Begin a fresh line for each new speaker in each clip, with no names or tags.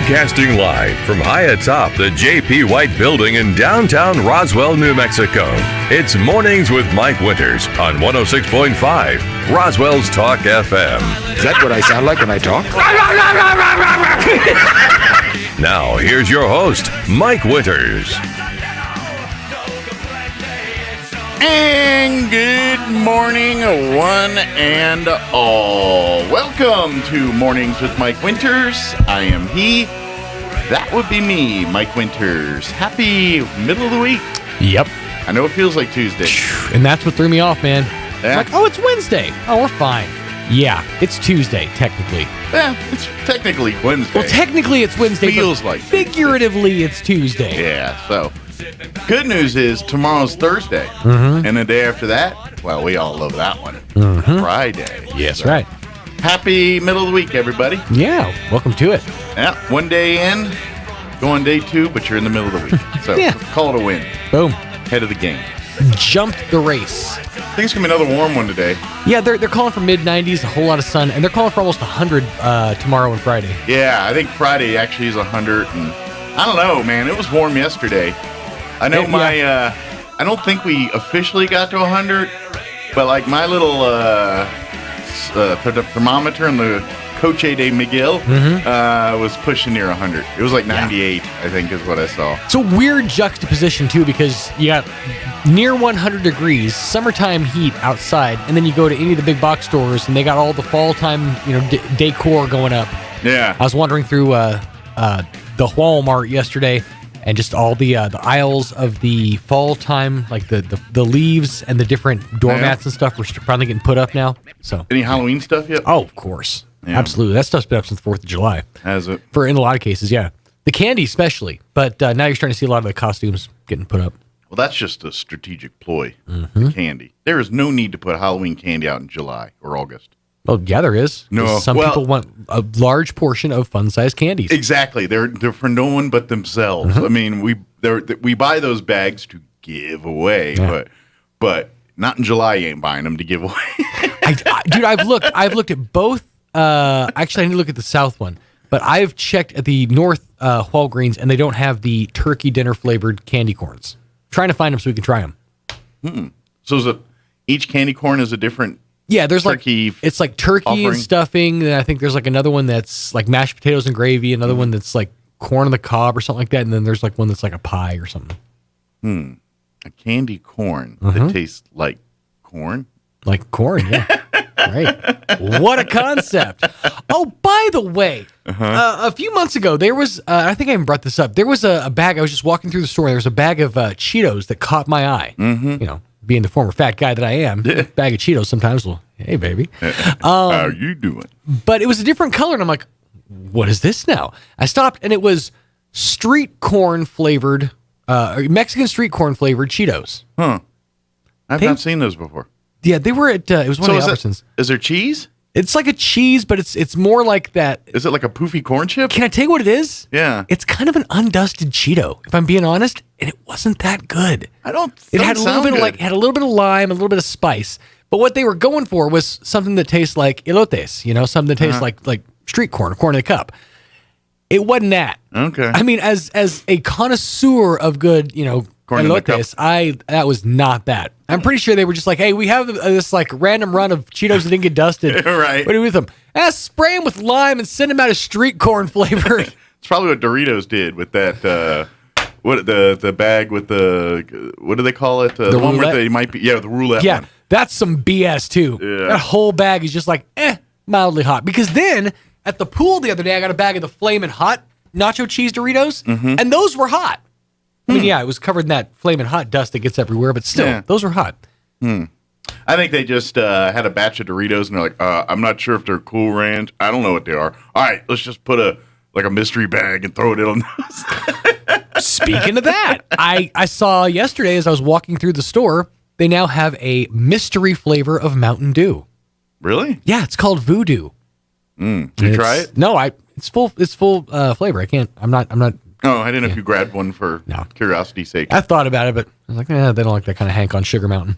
Broadcasting live from high atop the J.P. White Building in downtown Roswell, New Mexico. It's Mornings with Mike Winters on 106.5 Roswell's Talk FM.
Is that what I sound like when I talk?
Now, here's your host, Mike Winters.
And good morning, one and all. Welcome to Mornings with Mike Winters. I am he. That would be me, Mike Winters. Happy middle of the week.
Yep.
I know it feels like Tuesday.
And that's what threw me off, man.
Yeah.
Like, oh, it's Wednesday. Oh, we're fine. Yeah, it's Tuesday, technically.
Yeah, it's technically Wednesday.
Well, technically it's Wednesday,
feels
but
like
figuratively it's Tuesday.
Yeah, so good news is tomorrow's Thursday.
Mm-hmm.
And the day after that, well, we all love that one.
Mm-hmm.
Friday.
Yes,
So,
right.
Happy middle of the week, everybody.
Yeah, welcome to it.
Yeah, one day in, going day two, but you're in the middle of the week. So
Yeah.
call it a win.
Boom.
Head of the game.
Jumped the race.
I think it's going to be another warm one today.
Yeah, they're calling for mid-90s, a whole lot of sun, and they're calling for almost 100 tomorrow and Friday.
Yeah, I think Friday actually is 100. And I don't know, man. It was warm yesterday. I know I don't think we officially got to 100, but like my little thermometer in the Coche de Miguel was pushing near 100. It was like 98, I think, is what I saw.
It's a weird juxtaposition, too, because you got near 100 degrees, summertime heat outside, and then you go to any of the big box stores, and they got all the fall time, decor going up.
Yeah.
I was wandering through the Walmart yesterday, and just all the aisles of the fall time, like the leaves and the different doormats and stuff, were finally getting put up now. So
Any Halloween stuff yet?
oh, of course,
Yeah.
absolutely, that stuff's been up since the 4th of July.
Has it?
For in a lot of cases, yeah, the candy especially. But now you're starting to see a lot of the costumes getting put up.
Well, that's just a strategic ploy. The candy. There is no need to put Halloween candy out in July or August.
Well, yeah, there is.
No,
Some people want a large portion of fun-sized candies.
Exactly. They're for no one but themselves. I mean, we buy those bags to give away, but not in July. You ain't buying them to give away.
Dude, I've looked at both. Actually, I need to look at the South one, but I've checked at the North Walgreens, and they don't have the turkey dinner flavored candy corns. Trying to find them so we can try them.
So is it each candy corn is a different?
Yeah, there's
turkey
it's like turkey
offering?
and stuffing. And I think there's like another one that's like mashed potatoes and gravy. Another one that's like corn on the cob or something like that. And then there's like one that's like a pie or something.
A candy corn that tastes like corn.
Like corn, yeah. Right. What a concept. Oh, by the way, a few months ago, there was, I think I even brought this up. There was a bag, I was just walking through the store, and there was a bag of Cheetos that caught my eye. Being the former fat guy that I am, a bag of Cheetos sometimes will, hey, baby.
How you doing?
But it was a different color, and I'm like, what is this now? I stopped, and it was street corn flavored, Mexican street corn flavored Cheetos.
I've not seen those before.
Yeah, they were at, it was one of the Albertsons.
Is there cheese?
It's like a cheese, but it's more like that.
Is it like a poofy corn chip?
Can I tell you what it is?
Yeah.
It's kind of an undusted Cheeto, if I'm being honest, and it wasn't that good.
It
had a little bit of a little bit of lime, a little bit of spice. But what they were going for was something that tastes like elotes, something that tastes like street corn in the cup. It wasn't that.
Okay.
I mean, as a connoisseur of good,
Corn in the
elotes, that was not that. I'm pretty sure they were just like, hey, we have this like random run of Cheetos that didn't get dusted.
Right.
What do we do with them? Spray them with lime and send them out as street corn flavored.
It's probably what Doritos did with that. The bag with the what do they call it? The one where they might be the roulette.
Yeah,
one.
that's some BS too.
Yeah.
That whole bag is just like mildly hot. Because then at the pool the other day, I got a bag of the Flamin' Hot nacho cheese Doritos, and those were hot. I mean, it was covered in that Flamin' Hot dust that gets everywhere, but still, those were hot.
I think they just had a batch of Doritos, and they're like, I'm not sure if they're Cool Ranch. I don't know what they are. All right, let's just put a mystery bag and throw it in on those.
Speaking of that, I saw yesterday as I was walking through the store, they now have a mystery flavor of Mountain Dew.
Really?
Yeah, it's called Voodoo.
Did you try it?
No, it's full flavor. I'm not.
Oh, I didn't know if you grabbed one for curiosity's sake.
I thought about it, but I was like, they don't like that kind of Hank on Sugar Mountain.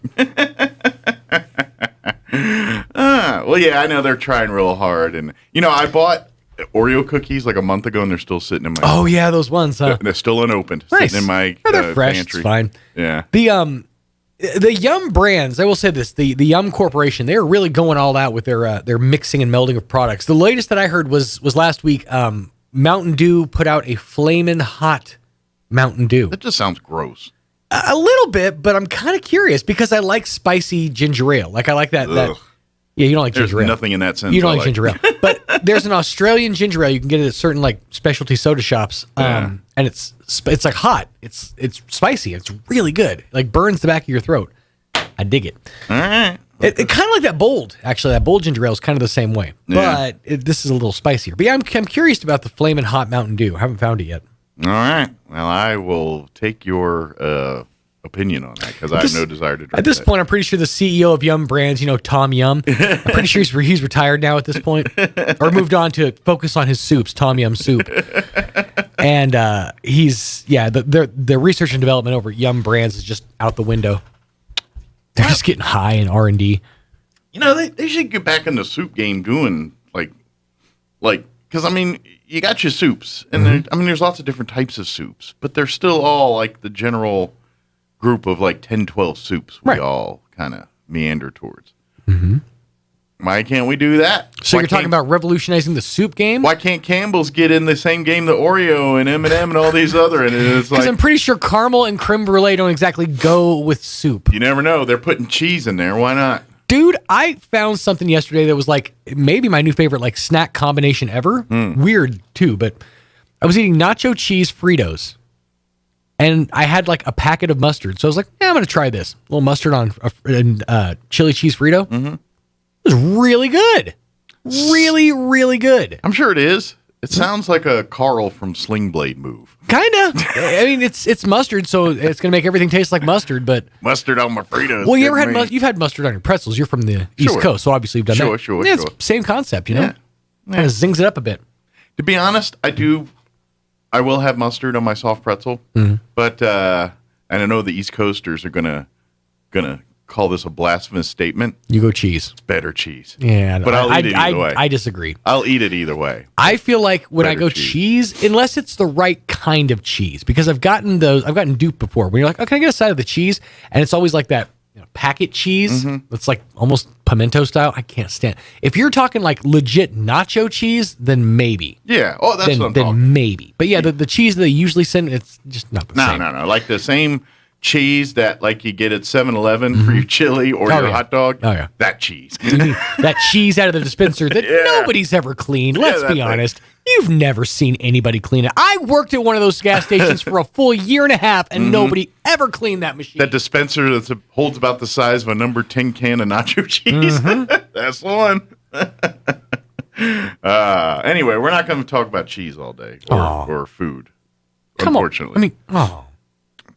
Well, yeah, I know they're trying real hard. And, I bought Oreo cookies like a month ago, and they're still sitting in my.
Oh yeah, those ones. Huh?
They're still ununopened,
Nice.
sitting in my
They're fresh.
pantry.
It's fine.
Yeah.
The Yum brands, I will say this: the Yum Corporation, they're really going all out with their mixing and melding of products. The latest that I heard was last week. Mountain Dew put out a flamin' hot Mountain Dew.
That just sounds gross.
A little bit, but I'm kind of curious because I like spicy ginger ale. Like I like that. Yeah, you don't like
There's
ginger ale.
nothing in that sense.
You don't like ginger ale, but there's an Australian ginger ale you can get it at certain like specialty soda shops, and it's like hot. It's spicy. It's really good. Like burns the back of your throat. I dig it.
All right.
It kind of like that bold. Actually, that bold ginger ale is kind of the same way, but this is a little spicier. But yeah, I'm curious about the flaming hot Mountain Dew. I haven't found it yet.
All right. Well, I will take your opinion on that because I have no desire to drink
At this
that.
point, I'm pretty sure the CEO of Yum Brands, Tom Yum, I'm pretty sure he's retired now at this point, or moved on to focus on his soups, Tom Yum Soup. And the research and development over at Yum Brands is just out the window. They're just getting high in R&D.
They should get back in the soup game doing like, because I mean, you got your soups, and there's lots of different types of soups, but they're still all like the general group of like 10, 12 soups we all kind of meander towards. Mm-hmm. Why can't we do that?
So you're talking about revolutionizing the soup game?
Why can't Campbell's get in the same game that Oreo and M&M and all these other? And it's like,
because I'm pretty sure caramel and creme brulee don't exactly go with soup.
You never know. They're putting cheese in there. Why not?
Dude, I found something yesterday that was like maybe my new favorite like snack combination ever. Weird too, but I was eating nacho cheese Fritos, and I had like a packet of mustard. So I was like, I'm going to try this. A little mustard on chili cheese Frito. Mm-hmm. It was really good. Really, really good.
I'm sure it is. It sounds like a Carl from Sling Blade move.
Kinda. I mean, it's mustard, so it's gonna make everything taste like mustard. But
mustard on my Fritos.
well, you ever had you've had mustard on your pretzels? You're from the East Coast, so obviously you've done that.
Sure.
Yeah, it's same concept, Kind of zings it up a bit.
To be honest, I will have mustard on my soft pretzel, but and I know the East Coasters are gonna call this a blasphemous statement.
You go cheese.
It's better cheese.
Yeah,
but I'll eat it either way.
I disagree.
I'll eat it either way.
I feel like when I
Better
go
cheese.
unless it's the right kind of cheese, because I've gotten duped before. When you're like, oh, can I get a side of the cheese? And it's always like that packet cheese. That's like almost pimento style. I can't stand. If you're talking like legit nacho cheese, then maybe.
Yeah. Oh, that's what I'm talking.
Then maybe. But yeah, the cheese that they usually send, it's just not the same.
No. Like the same cheese that like you get at 7-Eleven for your chili or your hot dog.
Oh yeah.
That cheese.
That cheese out of the dispenser that nobody's ever cleaned. Let's be honest. You've never seen anybody clean it. I worked at one of those gas stations for a full year and a half, and nobody ever cleaned that machine.
That dispenser that holds about the size of a number 10 can of nacho cheese. That's the one. Anyway, we're not going to talk about cheese all day or food, unfortunately.
I mean,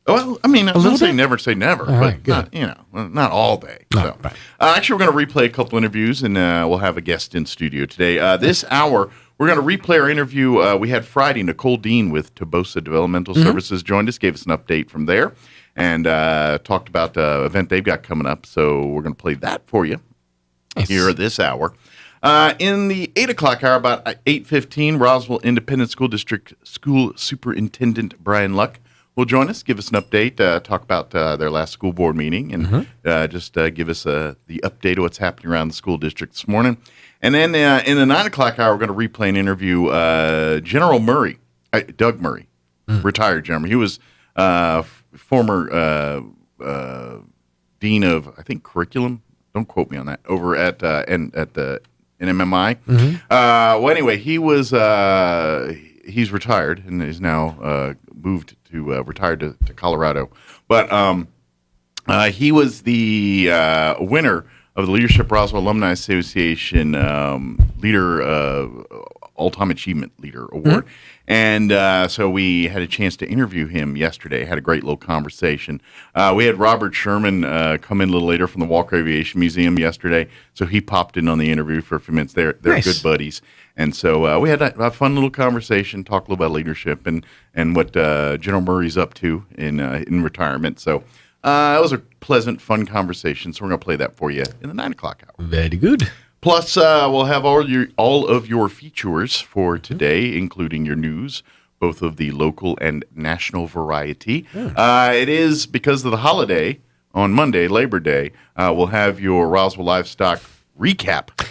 Well, I mean, I
little
don't say
bit?
never say never,
All right,
but not all day. So,
right.
Actually, we're going to replay a couple interviews, and we'll have a guest in studio today. This hour, we're going to replay our interview we had Friday. Nicole Dean with Tobosa Developmental Services joined us, gave us an update from there, and talked about the event they've got coming up. So we're going to play that for you here this hour. In the 8 o'clock hour, about 8:15, Roswell Independent School District School Superintendent Brian Luck will join us, give us an update, talk about their last school board meeting, and just give us the update of what's happening around the school district this morning. And then in the 9 o'clock hour, we're going to replay an interview. General Murray, Doug Murray, retired general. He was former dean of, I think, curriculum. Don't quote me on that. Over at the NMMI. Well, anyway, he was he's retired and is now moved to retired to Colorado. But he was the winner of the Leadership Roswell Alumni Association All-Time Achievement Leader Award. And so we had a chance to interview him yesterday. Had a great little conversation. We had Robert Sherman come in a little later from the Walker Aviation Museum yesterday. So he popped in on the interview for a few minutes. They're
Nice.
good buddies. And so we had a fun little conversation, talked a little about leadership and what General Murray's up to in retirement. So it was a pleasant, fun conversation. So we're going to play that for you in the 9 o'clock hour.
very good.
Plus, we'll have all of your features for today, including your news, both of the local and national variety. It is because of the holiday on Monday, Labor Day. We'll have your Roswell Livestock recap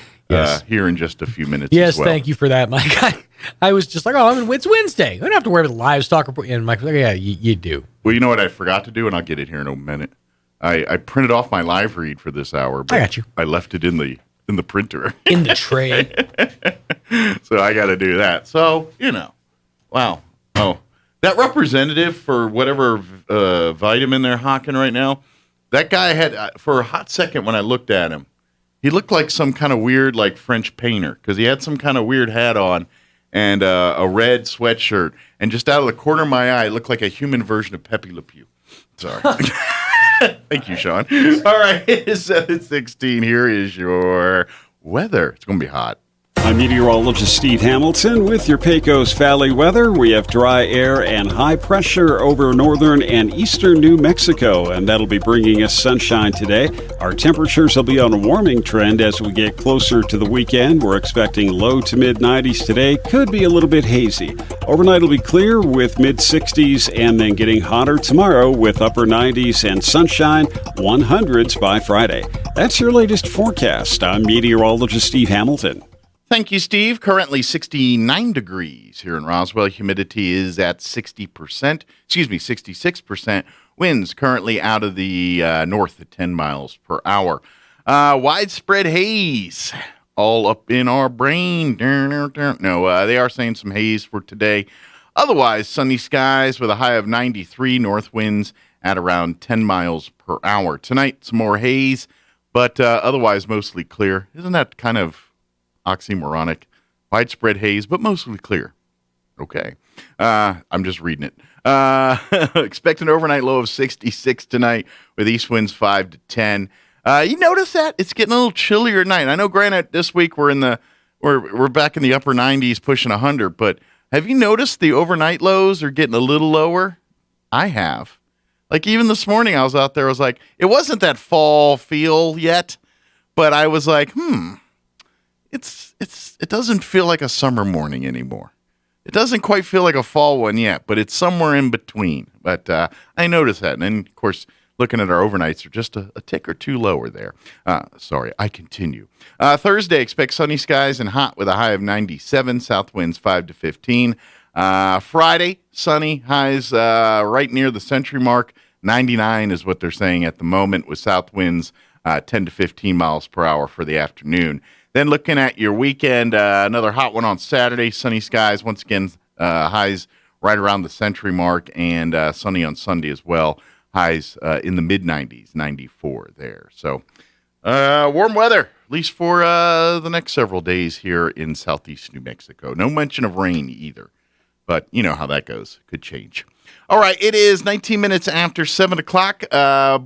here in just a few minutes.
Yes,
as well.
thank you for that, Mike. I was just like, it's Wednesday. I don't have to worry about the livestock report. And Mike's like, yeah, you do.
Well, you know what I forgot to do, and I'll get it here in a minute. I printed off my live read for this hour, but
I got you.
I left it in the printer.
In the tray.
So I got to do that. So, wow. Oh, that representative for whatever vitamin they're hawking right now, that guy had, for a hot second when I looked at him, he looked like some kind of weird, like French painter, because he had some kind of weird hat on and a red sweatshirt. And just out of the corner of my eye, it looked like a human version of Pepe Le Pew. Sorry. Thank you, Sean. All right, it's 7:16. Here is your weather. It's going to be hot.
I'm meteorologist Steve Hamilton with your Pecos Valley weather. We have dry air and high pressure over northern and eastern New Mexico, and that'll be bringing us sunshine today. Our temperatures will be on a warming trend as we get closer to the weekend. We're expecting low to mid 90s today. Could be a little bit hazy. Overnight will be clear with mid 60s and then getting hotter tomorrow with upper 90s and sunshine, 100s by Friday. That's your latest forecast. I'm meteorologist Steve Hamilton.
Thank you, Steve. Currently 69 degrees here in Roswell. Humidity is at 66%. Winds currently out of the north at 10 miles per hour. Widespread haze all up in our brain. No, they are saying some haze for today. Otherwise, sunny skies with a high of 93, north winds at around 10 miles per hour. Tonight, some more haze, but otherwise mostly clear. Isn't that kind of oxymoronic? Widespread haze, but mostly clear. Okay. I'm just reading it. Expect an overnight low of 66 tonight with east winds 5 to 10. You notice that? It's getting a little chillier at night. I know, granted, this week we're back in the upper 90s, pushing 100, but have you noticed the overnight lows are getting a little lower? I have. Like, even this morning I was out there, I was like, it wasn't that fall feel yet, but I was like, it doesn't feel like a summer morning anymore. It doesn't quite feel like a fall one yet, but it's somewhere in between. But I noticed that. And then, of course, looking at our overnights, are just a tick or two lower there. Sorry, I continue. Thursday, expect sunny skies and hot with a high of 97, south winds 5 to 15. Friday, sunny, highs right near the century mark. 99 is what they're saying at the moment, with south winds 10 to 15 miles per hour for the afternoon. Then looking at your weekend, another hot one on Saturday, sunny skies. Once again, highs right around the century mark, and sunny on Sunday as well. Highs in the mid-90s, 94 there. So warm weather, at least for the next several days here in southeast New Mexico. No mention of rain either, but you know how that goes. Could change. All right, it is 19 minutes after 7 o'clock.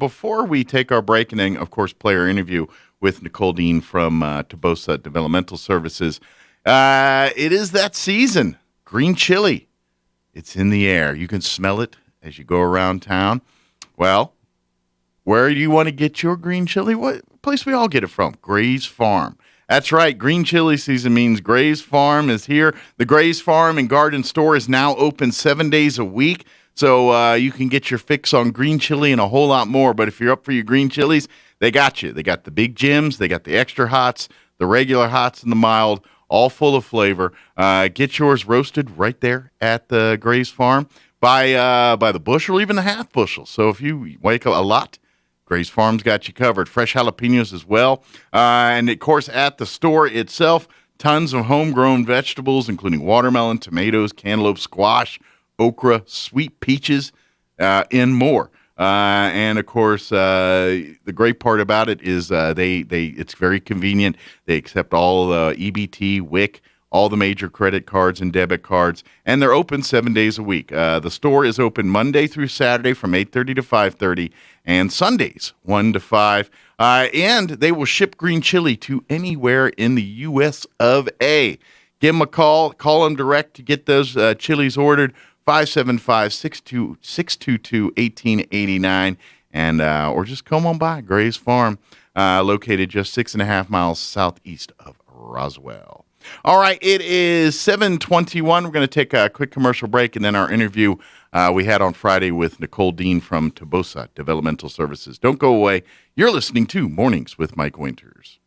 Before we take our break and then, of course, play our interview with Nicole Dean from Tobosa Developmental Services. It is that season. Green chili. It's in the air. You can smell it as you go around town. Well, where do you want to get your green chili? What place we all get it from? Gray's Farm. That's right. Green chili season means Gray's Farm is here. The Gray's Farm and Garden Store is now open 7 days a week. So you can get your fix on green chili and a whole lot more. But if you're up for your green chilies, they got you. They got the big Jims, they got the extra hots, the regular hots, and the mild, all full of flavor. Get yours roasted right there at the Gray's Farm by the bushel or even the half bushel. So if you wake up a lot, Gray's Farm's got you covered. Fresh jalapenos as well. And, of course, at the store itself, tons of homegrown vegetables, including watermelon, tomatoes, cantaloupe, squash, okra, sweet peaches, and more. And of course, the great part about it is it's very convenient. They accept all EBT, WIC, all the major credit cards and debit cards, and they're open 7 days a week. The store is open Monday through Saturday from 8:30 to 5:30, and Sundays 1 to 5. And they will ship green chili to anywhere in the U.S. of A. Give them a call. Call them direct to get those chilies ordered. 575-622-1889, and or just come on by Gray's Farm. located just 6.5 miles southeast of Roswell. All right, it is 7:21. We're going to take a quick commercial break, and then our interview we had on Friday with Nicole Dean from Tobosa Developmental Services. Don't go away. You're listening to Mornings with Mike Winters.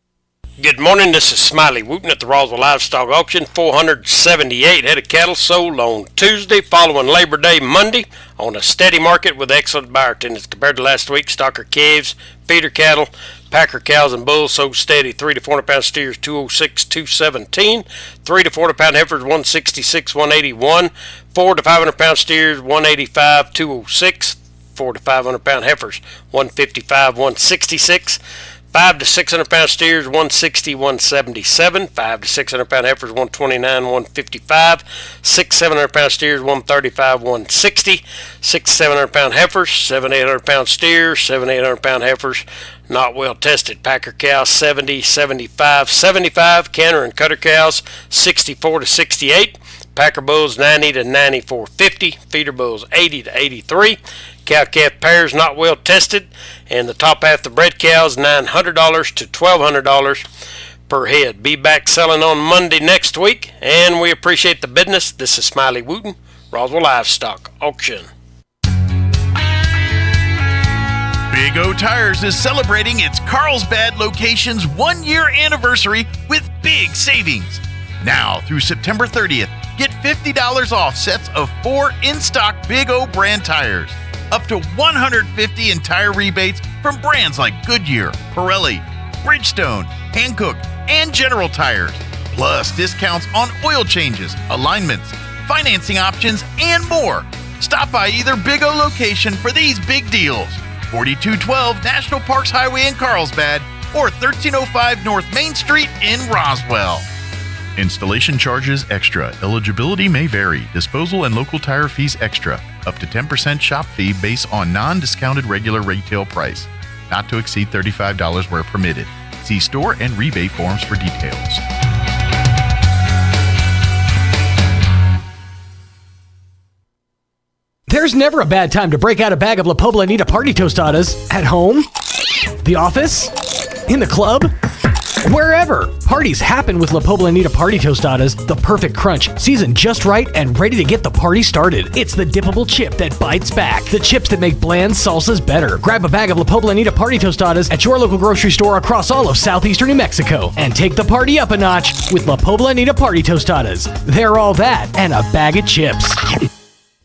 Good morning, this is Smiley Wooten at the Roswell Livestock Auction. 478 head of cattle sold on Tuesday following Labor Day Monday on a steady market with excellent buyer attendance compared to last week. Stocker calves, feeder cattle, packer cows and bulls sold steady. 3 to 400 pound steers 206, 217. 3 to 400 pound heifers 166, 181. 4 to 500 pound steers 185, 206. 4 to 500 pound heifers 155, 166. 5 to 600 pound steers 160, 177. 5 to 600 pound heifers 129, 155. 6 700 pound steers 135, 160. 6 700 pound heifers, 7 800 pound steers, 7 800 pound heifers not well tested. Packer cows 70, 75, 75. Canner and cutter cows 64 to 68. Packer bulls 90 to 94.50. Feeder bulls 80 to 83. Cow-calf pairs not well tested, and the top half of the bred cows $900 to $1,200 per head. Be back selling on Monday next week, and we appreciate the business. This is Smiley Wooten, Roswell Livestock Auction.
Big O Tires is celebrating its Carlsbad location's 1-year anniversary with big savings. Now through September 30th, get $50 off sets of 4 in-stock Big O brand tires. Up to $150 in tire rebates from brands like Goodyear, Pirelli, Bridgestone, Hankook, and General Tires. Plus discounts on oil changes, alignments, financing options, and more. Stop by either Big O location for these big deals. 4212 National Parks Highway in Carlsbad or 1305 North Main Street in Roswell. Installation charges extra. Eligibility may vary. Disposal and local tire fees extra. Up to 10% shop fee based on non-discounted regular retail price. Not to exceed $35 where permitted. See store and rebate forms for details.
There's never a bad time to break out a bag of La Poblanita Party Tostadas at home, the office, in the club, wherever. Parties happen with La Poblanita Party Tostadas, the perfect crunch, seasoned just right and ready to get the party started. It's the dippable chip that bites back, the chips that make bland salsas better. Grab a bag of La Poblanita Party Tostadas at your local grocery store across all of southeastern New Mexico and take the party up a notch with La Poblanita Party Tostadas. They're all that and a bag of chips.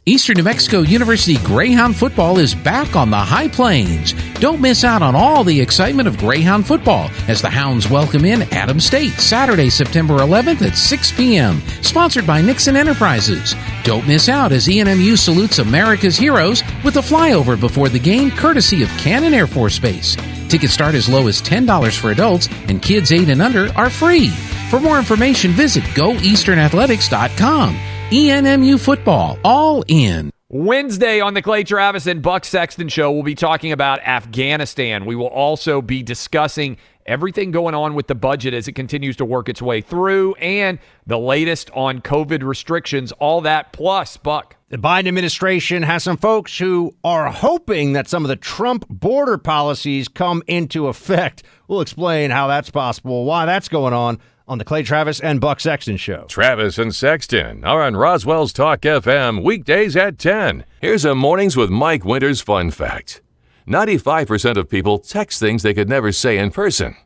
Eastern New Mexico University Greyhound football is back on the High Plains. Don't miss out on all the excitement of Greyhound football as the Hounds welcome in Adams State Saturday, September 11th at 6 p.m. Sponsored by Nixon Enterprises. Don't miss out as ENMU salutes America's heroes with a flyover before the game courtesy of Cannon Air Force Base. Tickets start as low as $10 for adults and kids 8 and under are free. For more information, visit goeasternathletics.com. ENMU football, all in.
Wednesday on the Clay Travis and Buck Sexton Show, we'll be talking about Afghanistan. We will also be discussing everything going on with the budget as it continues to work its way through and the latest on COVID restrictions, all that plus, Buck.
The Biden administration has some folks who are hoping that some of the Trump border policies come into effect. We'll explain how that's possible, why that's going on the Clay Travis and Buck Sexton Show.
Travis and Sexton are on Roswell's Talk FM weekdays at 10. Here's a Mornings with Mike Winters fun fact. 95% of people text things they could never say in person.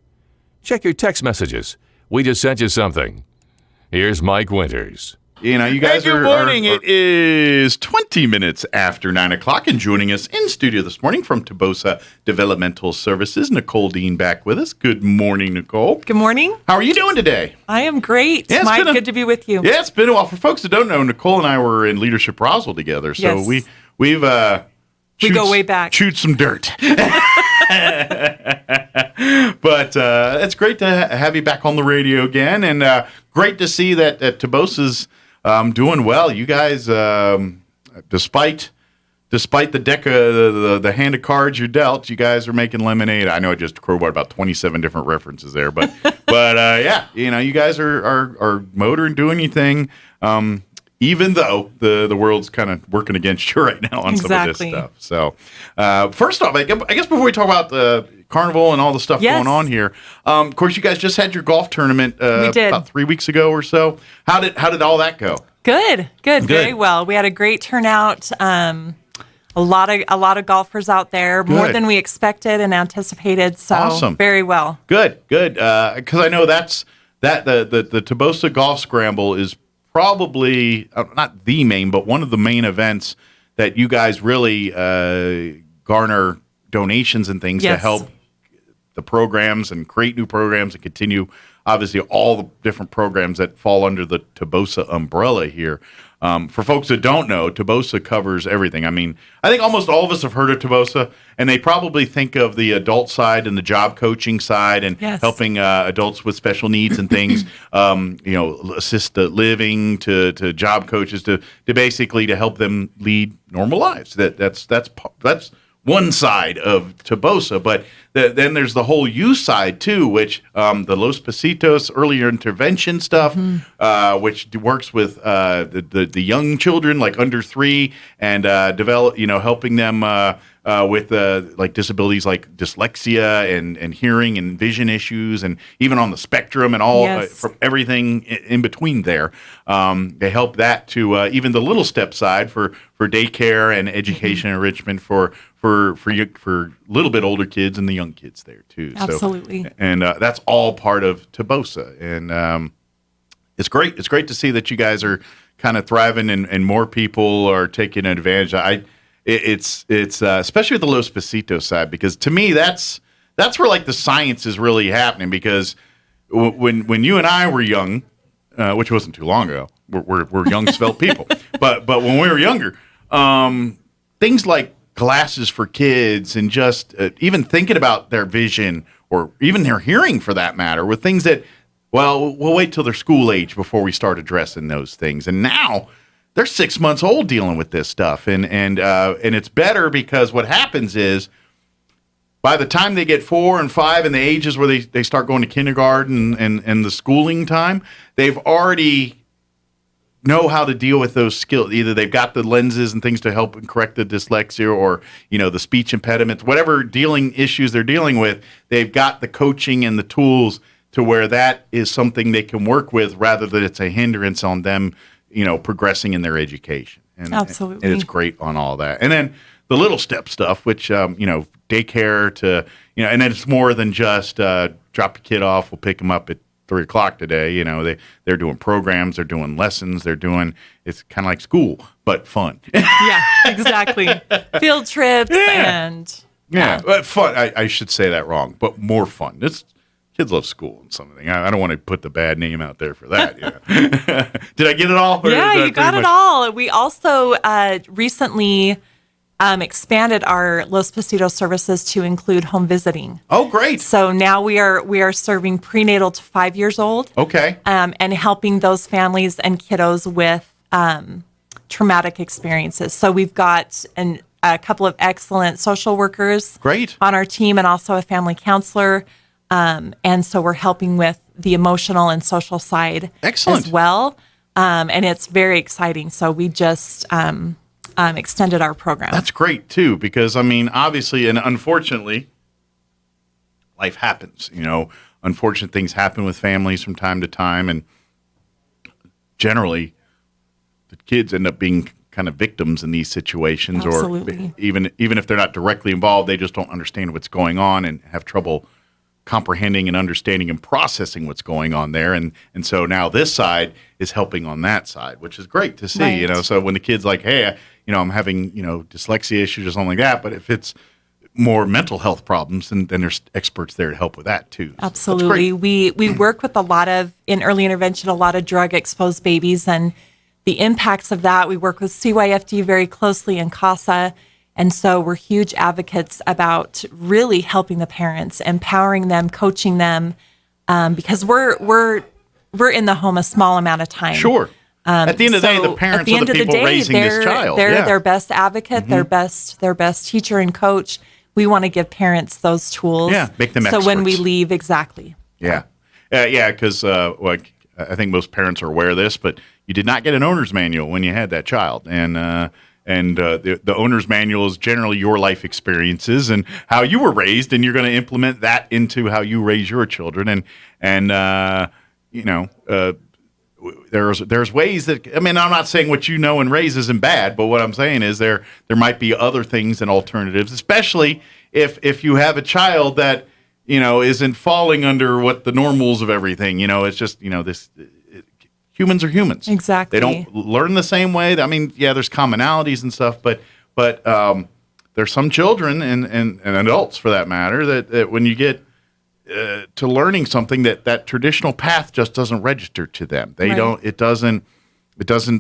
Check your text messages. We just sent you something. Here's Mike Winters.
You know, you guys
good morning. It is 20 minutes after 9 o'clock, and joining us in studio this morning from Tobosa Developmental Services, Nicole Dean back with us. Good morning, Nicole.
Good morning.
How are you doing today?
I am great.
Yeah,
Mike, good to be with you.
Yeah, it's been a while. For folks that don't know, Nicole and I were in Leadership Roswell together, so
yes.
we
go way back.
Chewed some dirt. But it's great to have you back on the radio again, and great to see that Tobosa's doing well. You guys, despite the deck of the hand of cards you're dealt, you guys are making lemonade. I know I just crowbarred about 27 different references there, but yeah, you know, you guys are motoring, doing your thing. even though the world's kind of working against you right now on some of this stuff. So, first off, I guess before we talk about the carnival and all the stuff going on here, of course, you guys just had your golf tournament about 3 weeks ago or so. How did all that go?
Good, very well. We had a great turnout. A lot of golfers out there, more than we expected and anticipated. So
awesome.
Very well.
Good. Because I know that the Tobosa Golf Scramble is probably not the main, but one of the main events that you guys really garner donations and things to help the programs and create new programs and continue, obviously, all the different programs that fall under the Tobosa umbrella here. For folks that don't know, Tobosa covers everything. I mean, I think almost all of us have heard of Tobosa, and they probably think of the adult side and the job coaching side and helping adults with special needs and things, assisted living to job coaches to basically to help them lead normal lives. That's one side of Tobosa, but then there's the whole youth side too, which the Los Pasitos earlier intervention stuff, which works with the young children like under 3 and develop, helping them with like disabilities like dyslexia and hearing and vision issues, and even on the spectrum and all from everything in between there. They help that to even the little step side for daycare and education enrichment for a little bit older kids and the young kids there too.
Absolutely.
So, and that's all part of Tobosa, and it's great. It's great to see that you guys are kind of thriving and more people are taking advantage. It's especially with the Los Pasitos side, because to me that's where like the science is really happening. Because when you and I were young, which wasn't too long ago, we're young svelte people, but when we were younger, things like classes for kids and just even thinking about their vision or even their hearing for that matter, with things that, well, we'll wait till they're school age before we start addressing those things. And now they're 6 months old dealing with this stuff. And it's better because what happens is by the time they get 4 and 5 and the ages where they start going to kindergarten and the schooling time, they've already know how to deal with those skills. Either they've got the lenses and things to help correct the dyslexia or, the speech impediments, whatever dealing issues they're dealing with, they've got the coaching and the tools to where that is something they can work with rather than it's a hindrance on them, progressing in their education. And,
absolutely.
And it's great on all that. And then the little step stuff, which, daycare to, and then it's more than just drop your kid off, we'll pick them up at 3:00 today. They're doing programs, they're doing lessons, it's kind of like school, but fun.
Yeah, exactly. Field trips and
but fun. I should say that wrong, but more fun. Kids love school and something. I don't want to put the bad name out there for that. Did I get it all?
Yeah, you got it all. We also recently expanded our Los Pasitos services to include home visiting.
Oh, great!
So now we are serving prenatal to 5 years old.
Okay.
And helping those families and kiddos with traumatic experiences. So we've got a couple of excellent social workers on our team, and also a family counselor. And so we're helping with the emotional and social side as well. And it's very exciting. So we just extended our program.
That's great too, because obviously and unfortunately, life happens. Unfortunate things happen with families from time to time, and generally, the kids end up being kind of victims in these situations.
Absolutely.
Or even if they're not directly involved, they just don't understand what's going on and have trouble comprehending and understanding and processing what's going on there. And so now this side is helping on that side, which is great to see.
Right.
So when the kid's like, hey, I'm having, dyslexia issues or something like that, but if it's more mental health problems, then there's experts there to help with that too.
Absolutely. We work with in early intervention, a lot of drug exposed babies and the impacts of that. We work with CYFD very closely and CASA. And so we're huge advocates about really helping the parents, empowering them, coaching them, because we're in the home a small amount of time.
Sure. At the end of the day, the parents are the people raising this child.
They're their best advocate, their best teacher and coach. We want to give parents those tools.
Yeah, make them experts.
So when we leave, exactly.
Yeah. Because I think most parents are aware of this, but you did not get an owner's manual when you had that child, and the owner's manual is generally your life experiences and how you were raised, and you're going to implement that into how you raise your children, there's ways that, I mean, I'm not saying what you know and raise isn't bad, but what I'm saying is there might be other things and alternatives, especially if you have a child that, isn't falling under what the normals of everything. It's just, humans are humans.
Exactly.
They don't learn the same way. I mean, yeah, there's commonalities and stuff, but there's some children and adults for that matter that when you get to learning something that traditional path just doesn't register to them. They don't. It doesn't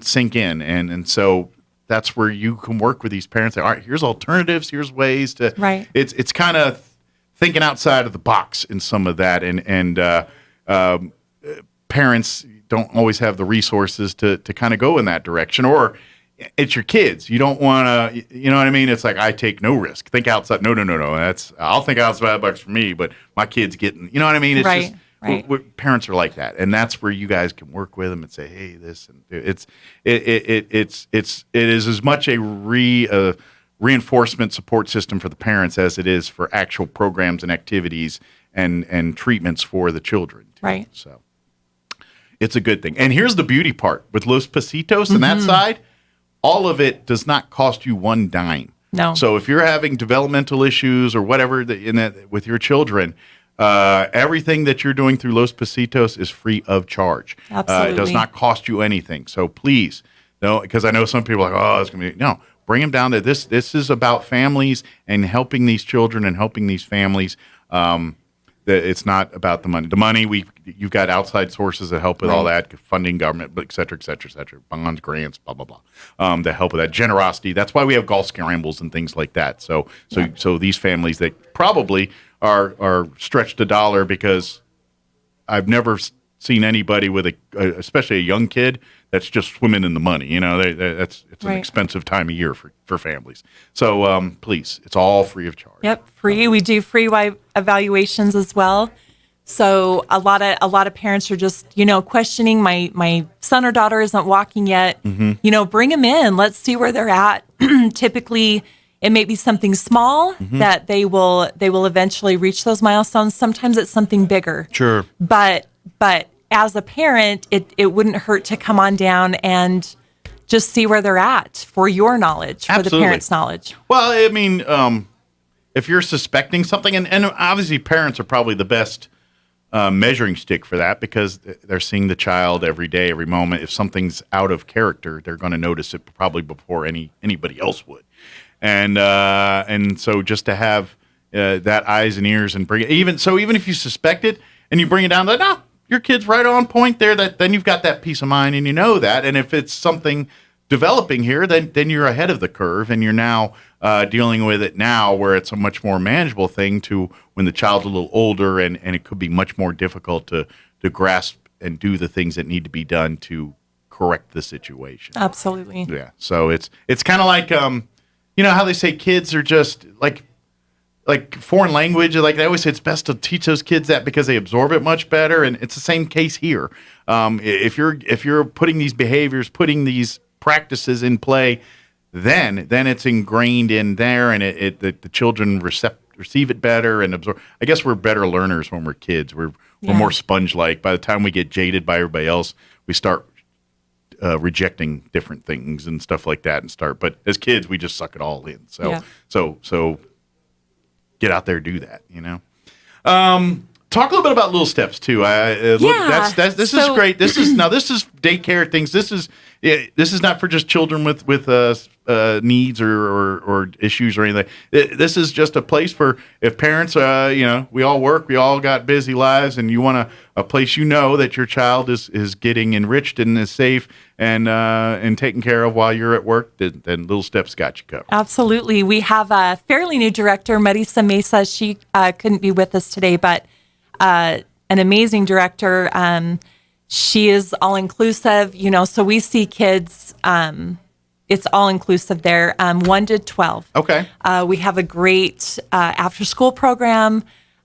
sink in, and so that's where you can work with these parents. All right, here's alternatives. Here's ways to.
Right.
It's kind of thinking outside of the box in some of that, and parents don't always have the resources to kind of go in that direction, or it's your kids. You don't want to, you know what I mean? It's like, I take no risk. Think outside. No. I'll think outside the box for me, but my kid's getting, you know what I mean? It's just, parents are like that. And that's where you guys can work with them and say, hey, this, and it is as much a reinforcement support system for the parents as it is for actual programs and activities and treatments for the children.
Right.
So it's a good thing. And here's the beauty part with Los Pasitos and that side. All of it does not cost you one dime.
No.
So if you're having developmental issues or whatever with your children, everything that you're doing through Los Pasitos is free of charge.
Absolutely.
It does not cost you anything. So please, because I know some people are like, oh, it's going to be, no, bring them down there. This is about families and helping these children and helping these families. It's not about the money. The money, you've got outside sources that help with all that, funding, government, et cetera, bonds, grants, blah, blah, blah, to help with that. Generosity. That's why we have golf scrambles and things like that. So these families that probably are stretched a dollar, because I've never seen anybody with especially a young kid that's just swimming in the money. It's an expensive time of year for families. So please, it's all free of charge.
Yep, free. We do free evaluations as well. So a lot of parents are just questioning, my son or daughter isn't walking yet. Bring them in. Let's see where they're at. Typically, it may be something small that they will eventually reach those milestones. Sometimes it's something bigger.
Sure.
But as a parent, it wouldn't hurt to come on down and just see where they're at for your knowledge, for the parents' knowledge.
Well, I mean, if you're suspecting something, and obviously parents are probably the best measuring stick for that, because they're seeing the child every day, every moment. If something's out of character, they're going to notice it probably before anybody else would. And so just to have that eyes and ears and bring it, even if you suspect it and you bring it down, no, your kid's right on point there, then you've got that peace of mind and you know that. And if it's something developing here, then you're ahead of the curve, and you're now dealing with it now, where it's a much more manageable thing to when the child's a little older, and it could be much more difficult to grasp and do the things that need to be done to correct the situation.
Absolutely.
Yeah. So it's kind of like, how they say kids are just like foreign language, like they always say it's best to teach those kids that because they absorb it much better. And it's the same case here. If you're putting these behaviors, putting these practices in play, then it's ingrained in there, and the children receive it better and absorb. I guess we're better learners when we're kids. We're more sponge-like. By the time we get jaded by everybody else, we start rejecting different things and stuff like that, but as kids, we just suck it all in. So get out there, do that, Talk a little bit about Little Steps too. This is great. This is daycare things. This is not for just children with needs or issues or anything. This is just a place for, if parents, we all work, we all got busy lives, and you want a place that your child is getting enriched and is safe and taken care of while you're at work. Then Little Steps got you covered.
Absolutely. We have a fairly new director, Marisa Mesa. She couldn't be with us today, but an amazing director. She is all inclusive, so we see kids, it's all inclusive there, 1 to 12.
Okay.
We have a great after school program.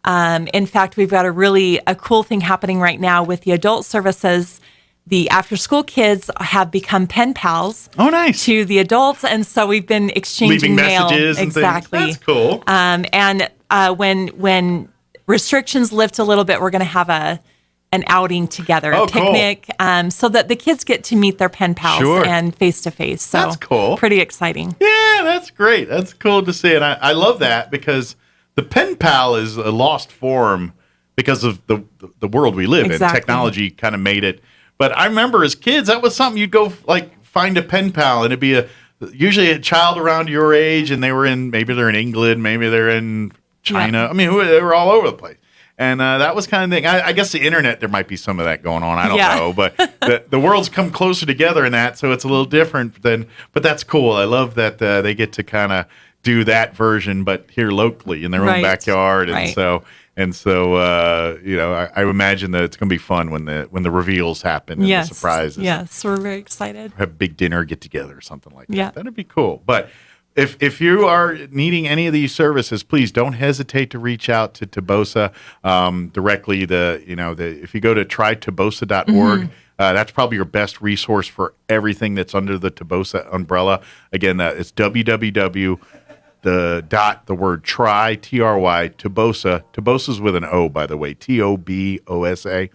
In fact, we've got a cool thing happening right now with the adult services. The after-school kids have become pen pals.
Oh, nice.
To the adults, and so we've been exchanging mail.
Messages and
exactly.
Things. That's cool.
And when restrictions lift a little bit, we're going to have an outing together, a picnic, so that the kids get to meet their pen pals and face-to-face. So
that's cool.
Pretty exciting.
Yeah, that's great. That's cool to see. And I love that because the pen pal is a lost form because of the world we live in. Technology kind of made it. But I remember as kids, that was something you'd go like find a pen pal, and it'd be usually a child around your age, and maybe they're in England, maybe they're in China. Yeah. I mean, they were all over the place. And that was kind of thing. I guess the internet, there might be some of that going on. I don't know. But the world's come closer together in that, so it's a little different. But that's cool. I love that they get to kind of do that version, but here locally in their own backyard. And so, I imagine that it's going to be fun when the reveals happen and the surprises.
Yes, we're very excited.
Have a big dinner, get together, or something like that. Yeah. That'd be cool. But if you are needing any of these services, please don't hesitate to reach out to Tobosa directly. If you go to trytobosa.org, that's probably your best resource for everything that's under the Tobosa umbrella. Again, it's www. The word try, T-R-Y, Tobosa. Tobosa's with an O, by the way, T-O-B-O-S-A.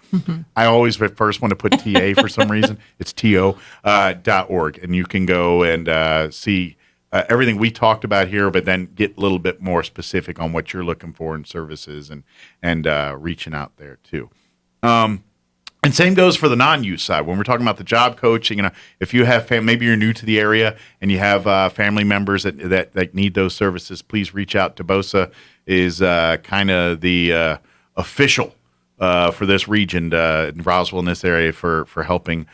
I always at first want to put T-A for some reason. It's T-O.org. And you can go and see everything we talked about here, but then get a little bit more specific on what you're looking for in services and reaching out there too. And same goes for the non-use side. When we're talking about the job coaching, if you have maybe you're new to the area and you have family members that need those services, please reach out. Tobosa is kind of the official for this region, in Roswell, in this area, for helping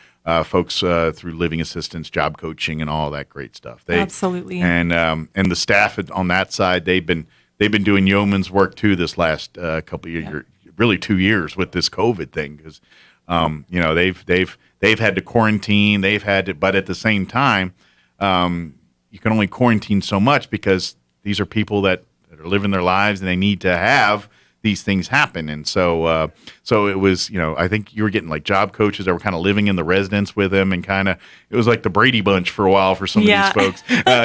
folks through living assistance, job coaching, and all that great stuff.
Absolutely.
And the staff on that side, they've been doing yeoman's work too this last couple of years, really 2 years with this COVID thing because. They've had to quarantine. But at the same time, you can only quarantine so much because these are people that are living their lives and they need to have these things happen. And so it was, I think you were getting like job coaches that were kind of living in the residence with them, and it was like the Brady Bunch for a while for some of these folks,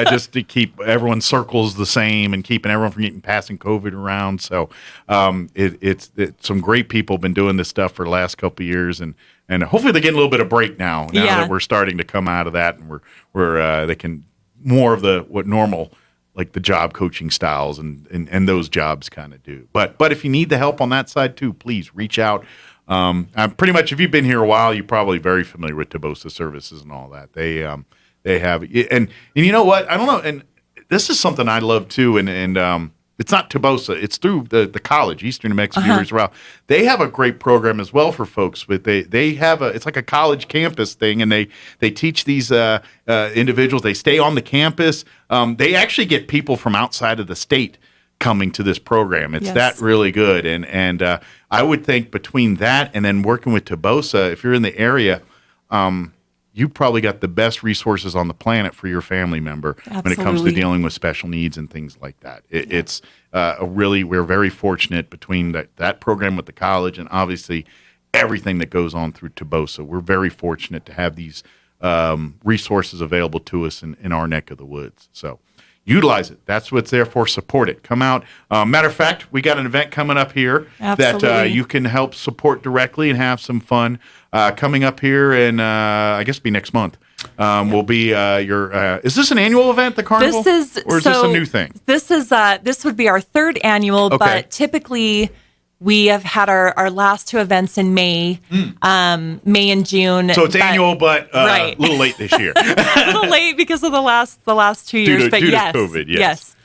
just to keep everyone's circles the same and keeping everyone from passing COVID around. So it's some great people have been doing this stuff for the last couple of years, and hopefully they're getting a little bit of break now that we're starting to come out of that, and we're they can more of what normal, like the job coaching styles and those jobs kind of do. But if you need the help on that side too, please reach out. Pretty much, if you've been here a while, you're probably very familiar with Tobosa services and all that. They have, and you know what? I don't know. And this is something I love too. And it's not Tobosa. It's through the college, Eastern New Mexico as well. They have a great program as well for folks. But they have it's like a college campus thing, and they teach these individuals. They stay on the campus. They actually get people from outside of the state coming to this program. It's that really good. And I would think between that and then working with Tobosa, if you're in the area, you probably got the best resources on the planet for your family member when it comes to dealing with special needs and things like that. It's we're very fortunate between that program with the college and obviously everything that goes on through Tobosa. We're very fortunate to have these resources available to us in our neck of the woods. So utilize it. That's what it's there for. Support it. Come out. Matter of fact, we got an event coming up here that you can help support directly and have some fun. Coming up here in, I guess, be next month. Will be is this an annual event, the carnival? This is a new thing?
This would be our third annual, but typically we have had our last two events in May, May and June.
So it's annual, but a little late this year.
A little late because of the last 2 years,
due to COVID. Yes.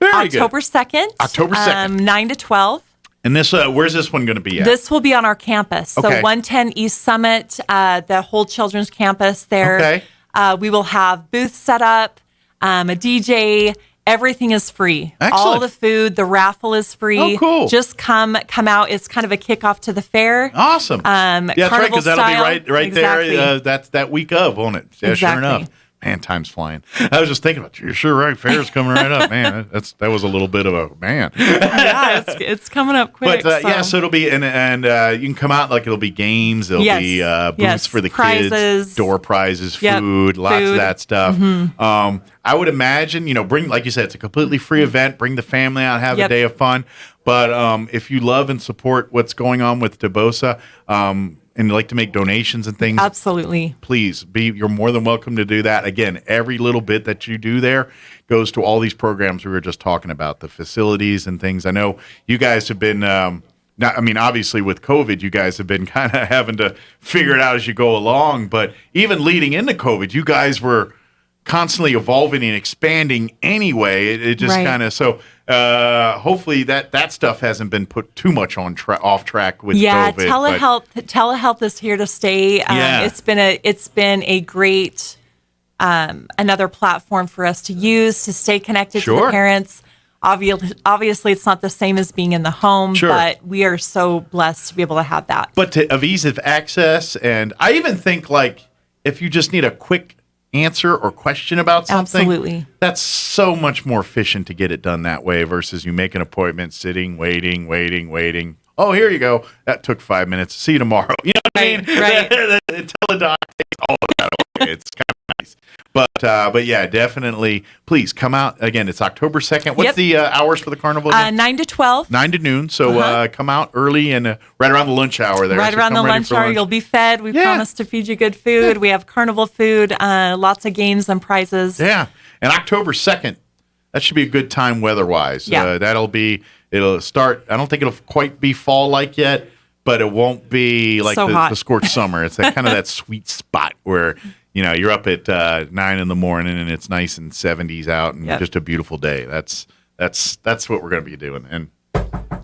Very
October 2nd.
October 2nd.
9 to 12.
And this, where's this one going to be at?
This will be on our campus. So 110 East Summit, the whole children's campus there.
Okay.
We will have booths set up, a DJ. Everything is free.
Excellent.
All the food, the raffle is free.
Oh, cool.
Just come out. It's kind of a kickoff to the fair.
Awesome. Yeah, that's right, because that'll be right
exactly.
there. That's that week of, won't it? Yeah,
exactly.
Sure enough. Man, time's flying. I was just thinking about you. You're sure right. Fair's coming right up, man. That was a little bit of a man.
Yeah, it's coming up quick.
But yeah, so it'll be and you can come out like it'll be games. There'll be booths for the
prizes,
kids, door prizes, food, lots of that stuff.
Mm-hmm.
I would imagine, bring, like you said, it's a completely free event. Bring the family out, have a day of fun. But if you love and support what's going on with Tobosa, and like to make donations and things,
absolutely,
please you're more than welcome to do that. Again, every little bit that you do there goes to all these programs we were just talking about, the facilities and things. I know you guys have been obviously with COVID, you guys have been kind of having to figure it out as you go along, but even leading into COVID, you guys were constantly evolving and expanding anyway. It just kind of, so hopefully that stuff hasn't been put too much off track with COVID.
Telehealth is here to stay. It's been a great another platform for us to use to stay connected to the parents. Obviously, it's not the same as being in the home, but we are so blessed to be able to have that.
But of ease of access, and I even think like if you just need a quick answer or question about something,
absolutely,
that's so much more efficient to get it done that way versus you make an appointment, sitting, waiting. Oh, here you go. That took 5 minutes. See you tomorrow. You know what I mean?
Right.
Teledoc takes all of that away. It's kind of nice. But yeah, definitely, please come out. Again, it's October 2nd. What's the hours for the carnival again?
9 to 12.
9 to noon. So come out early and right around the lunch hour there.
Right around the lunch hour, you'll be fed. We promise to feed you good food. We have carnival food, lots of games and prizes.
Yeah. And October 2nd, that should be a good time weather-wise.
Yeah.
It'll start, I don't think it'll quite be fall-like yet, but it won't be like the scorched summer. It's kind of that sweet spot where you're up at 9 in the morning and it's nice and 70s out and just a beautiful day. That's what we're going to be doing. And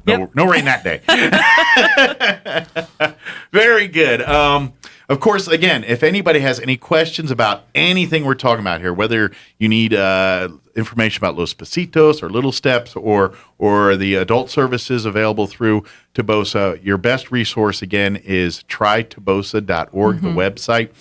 no rain that day. Very good. Of course, again, if anybody has any questions about anything we're talking about here, whether you need information about Los Pasitos or Little Steps or the adult services available through Tobosa, your best resource, again, is trytobosa.org, the website.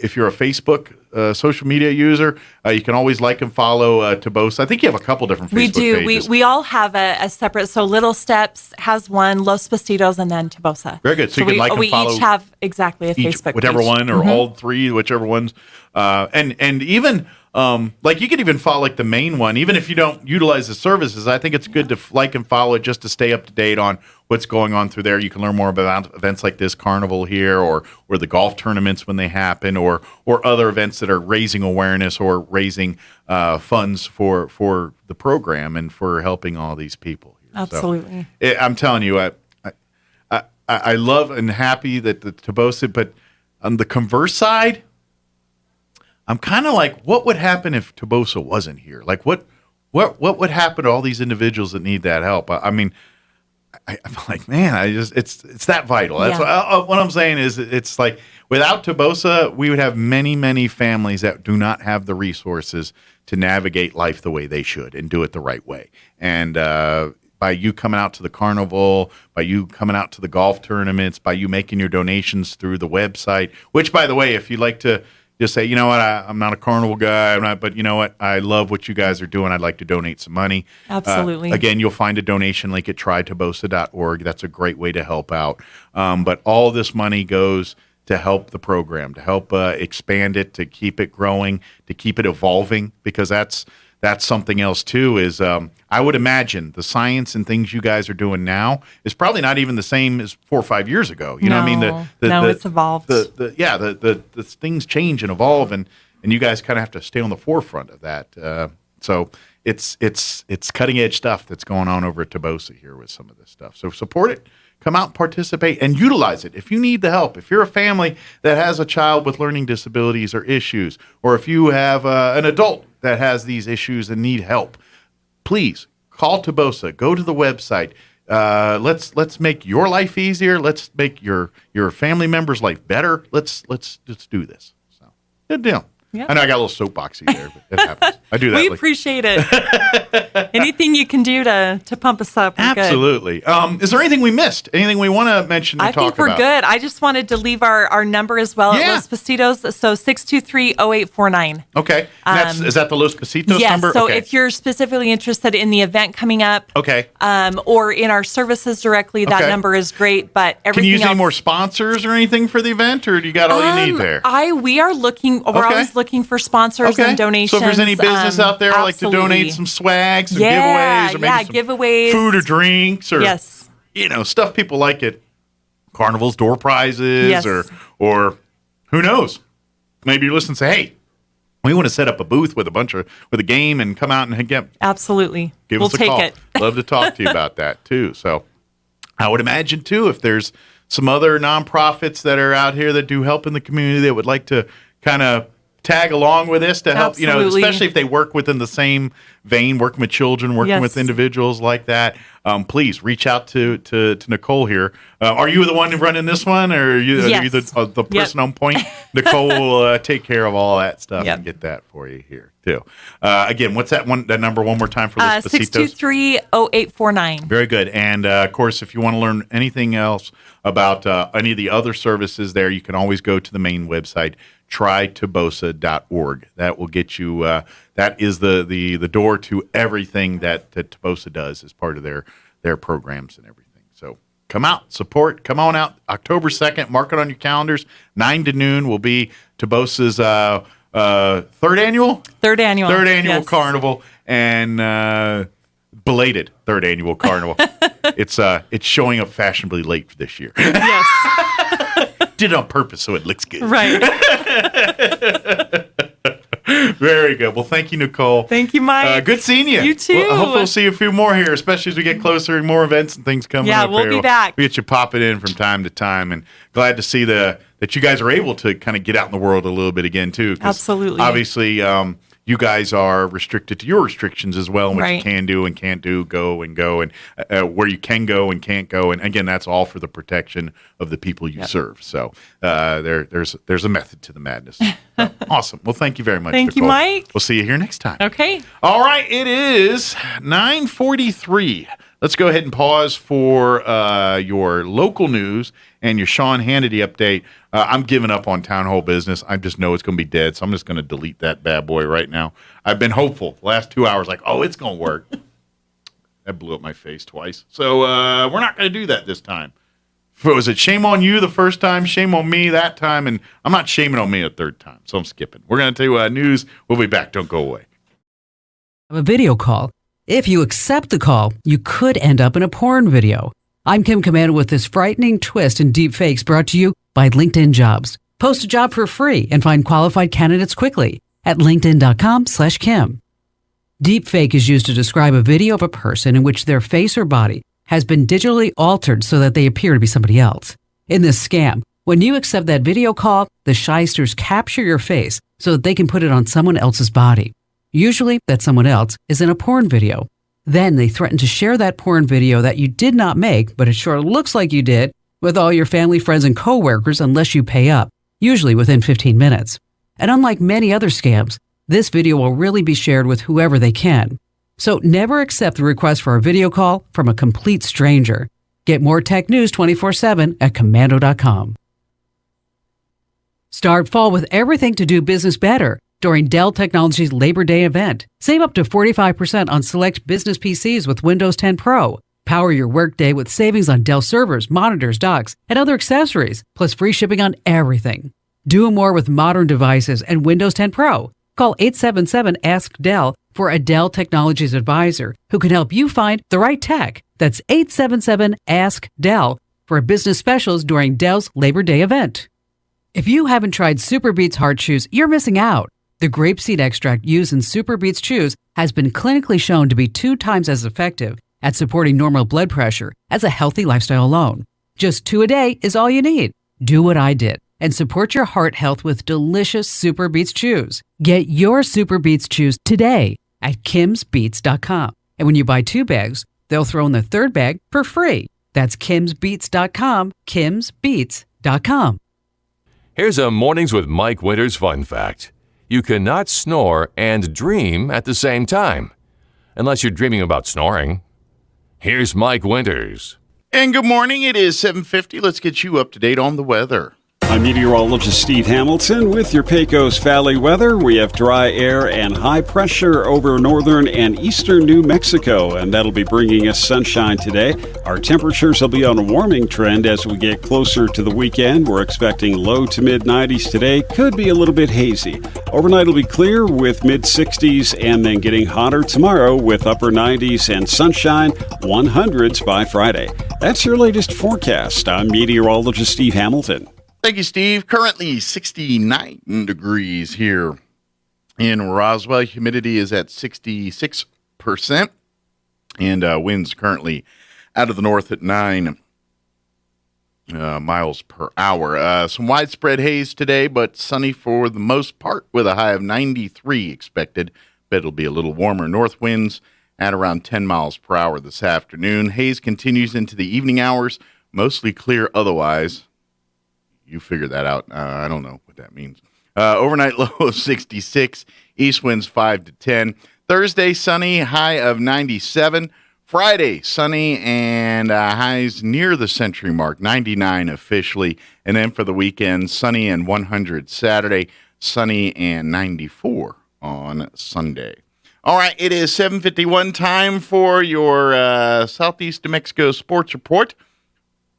If you're a Facebook social media user, you can always like and follow Tobosa. I think you have a couple different Facebook pages.
We all have a separate. So Little Steps has one, Los Pasitos, and then Tobosa.
Very good. So you can like and follow.
We each have exactly a Facebook
whichever
page.
one or all three, whichever ones. And even like you could even follow like the main one, even if you don't utilize the services. I think it's good to like and follow it just to stay up to date on what's going on through there. You can learn more about events like this carnival here, or the golf tournaments when they happen, or other events that are raising awareness or raising funds for the program and for helping all these people here.
Absolutely.
So, I'm telling you, I love and happy that the Tobosa, but on the converse side, I'm kind of like, what would happen if Tobosa wasn't here? Like, what would happen to all these individuals that need that help? I mean, I'm like, man, it's that vital. That's what I'm saying is, it's like without Tobosa, we would have many, many families that do not have the resources to navigate life the way they should and do it the right way. And by you coming out to the carnival, by you coming out to the golf tournaments, by you making your donations through the website, which, by the way, if you'd like to just say, you know what, I'm not a carnival guy, but you know what, I love what you guys are doing. I'd like to donate some money.
Absolutely.
Again, you'll find a donation link at trytobosa.org. That's a great way to help out. But all this money goes to help the program, to help expand it, to keep it growing, to keep it evolving, because that's something else too, is I would imagine the science and things you guys are doing now is probably not even the same as 4 or 5 years ago. You know what I mean?
It's evolved.
The things change and evolve, and you guys kind of have to stay on the forefront of that. So it's cutting edge stuff that's going on over at Tobosa here with some of this stuff. So support it. Come out and participate and utilize it. If you need the help, if you're a family that has a child with learning disabilities or issues, or if you have an adult that has these issues and need help, please call Tobosa. Go to the website. Let's make your life easier. Let's make your family member's life better. Let's do this. So good deal. Yep. I know I got a little soapboxy there, but it happens. I do that.
We appreciate it. Anything you can do to pump us up.
Absolutely. Is there anything we missed? Anything we want to mention?
I think we're good. I just wanted to leave our number as well at Los Positos. So 623-0849.
Okay. Is that the Los Positos
yes,
number?
Yes. So
okay.
if you're specifically interested in the event coming up, or in our services directly, that number is great. But everything
can you use
else,
any more sponsors or anything for the event, or do you got all you need there?
We are looking. We're always looking for sponsors and donations.
So if there's any business out there like to donate some swag, some giveaways, or maybe some
giveaways,
food or drinks, or stuff people like at carnivals, door prizes, or who knows? Maybe you listen and say, hey, we want to set up a booth with a game and come out and get.
Absolutely.
Give us a call. Love to talk to you about that too. So I would imagine too, if there's some other nonprofits that are out here that do help in the community that would like to kind of tag along with this to help, especially if they work within the same vein, working with children, working with individuals like that. Please reach out to Nicole here. Are you the one running this one, or are you the person on point? Nicole will take care of all that stuff and get that for you here too. Again, what's that number one more time for Los Positos?
623-0849.
Very good. And of course, if you want to learn anything else about any of the other services there, you can always go to the main website, trytobosa.org. That will get you, that is the door to everything that Tobosa does as part of their programs and everything. So come out, support, come on out. October 2nd, mark it on your calendars. 9 to noon will be Tobosa's third annual carnival, and belated third annual carnival. It's showing up fashionably late for this year.
Yes.
Did it on purpose so it looks good.
Right.
Very good. Well, thank you, Nicole.
Thank you, Mike.
Good seeing you.
You too.
Well, I hope we'll see a few more here, especially as we get closer and more events and things coming up.
Yeah, we'll be back.
We get you popping in from time to time, and glad to see that you guys are able to kind of get out in the world a little bit again, too.
Absolutely.
Obviously, you guys are restricted to your restrictions as well, and what you can do and can't do, go, and where you can go and can't go. And again, that's all for the protection of the people you serve. So there's a method to the madness. Awesome. Well, thank you very much,
Thank
Nicole.
you, Mike.
We'll see you here next time.
Okay.
All right. It is 9:43. Let's go ahead and pause for your local news and your Sean Hannity update. I'm giving up on town hall business. I just know it's going to be dead, so I'm just going to delete that bad boy right now. I've been hopeful the last 2 hours, like, oh, it's going to work. That blew up my face twice. So we're not going to do that this time. Was it shame on you the first time, shame on me that time, and I'm not shaming on me a third time, so I'm skipping. We're going to do news. We'll be back. Don't go away.
A video call. If you accept the call, you could end up in a porn video. I'm Kim Commander with this frightening twist in deepfakes brought to you by LinkedIn Jobs. Post a job for free and find qualified candidates quickly at linkedin.com/Kim. Deepfake is used to describe a video of a person in which their face or body has been digitally altered so that they appear to be somebody else. In this scam, when you accept that video call, the shysters capture your face so that they can put it on someone else's body. Usually, that someone else is in a porn video. Then they threaten to share that porn video that you did not make, but it sure looks like you did, with all your family, friends, and coworkers unless you pay up, usually within 15 minutes. And unlike many other scams, this video will really be shared with whoever they can. So never accept the request for a video call from a complete stranger. Get more tech news 24/7 at commando.com. Start fall with everything to do business better during Dell Technologies Labor Day event. Save up to 45% on select business PCs with Windows 10 Pro. Power your workday with savings on Dell servers, monitors, docks, and other accessories, plus free shipping on everything. Do more with modern devices and Windows 10 Pro. Call 877-ASK-DELL for a Dell Technologies advisor who can help you find the right tech. That's 877-ASK-DELL for business specials during Dell's Labor Day event. If you haven't tried Super Beets Heart Chews, you're missing out. The grapeseed extract used in Super Beets Chews has been clinically shown to be 2 times as effective at supporting normal blood pressure as a healthy lifestyle alone. Just 2 a day is all you need. Do what I did and support your heart health with delicious Super Beets Chews. Get your Super Beets Chews today at kimsbeets.com. And when you buy 2 bags, they'll throw in the 3rd bag for free. That's kimsbeets.com, kimsbeets.com.
Here's a Mornings with Mike Winters fun fact. you cannot snore and dream at the same time. Unless you're dreaming about snoring. Here's Mike Winters.
And good morning. It is 7:50. Let's get you up to date on the weather.
I'm meteorologist Steve Hamilton with your Pecos Valley weather. We have dry air and high pressure over northern and eastern New Mexico, and that'll be bringing us sunshine today. Our temperatures will be on a warming trend as we get closer to the weekend. We're expecting low to mid 90s today. Could be a little bit hazy. Overnight will be clear with mid 60s and then getting hotter tomorrow with upper 90s and sunshine, 100s by Friday. That's your latest forecast. I'm meteorologist Steve Hamilton.
Thank you, Steve. Currently 69 degrees here in Roswell. Humidity is at 66%. And winds currently out of the north at 9 miles per hour. Some widespread haze today, but sunny for the most part with a high of 93 expected. Bet it'll be a little warmer. North winds at around 10 miles per hour this afternoon. Haze continues into the evening hours. Mostly clear otherwise. You figure that out. I don't know what that means. Overnight low of 66. East winds 5 to 10. Thursday, sunny, high of 97. Friday, sunny and highs near the century mark, 99 officially. And then for the weekend, sunny and 100 Saturday, sunny and 94 on Sunday. All right, it is 7:51, time for your Southeast New Mexico Sports Report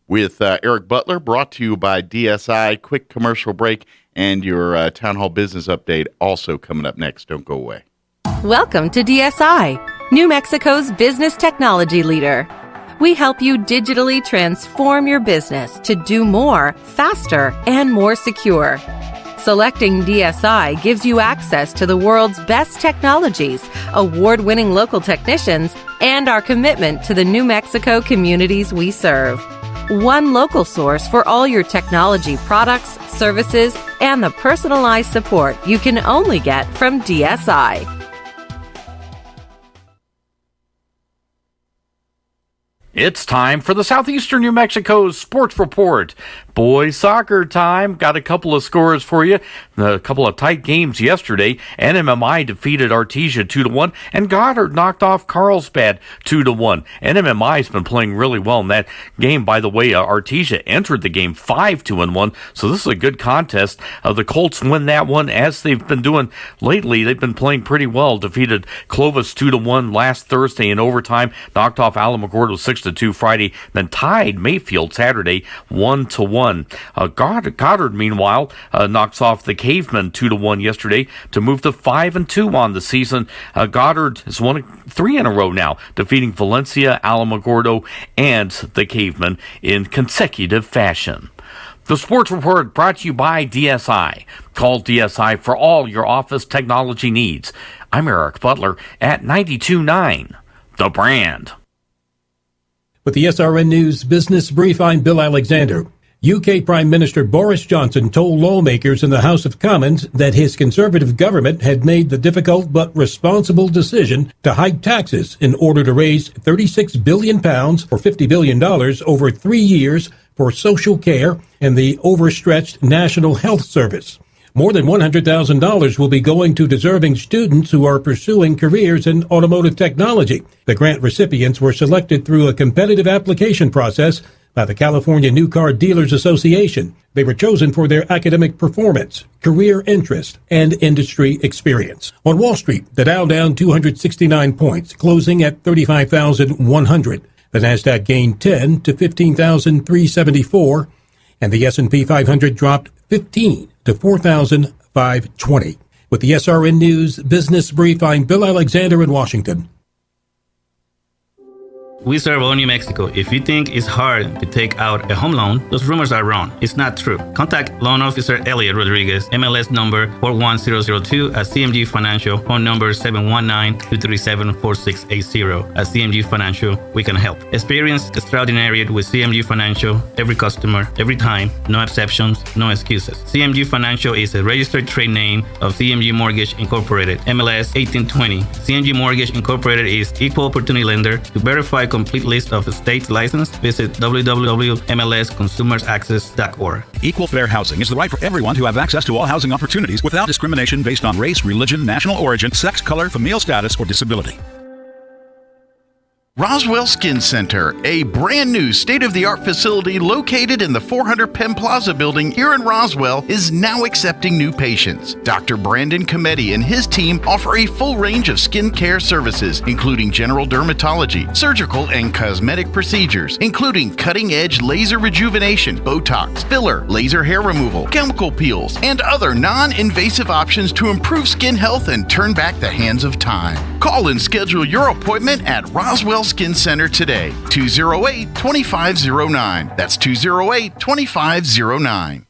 with Eric Butler, brought to you by DSI. Quick commercial break and your Town Hall Business Update also coming up next. Don't go away.
Welcome to DSI, New Mexico's business technology leader. We help you digitally transform your business to do more, faster, and more secure. Selecting DSI gives you access to the world's best technologies, award-winning local technicians, and our commitment to the New Mexico communities we serve. One local source for all your technology products, services, and the personalized support you can only get from DSI.
It's time for the Southeastern New Mexico Sports Report. Boys soccer time. Got a couple of scores for you. A couple of tight games yesterday. NMMI defeated Artesia 2-1, and Goddard knocked off Carlsbad 2-1. NMMI's been playing really well in that game. By the way, Artesia entered the game 5-1, so this is a good contest. The Colts win that one, as they've been doing lately. They've been playing pretty well. Defeated Clovis 2-1 last Thursday in overtime. Knocked off Alamogordo 6-2 Friday. Then tied Mayfield Saturday 1-1. Goddard, meanwhile, knocks off the Cavemen 2-1 yesterday to move to 5-2 on the season. Goddard has won 3 in a row now, defeating Valencia, Alamogordo, and the Cavemen in consecutive fashion. The Sports Report brought to you by DSI. Call DSI for all your office technology needs. I'm Eric Butler at 92.9 The Brand.
With the SRN News Business Brief, I'm Bill Alexander. UK Prime Minister Boris Johnson told lawmakers in the House of Commons that his Conservative government had made the difficult but responsible decision to hike taxes in order to raise £36 billion or $50 billion over 3 years for social care and the overstretched National Health Service. More than $100,000 will be going to deserving students who are pursuing careers in automotive technology. The grant recipients were selected through a competitive application process by the California New Car Dealers Association. They were chosen for their academic performance, career interest, and industry experience. On Wall Street, the Dow down 269 points, closing at 35,100. The Nasdaq gained 10 to 15,374, and the S&P 500 dropped 15 to 4,520. With the SRN News Business Brief, I'm Bill Alexander in Washington.
We serve all New Mexico. If you think it's hard to take out a home loan, those rumors are wrong. It's not true. Contact Loan Officer Elliot Rodriguez, MLS number 41002 at CMG Financial, phone number 719-237-4680. At CMG Financial, we can help. Experience extraordinary with CMG Financial. Every customer, every time, no exceptions, no excuses. CMG Financial is a registered trade name of CMG Mortgage Incorporated, MLS 1820. CMG Mortgage Incorporated is equal opportunity lender. To verify complete list of states licensed, visit www.mlsconsumersaccess.org.
Equal fair housing is the right for everyone to have access to all housing opportunities without discrimination based on race, religion, national origin, sex, color, familial status, or disability.
Roswell Skin Center, a brand new state-of-the-art facility located in the 400 Penn Plaza building here in Roswell, is now accepting new patients. Dr. Brandon Cometti and his team offer a full range of skin care services, including general dermatology, surgical and cosmetic procedures, including cutting-edge laser rejuvenation, Botox, filler, laser hair removal, chemical peels, and other non-invasive options to improve skin health and turn back the hands of time. Call and schedule your appointment at Roswell Skin Center today, 208-2509. That's 208-2509.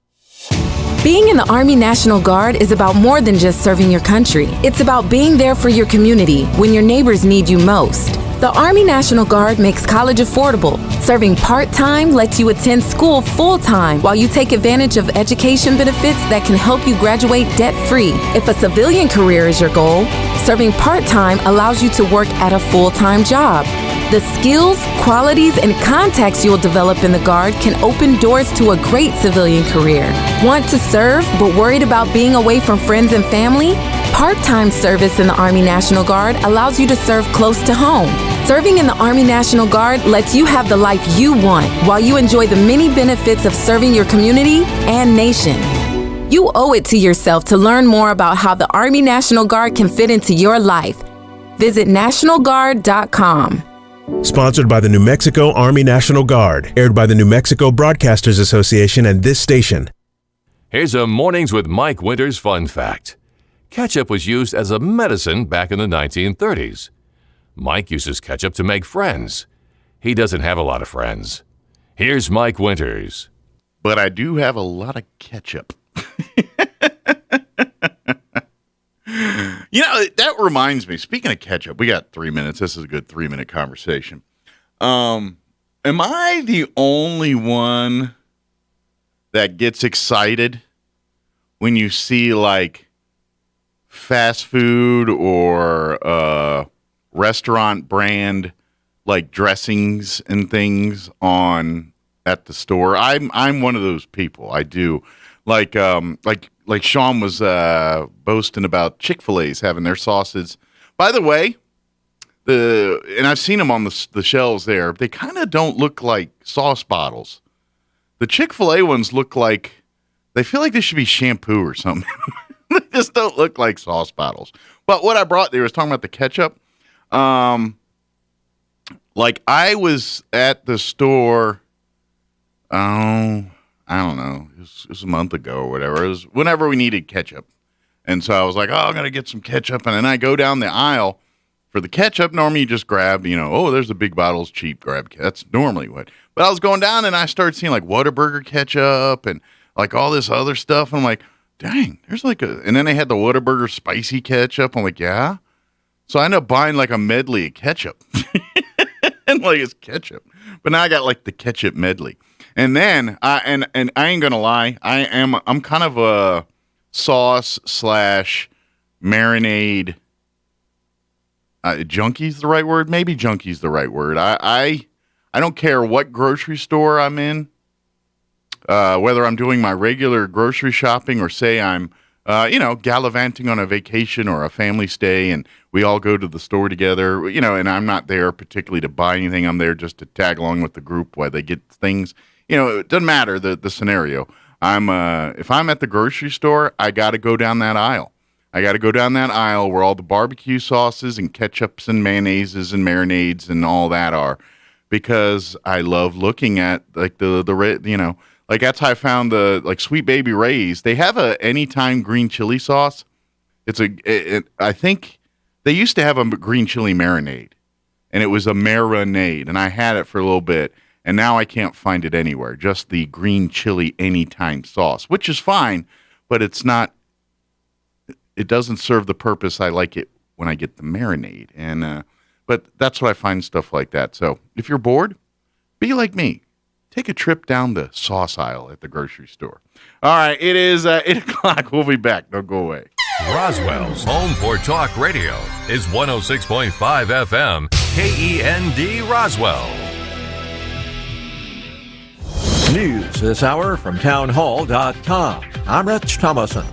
Being in the Army National Guard is about more than just serving your country. It's about being there for your community when your neighbors need you most. The Army National Guard makes college affordable. Serving part-time lets you attend school full-time while you take advantage of education benefits that can help you graduate debt-free. If a civilian career is your goal, serving part-time allows you to work at a full-time job. The skills, qualities, and contacts you'll develop in the Guard can open doors to a great civilian career. Want to serve but worried about being away from friends and family? Part-time service in the Army National Guard allows you to serve close to home. Serving in the Army National Guard lets you have the life you want while you enjoy the many benefits of serving your community and nation. You owe it to yourself to learn more about how the Army National Guard can fit into your life. Visit NationalGuard.com.
Sponsored by the New Mexico Army National Guard. Aired by the New Mexico Broadcasters Association and this station.
Here's a Mornings with Mike Winters fun fact. Ketchup was used as a medicine back in the 1930s. Mike uses ketchup to make friends. He doesn't have a lot of friends. Here's Mike Winters.
But I do have a lot of ketchup. You know, that reminds me, speaking of ketchup, we got 3 minutes. This is a good 3-minute conversation. Am I the only one that gets excited when you see like fast food or restaurant brand like dressings and things on at the store? I'm one of those people. I do. Like Sean was boasting about Chick-fil-A's having their sauces. By the way, and I've seen them on the shelves there. They kind of don't look like sauce bottles. The Chick-fil-A ones look like they feel like they should be shampoo or something. They just don't look like sauce bottles. But what I brought there was talking about the ketchup. Like I was at the store. I don't know. It was a month ago or whatever. It was whenever we needed ketchup. And so I was like, I'm going to get some ketchup. And then I go down the aisle for the ketchup. Normally you just grab, there's the big bottles, cheap, grab. That's normally what. But I was going down and I started seeing like Whataburger ketchup and like all this other stuff. And I'm like, dang, there's like and then they had the Whataburger spicy ketchup. I'm like, yeah. So I ended up buying like a medley of ketchup. And like it's ketchup. But now I got like the ketchup medley. And then I ain't gonna lie, I'm kind of a sauce / marinade junkie's the right word? Maybe junkie's the right word. I don't care what grocery store I'm in, whether I'm doing my regular grocery shopping or say I'm gallivanting on a vacation or a family stay and we all go to the store together, and I'm not there particularly to buy anything. I'm there just to tag along with the group while they get things. It doesn't matter the scenario. If I'm at the grocery store, I got to go down that aisle. I got to go down that aisle where all the barbecue sauces and ketchups and mayonnaises and marinades and all that are, because I love looking at like the like that's how I found the like Sweet Baby Ray's. They have a anytime green chili sauce. I think they used to have a green chili marinade, and it was a marinade, and I had it for a little bit. And now I can't find it anywhere. Just the green chili anytime sauce, which is fine, but it doesn't serve the purpose I like it when I get the marinade. And but that's what I find, stuff like that. So if you're bored, be like me. Take a trip down the sauce aisle at the grocery store. All right, it is 8 o'clock. We'll be back. Don't go away.
Roswell's home for talk radio is 106.5 FM KEND Roswell.
News this hour from townhall.com. I'm Rich Thomason.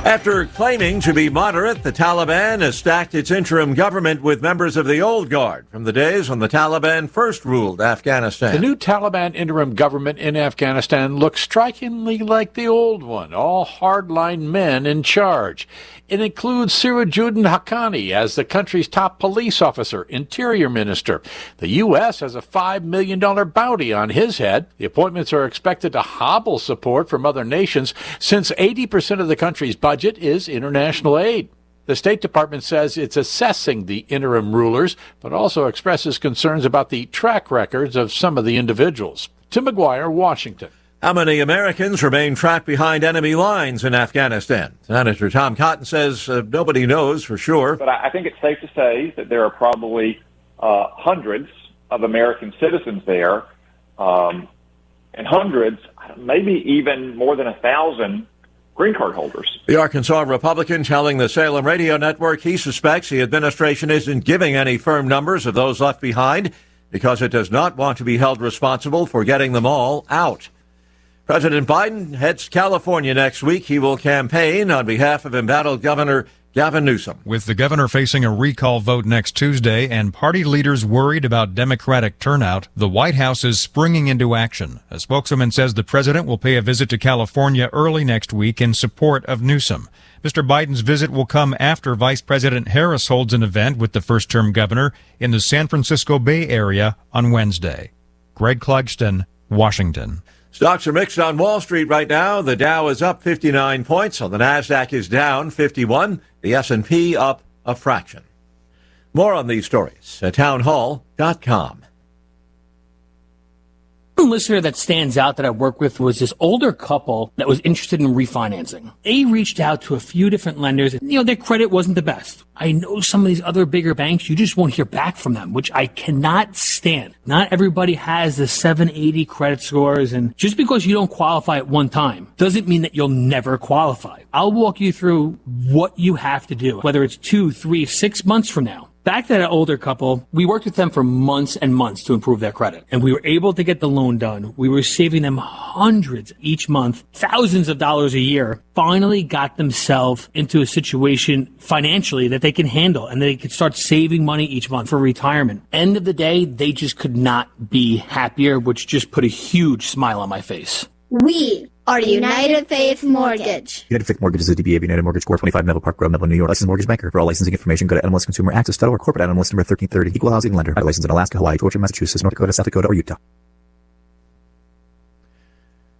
After claiming to be moderate, the Taliban has stacked its interim government with members of the old guard from the days when the Taliban first ruled Afghanistan.
The new Taliban interim government in Afghanistan looks strikingly like the old one, all hardline men in charge. It includes Sirajuddin Haqqani as the country's top police officer, interior minister. The U.S. has a $5 million bounty on his head. The appointments are expected to hobble support from other nations since 80% of the country's budget is international aid. The State Department says it's assessing the interim rulers, but also expresses concerns about the track records of some of the individuals. Tim McGuire, Washington.
How many Americans remain trapped behind enemy lines in Afghanistan? Senator Tom Cotton says nobody knows for sure.
But I think it's safe to say that there are probably hundreds of American citizens there, and hundreds, maybe even more than 1,000 green card holders.
The Arkansas Republican telling the Salem Radio Network he suspects the administration isn't giving any firm numbers of those left behind because it does not want to be held responsible for getting them all out. President Biden heads to California next week. He will campaign on behalf of embattled Governor Gavin Newsom.
With the governor facing a recall vote next Tuesday and party leaders worried about Democratic turnout, the White House is springing into action. A spokeswoman says the president will pay a visit to California early next week in support of Newsom. Mr. Biden's visit will come after Vice President Harris holds an event with the first-term governor in the San Francisco Bay Area on Wednesday. Greg Clugston, Washington.
Stocks are mixed on Wall Street right now. The Dow is up 59 points, while the Nasdaq is down 51. The S&P up a fraction. More on these stories at townhall.com.
One listener that stands out that I work with was this older couple that was interested in refinancing. They reached out to a few different lenders. Their credit wasn't the best. I know some of these other bigger banks, you just won't hear back from them, which I cannot stand. Not everybody has the 780 credit scores, and just because you don't qualify at one time doesn't mean that you'll never qualify. I'll walk you through what you have to do, whether it's 2, 3, 6 months from now. Back to that older couple, we worked with them for months and months to improve their credit, and we were able to get the loan done. We were saving them hundreds each month, thousands of dollars a year, finally got themselves into a situation financially that they can handle, and they could start saving money each month for retirement. End of the day, they just could not be happier, which just put a huge smile on my face.
We are United Faith Mortgage.
United Faith Mortgage is a DBA of United Mortgage Corp. 25 Melville Park Road, Melville, New York. Licensed mortgage banker. For all licensing information, go to NMLS or corporate NMLS number 1330. Equal housing lender. Licensed in Alaska, Hawaii, Georgia, Massachusetts, North Dakota, South Dakota, or Utah.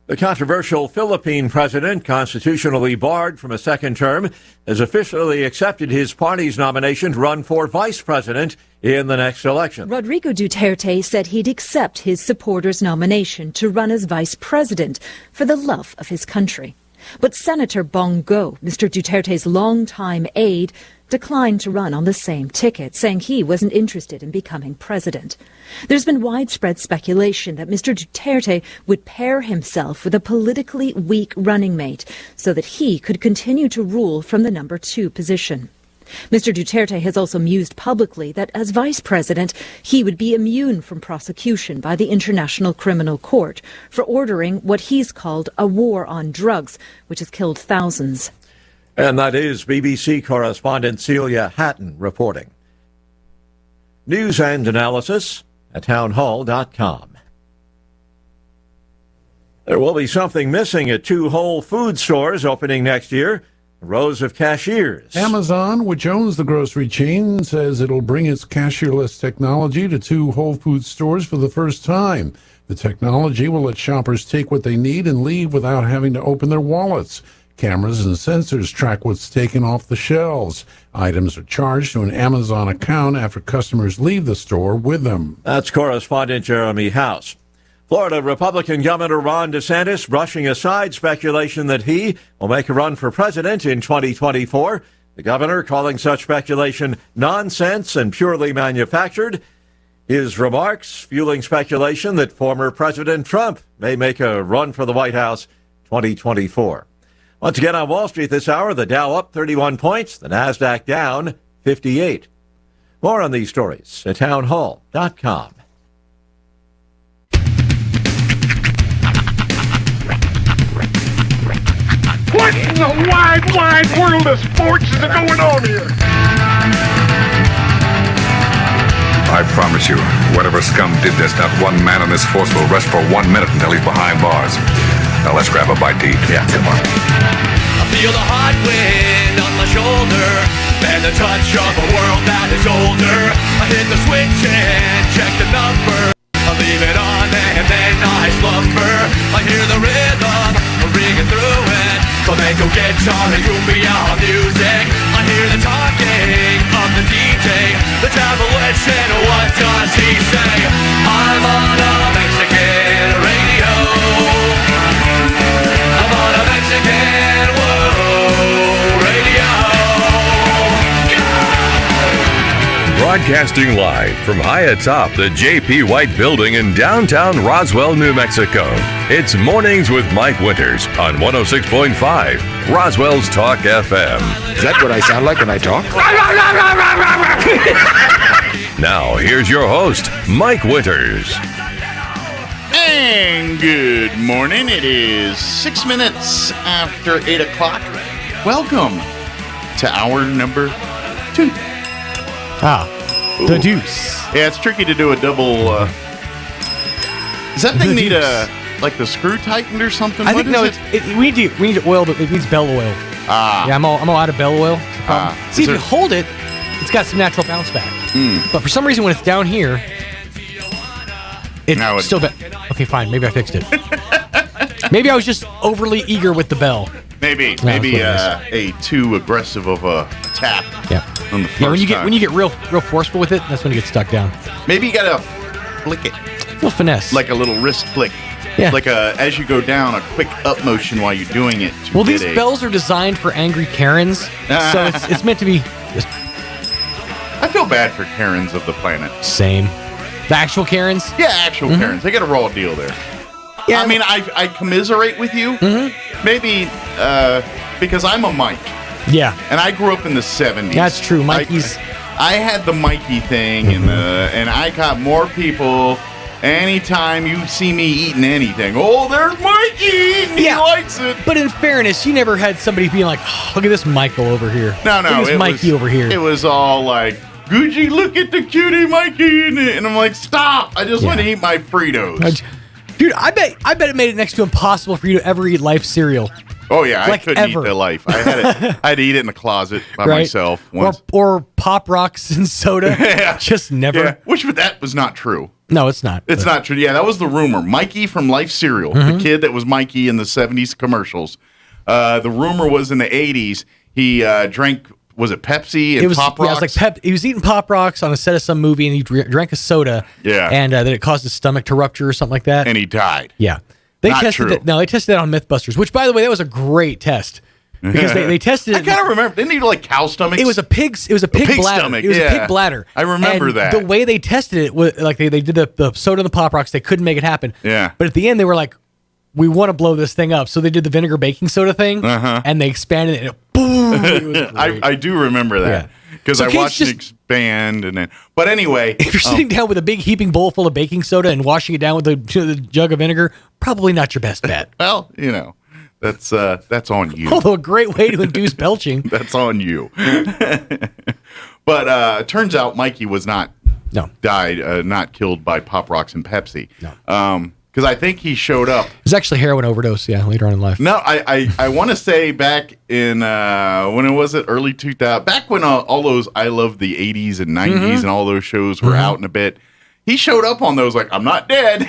The controversial Philippine president, constitutionally barred from a second term, has officially accepted his party's nomination to run for vice president in the next election.
Rodrigo Duterte said he'd accept his supporters' nomination to run as vice president for the love of his country. But Senator Bongo, Mr. Duterte's longtime aide, declined to run on the same ticket, saying he wasn't interested in becoming president. There's been widespread speculation that Mr. Duterte would pair himself with a politically weak running mate so that he could continue to rule from the number 2 position. Mr. Duterte has also mused publicly that as vice president, he would be immune from prosecution by the International Criminal Court for ordering what he's called a war on drugs, which has killed thousands.
And that is BBC correspondent Celia Hatton reporting. News and analysis at townhall.com. There will be something missing at 2 Whole Foods stores opening next year. Rows of cashiers.
Amazon, which owns the grocery chain, says it'll bring its cashierless technology to 2 Whole Foods stores for the first time. The technology will let shoppers take what they need and leave without having to open their wallets. Cameras and sensors track what's taken off the shelves. Items are charged to an Amazon account after customers leave the store with them.
That's correspondent Jeremy House. Florida Republican Governor Ron DeSantis brushing aside speculation that he will make a run for president in 2024. The governor calling such speculation nonsense and purely manufactured. His remarks fueling speculation that former President Trump may make a run for the White House 2024. Once again on Wall Street this hour, the Dow up 31 points, the Nasdaq down 58. More on these stories at townhall.com.
What in the wide, wide world of sports is going on here?
I promise you, whatever scum did this, not one man on this force will rest for 1 minute until he's behind bars. Now let's grab a bite to eat. Yeah, come on.
I feel the hot wind on my shoulder and the touch of a world that is older. I hit the switch and check the number. I leave it on and then I slumber. I hear the rhythm ringing through it. Flamenco guitar and cumbia music. I hear the talking of the DJ. The travel listen, what does he say? I'm on a Mexican radio. I'm on a Mexican radio.
Broadcasting live from high atop the J.P. White Building in downtown Roswell, New Mexico. It's Mornings with Mike Winters on 106.5 Roswell's Talk FM.
Is that what I sound like when I talk?
Now, here's your host, Mike Winters.
And good morning. It is 6 minutes after 8 o'clock. Welcome to hour number 2.
The deuce.
Yeah, it's tricky to do a double. Does that thing need the screw tightened or something?
I think we need oil, but it needs bell oil. Yeah, I'm all out of bell oil. See, if you hold it, it's got some natural bounce back. But for some reason, when it's down here, it's still okay. Fine, maybe I fixed it. Maybe I was just overly eager with the bell.
Maybe a too aggressive of a tap.
Yeah.
On the first
when you get real forceful with it, that's when you get stuck down.
Maybe you gotta flick it.
A little finesse.
Like a little wrist flick.
Yeah.
Like as you go down, a quick up motion while you're doing it.
Well, these bells are designed for angry Karens, so it's meant to be.
I feel bad for Karens of the planet.
Same. The actual Karens?
Yeah, actual Karens. They get a raw deal there. Yeah, I mean, I commiserate with you. Maybe because I'm a Mike.
Yeah.
And I grew up in the 70s.
That's true. Mikey's.
I had the Mikey thing, and I got more people. Anytime you see me eating anything, oh, there's Mikey. He likes it.
But in fairness, you never had somebody being like, oh, look at this Michael over here.
No,
look at this Mikey over here.
It was all like, Gucci, look at the cutie Mikey in it. And I'm like, stop. I just want to eat my Fritos.
Dude, I bet it made it next to impossible for you to ever eat Life cereal.
Oh yeah,
like
I couldn't
ever.
eat the Life. I had to eat it in the closet by myself once.
Or Pop Rocks and soda.
Yeah.
Just never.
Yeah. Which that was not true.
No, it's not.
It's not true. Yeah, that was the rumor. Mikey from Life cereal, the kid that was Mikey in the 70s commercials. The rumor was in the 80s he drank. Was it Pepsi and Pop Rocks?
Yeah, it was like he was eating Pop Rocks on a set of some movie, and he drank a soda.
Yeah,
and that it caused his stomach to rupture or something like that.
And he died.
Yeah, they tested that on MythBusters, which, by the way, that was a great test because they tested it.
I kind of remember. Didn't he like cow stomachs?
It was a pig bladder.
Stomach.
It was a pig bladder.
I remember that.
The way they tested it was like they did the soda and the Pop Rocks. They couldn't make it happen.
Yeah,
but at the end they were like, we want to blow this thing up, so they did the vinegar baking soda thing, and they expanded it. And boom! It was great.
I do remember that because I watched it expand, and then. But anyway,
if you're sitting down with a big heaping bowl full of baking soda and washing it down with the jug of vinegar, probably not your best bet.
Well, that's on you.
Although a great way to induce belching.
That's on you. But it turns out Mikey was not killed by Pop Rocks and Pepsi.
No.
Because I think he showed up.
It was actually heroin overdose, later on in life.
No, I want to say back in, when was it, early 2000, back when all those I Love the 80s and 90s and all those shows were out and a bit, he showed up on those like, I'm not dead.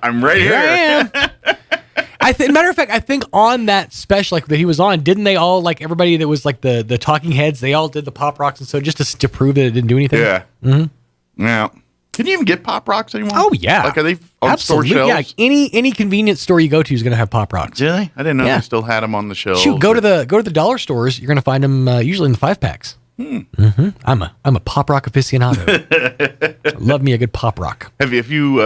I'm right here.
I am. Matter of fact, I think on that special that he was on, didn't they all, like everybody that was like the talking heads, they all did the Pop Rocks and so just to prove that it didn't do anything?
Yeah.
Mm-hmm.
Yeah. Can you even get Pop Rocks anymore?
Oh yeah,
like are they on store shelves?
Yeah, any convenience store you go to is going to have Pop Rocks.
Do they? I didn't know they still had them on the shelves.
Shoot, go to the dollar stores. You're going to find them usually in the 5-packs. I'm a Pop Rock aficionado. Love me a good Pop Rock.
Have you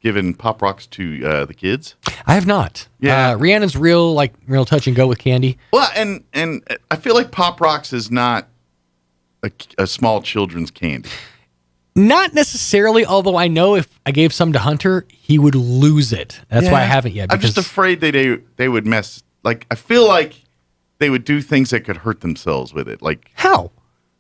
given Pop Rocks to the kids?
I have not.
Yeah,
Rhiannon's real touch and go with candy.
Well, and I feel like Pop Rocks is not a small children's candy?
Not necessarily, although I know if I gave some to Hunter, he would lose it. That's why I haven't yet.
I'm just afraid they would mess. Like, I feel like they would do things that could hurt themselves with it. Like,
how?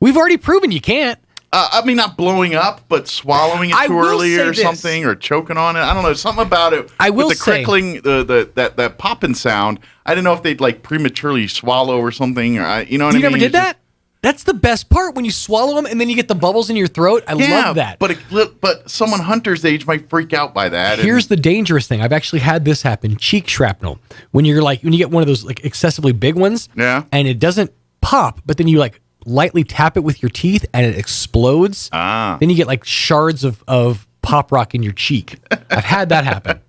We've already proven you can't.
I mean, not blowing up, but swallowing it too early or something, or choking on it. I don't know. Something about it.
I will
with the crickling, that popping sound. I don't know if they'd like prematurely swallow or something. Or you know what I mean?
You never did that? That's the best part when you swallow them and then you get the bubbles in your throat. I love that.
But someone Hunter's age might freak out by that.
Here's the dangerous thing. I've actually had this happen. Cheek shrapnel. When you get one of those like excessively big ones, and it doesn't pop, but then you like lightly tap it with your teeth and it explodes. Then you get like shards of pop rock in your cheek. I've had that happen.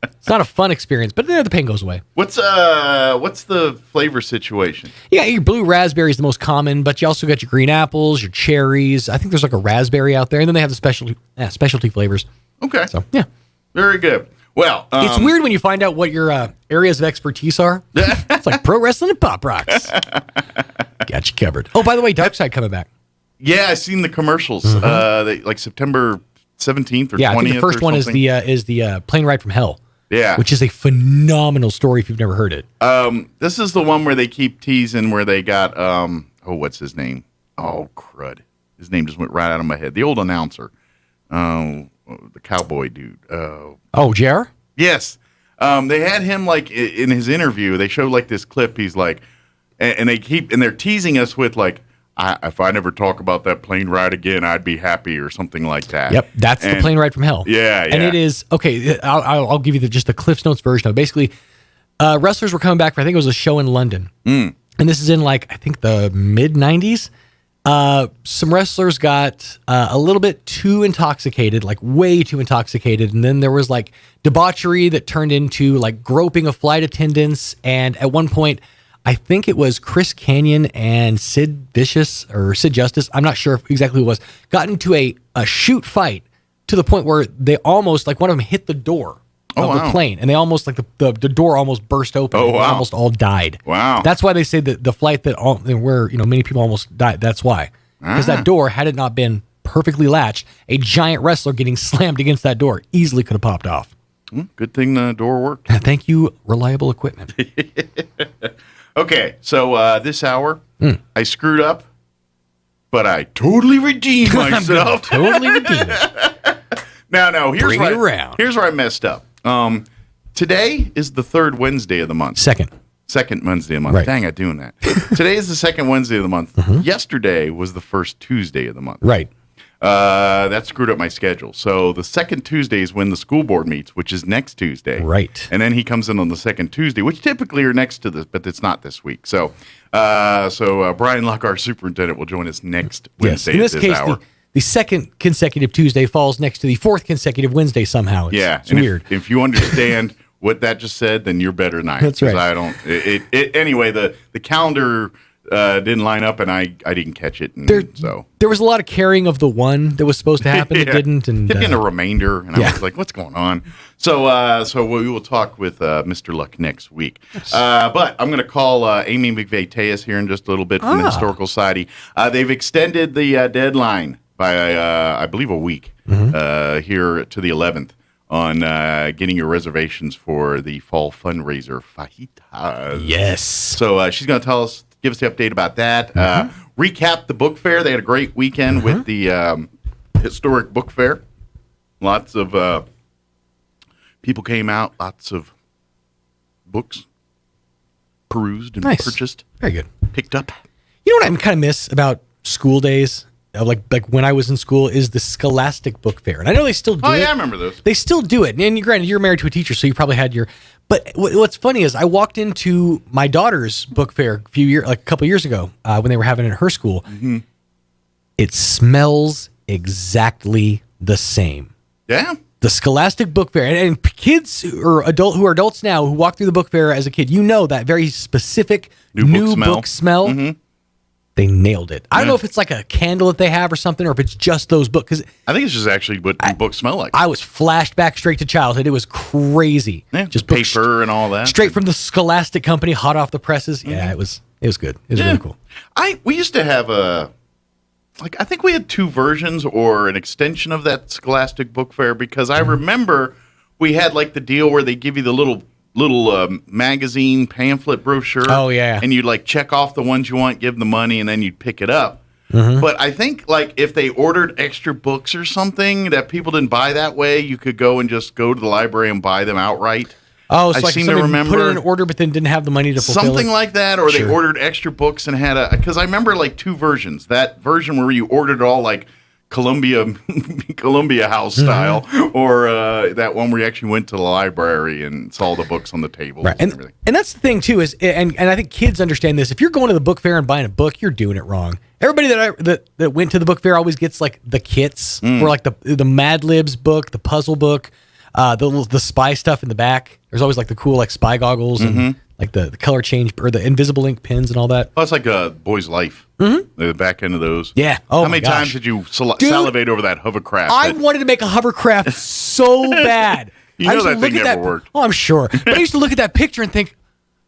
It's not a fun experience, but the pain goes away.
What's the flavor situation?
Yeah, your blue raspberry is the most common, but you also got your green apples, your cherries. I think there's like a raspberry out there, and then they have the specialty flavors.
Okay.
So yeah,
very good. Well,
it's weird when you find out what your areas of expertise are. It's like pro wrestling and pop rocks. Got you covered. Oh, by the way, Dark Side coming back.
Yeah, I've seen the commercials. Like September 17th or 20th.
Yeah, I think the first one is the Plane Ride from Hell.
Yeah.
Which is a phenomenal story if you've never heard it.
This is the one where they keep teasing where they got, what's his name? Oh, crud. His name just went right out of my head. The old announcer. The cowboy dude.
JR?
Yes. They had him like in his interview. They showed like this clip. He's like, and they're teasing us with like, if I never talk about that plane ride again, I'd be happy or something like that.
Yep, that's the Plane Ride from Hell.
Yeah.
And it is, okay, I'll give you just the Cliff's Notes version of it. Basically, wrestlers were coming back for, I think it was a show in London. And this is in like, I think the mid-90s. Some wrestlers got a little bit too intoxicated, like way too intoxicated. And then there was like debauchery that turned into like groping of flight attendants. And at one point, I think it was Chris Kanyon and Sid Vicious or Sid Justice, I'm not sure exactly who it was, got into a shoot fight to the point where they almost, like one of them hit the door of the plane, and they almost, like the door almost burst open.
Oh,
and
wow.
They almost all died.
Wow.
That's why they say that the flight where many people almost died, that's why. Because that door, had it not been perfectly latched, a giant wrestler getting slammed against that door easily could have popped off.
Good thing the door worked.
Thank you, reliable equipment.
Okay, so this hour, I screwed up, but I totally redeemed myself.
Totally redeemed it.
No,
Bring it around.
Here's where I messed up. Today is the third Wednesday of the month.
Second
Wednesday of the month.
Right.
Dang, I'm doing that. Today is the second Wednesday of the month. Yesterday was the first Tuesday of the month.
Right.
That screwed up my schedule. So the second Tuesday is when the school board meets, which is next Tuesday.
Right.
And then he comes in on the second Tuesday, which typically are next to this, but it's not this week. So Brian Luck, our superintendent, will join us next Wednesday.
In this case,
hour.
the second consecutive Tuesday falls next to the fourth consecutive Wednesday somehow. It's weird.
If you understand what that just said, then you're better than I am.
That's right.
I don't. Anyway, the calendar didn't line up, and I didn't catch it.
There was a lot of carrying of the one that was supposed to happen that didn't. And
kept getting a remainder, and I was like, "What's going on?" So we will talk with Mr. Luck next week. But I'm going to call Amy McVeigh-Tejas here in just a little bit from the Historical Society. They've extended the deadline by I believe a week here to the 11th on getting your reservations for the fall fundraiser Fajitas.
Yes.
So she's going to give us the update about that. Recap the book fair. They had a great weekend with the historic book fair. Lots of people came out. Lots of books perused and purchased.
Very good.
Picked up.
You know what I kind of miss about school days? Like when I was in school, is the Scholastic Book Fair. And I know they still do it.
Oh, yeah, I remember those.
They still do it. And granted, you're married to a teacher, so you probably had your... But what's funny is I walked into my daughter's book fair a couple years ago when they were having it at her school. It smells exactly the same.
Yeah?
The Scholastic Book Fair. And kids who are adults now who walk through the book fair as a kid, you know that very specific new book smell. They nailed it. I don't know if it's like a candle that they have or something, or if it's just those books. 'Cause
I think it's just actually what books smell like.
I was flashed back straight to childhood. It was crazy.
Yeah,
just
paper and all that.
Straight from the Scholastic Company, hot off the presses. Yeah, it was good. It was really cool.
We used to have like I think we had 2 versions or an extension of that Scholastic Book Fair, because I remember we had like the deal where they give you the little magazine pamphlet brochure.
Oh, yeah.
And you'd like check off the ones you want, give them the money, and then you'd pick it up.
Mm-hmm.
But I think like if they ordered extra books or something that people didn't buy that way, you could go and just go to the library and buy them outright.
Oh, so
I
like
seem to
somebody
remember
put in an order but then didn't have the money to fulfill
something
it?
like that, or
Sure.
they ordered extra books and had because I remember like 2 versions. That version where you ordered it all like Columbia House style, or that one where you actually went to the library and saw the books on the table.
Right. And that's the thing too is, and I think kids understand this. If you're going to the book fair and buying a book, you're doing it wrong. Everybody that went to the book fair always gets like the kits, or like the Mad Libs book, the puzzle book, the spy stuff in the back. There's always like the cool like spy goggles and like the color change or the invisible ink pins and all that.
Oh, it's like a Boy's Life. The back end of those.
Yeah. Oh,
how many
my gosh.
times did you
Dude,
salivate over that hovercraft?
I wanted to make a hovercraft so bad.
You
I
know
used to
that
look
thing
at
never worked.
Oh, I'm sure. But I used to look at that picture and think,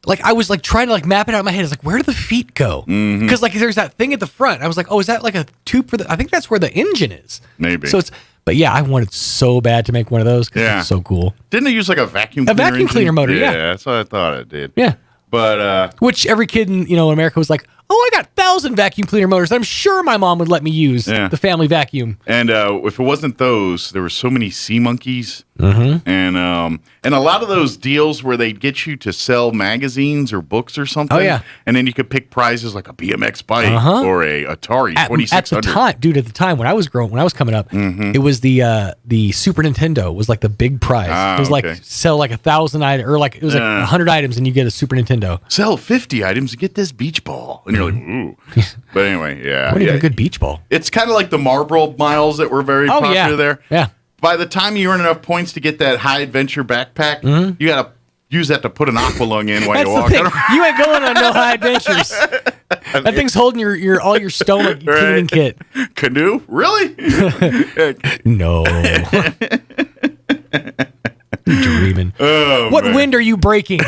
like, I was like trying to like map it out in my head. I was like, where do the feet go? Because like there's that thing at the front. I was like, oh, is that like a tube for the? I think that's where the engine is.
Maybe.
So it's. But yeah, I wanted so bad to make one of those because it's so cool.
Didn't it use like a vacuum
A
cleaner
vacuum cleaner motor, yeah.
that's what I thought it did.
Yeah.
But
which every kid in America was like, oh, I got 1,000 vacuum cleaner motors. I'm sure my mom would let me use the family vacuum.
And if it wasn't those, there were so many sea monkeys. And a lot of those deals where they'd get you to sell magazines or books or something.
Oh, yeah.
And then you could pick prizes like a BMX bike or a Atari 2600.
At the time, dude, at the time when I was coming up, it was the Super Nintendo was like the big prize. It was like sell like 1,000 items, or like it was like 100 items and you get a Super Nintendo.
Sell 50 items and get this beach ball. And you're like, ooh. But anyway, yeah.
What even a good beach ball?
It's kind of like the Marlboro miles that were very popular there.
Yeah.
By the time you earn enough points to get that high adventure backpack, you got to use that to put an aqualung in while you walk.
You ain't going on no high adventures. That thing's holding your all your stomach cleaning kit.
Canoe? Really?
No. Dreaming.
Oh,
what
man.
wind are you breaking?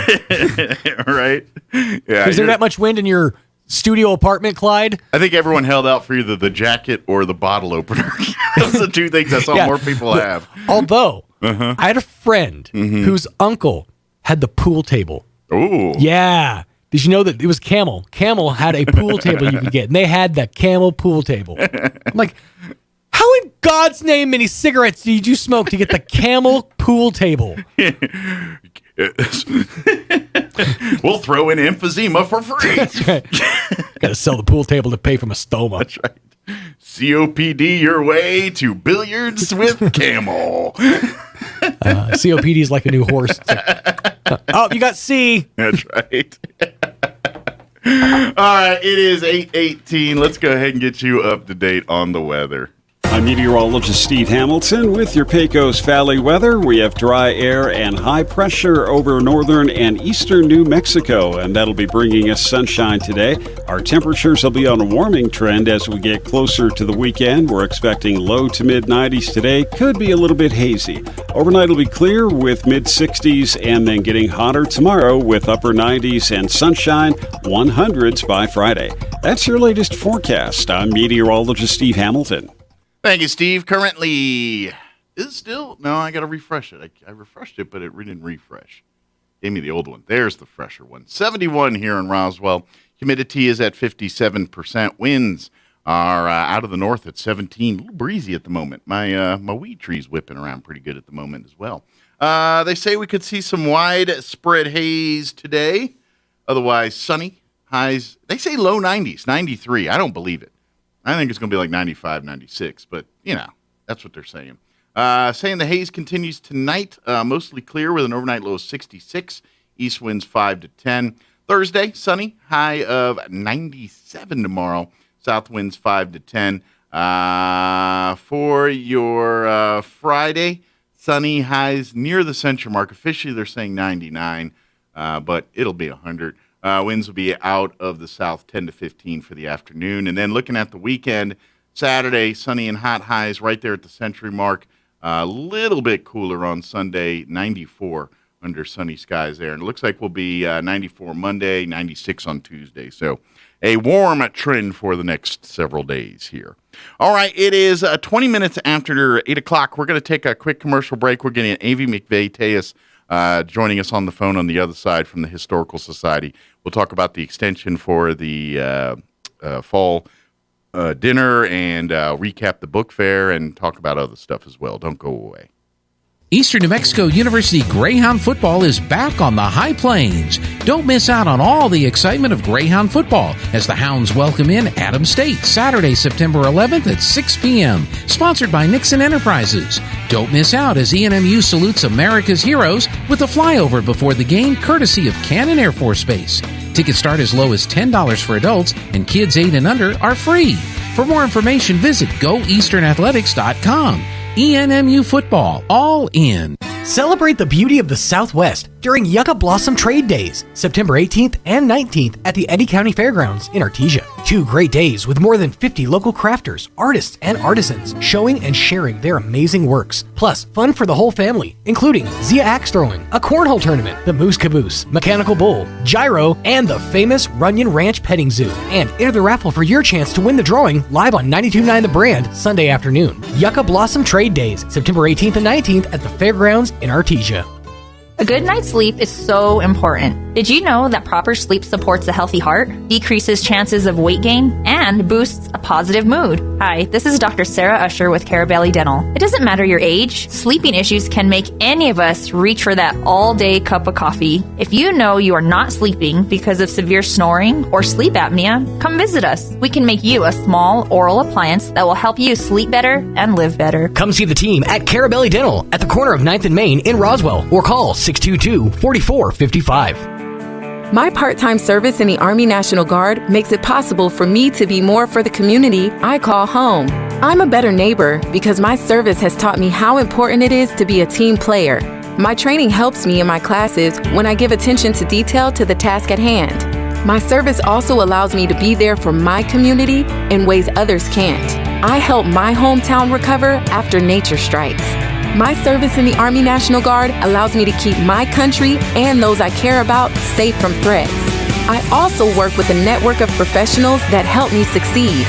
Right? Yeah.
Is there that much wind in your studio apartment, Clyde?
I think everyone held out for either the jacket or the bottle opener. Those are the 2 things I saw more people have.
Although, I had a friend whose uncle had the pool table.
Ooh.
Yeah. Did you know that it was Camel? Camel had a pool table you could get, and they had the Camel pool table. I'm like, how in God's name many cigarettes did you smoke to get the Camel pool table?
We'll throw in emphysema for free.
That's right. Got to sell the pool table to pay for my stoma.
That's right. COPD your way to billiards with Camel.
COPD is like a new horse. Oh, you got C.
That's right. All right, it is 8:18. Let's go ahead and get you up to date on the weather.
I'm meteorologist Steve Hamilton with your Pecos Valley weather. We have dry air and high pressure over northern and eastern New Mexico, and that'll be bringing us sunshine today. Our temperatures will be on a warming trend as we get closer to the weekend. We're expecting low to mid 90s today. Could be a little bit hazy. Overnight will be clear with mid 60s and then getting hotter tomorrow with upper 90s and sunshine, 100s by Friday. That's your latest forecast. I'm meteorologist Steve Hamilton.
Thank you, Steve. Currently, I got to refresh it. I refreshed it, but it didn't refresh. Gave me the old one. There's the fresher one. 71 here in Roswell. Humidity is at 57%. Winds are out of the north at 17. A little breezy at the moment. My weed tree's whipping around pretty good at the moment as well. They say we could see some widespread haze today. Otherwise, sunny. Highs, they say low 90s, 93. I don't believe it. I think it's going to be like 95, 96, but, that's what they're saying. Saying the haze continues tonight, mostly clear with an overnight low of 66, east winds 5 to 10. Thursday, sunny, high of 97 tomorrow, south winds 5 to 10. For your Friday, sunny, highs near the central mark. Officially, they're saying 99, but it'll be 100. Winds will be out of the south 10 to 15 for the afternoon. And then looking at the weekend, Saturday, sunny and hot highs right there at the century mark. A little bit cooler on Sunday, 94 under sunny skies there. And it looks like we'll be 94 Monday, 96 on Tuesday. So a warm trend for the next several days here. All right, it is 20 minutes after 8 o'clock. We're going to take a quick commercial break. We're getting Avi McVeigh-Tejas joining us on the phone on the other side from the Historical Society. We'll talk about the extension for the fall dinner and recap the book fair and talk about other stuff as well. Don't go away.
Eastern New Mexico University Greyhound football is back on the High Plains. Don't miss out on all the excitement of Greyhound football as the Hounds welcome in Adams State Saturday, September 11th at 6 p.m. Sponsored by Nixon Enterprises. Don't miss out as ENMU salutes America's heroes with a flyover before the game courtesy of Cannon Air Force Base. Tickets start as low as $10 for adults and kids 8 and under are free. For more information, visit goeasternathletics.com. ENMU football, all in.
Celebrate the beauty of the Southwest during Yucca Blossom Trade Days, September 18th and 19th at the Eddy County Fairgrounds in Artesia. 2 great days with more than 50 local crafters, artists, and artisans showing and sharing their amazing works. Plus, fun for the whole family, including Zia axe throwing, a cornhole tournament, the Moose Caboose, Mechanical Bull, Gyro, and the famous Runyon Ranch Petting Zoo. And enter the raffle for your chance to win the drawing live on 92.9 The Brand Sunday afternoon. Yucca Blossom Trade Days, September 18th and 19th at the Fairgrounds in Artesia.
A good night's sleep is so important. Did you know that proper sleep supports a healthy heart, decreases chances of weight gain, and boosts a positive mood? Hi, this is Dr. Sarah Usher with Carabelli Dental. It doesn't matter your age, sleeping issues can make any of us reach for that all-day cup of coffee. If you know you are not sleeping because of severe snoring or sleep apnea, come visit us. We can make you a small oral appliance that will help you sleep better and live better.
Come see the team at Carabelli Dental at the corner of 9th and Main in Roswell or call 622-4455.
My part-time service in the Army National Guard makes it possible for me to be more for the community I call home. I'm a better neighbor because my service has taught me how important it is to be a team player. My training helps me in my classes when I give attention to detail to the task at hand. My service also allows me to be there for my community in ways others can't. I help my hometown recover after nature strikes. My service in the Army National Guard allows me to keep my country and those I care about safe from threats. I also work with a network of professionals that help me succeed.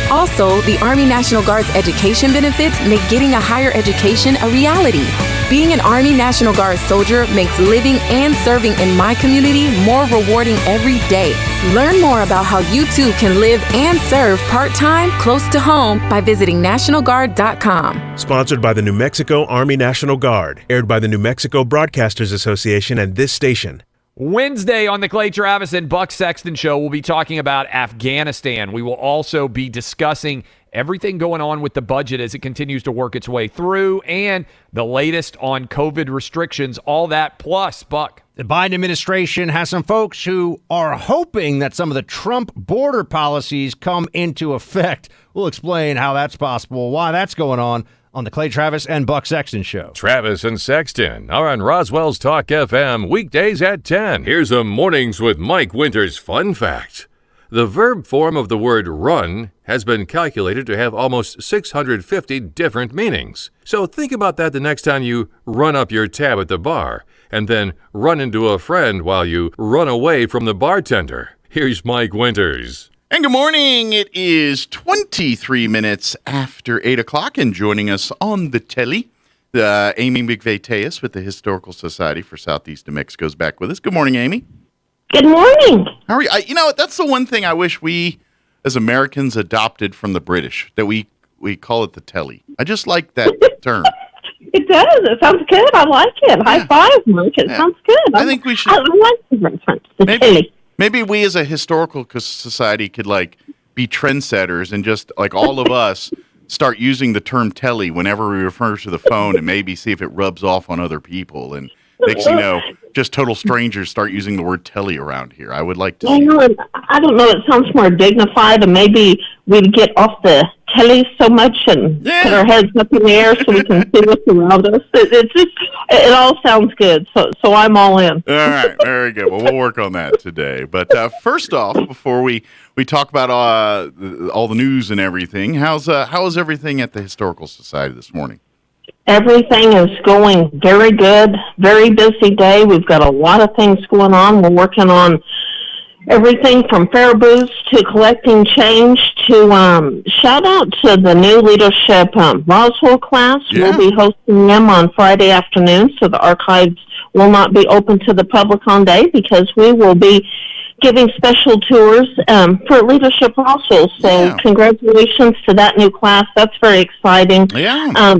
Also, the Army National Guard's education benefits make getting a higher education a reality. Being an Army National Guard soldier makes living and serving in my community more rewarding every day. Learn more about how you too can live and serve part-time close to home by visiting NationalGuard.com.
Sponsored by the New Mexico Army National Guard. Aired by the New Mexico Broadcasters Association and this station.
Wednesday on the Clay Travis and Buck Sexton Show, we'll be talking about Afghanistan. We will also be discussing everything going on with the budget as it continues to work its way through and the latest on COVID restrictions, all that plus, Buck.
The Biden administration has some folks who are hoping that some of the Trump border policies come into effect. We'll explain how that's possible, why that's going on the Clay Travis and Buck Sexton Show.
Travis and Sexton are on Roswell's Talk FM weekdays at 10. Here's a Mornings with Mike Winters fun fact. The verb form of the word run has been calculated to have almost 650 different meanings. So think about that the next time you run up your tab at the bar and then run into a friend while you run away from the bartender. Here's Mike Winters.
And good morning. It is 23 minutes after 8 o'clock, and joining us on the telly, Amy McVeigh-Tejas with the Historical Society for Southeast New Mexico is back with us. Good morning, Amy.
Good morning.
How are you? You know, that's the one thing I wish we, as Americans, adopted from the British, that we call it the telly. I just like that term.
It does. It sounds good. I like it. High five, Mike. It sounds good.
I think we should.
I like the reference. The telly.
Maybe we as a historical society could be trendsetters and just all of us start using the term telly whenever we refer to the phone and maybe see if it rubs off on other people. And next thing you know, just total strangers start using the word telly around here. I would like to see.
I don't know. It sounds more dignified, and maybe we'd get off the telly so much and put our heads up in the air so we can see what's around us. It all sounds good. So I'm all in.
All right. Very good. Well, we'll work on that today. But first off, before we talk about all the news and everything, how is everything at the Historical Society this morning?
Everything is going very good. Very busy day. We've got a lot of things going on. We're working on everything from fair booths to collecting change to shout out to the new leadership Roswell class.
Yeah.
We'll be hosting them on Friday afternoon, so the archives will not be open to the public on day because we will be giving special tours for leadership Roswell. So congratulations to that new class. That's very exciting.
Yeah.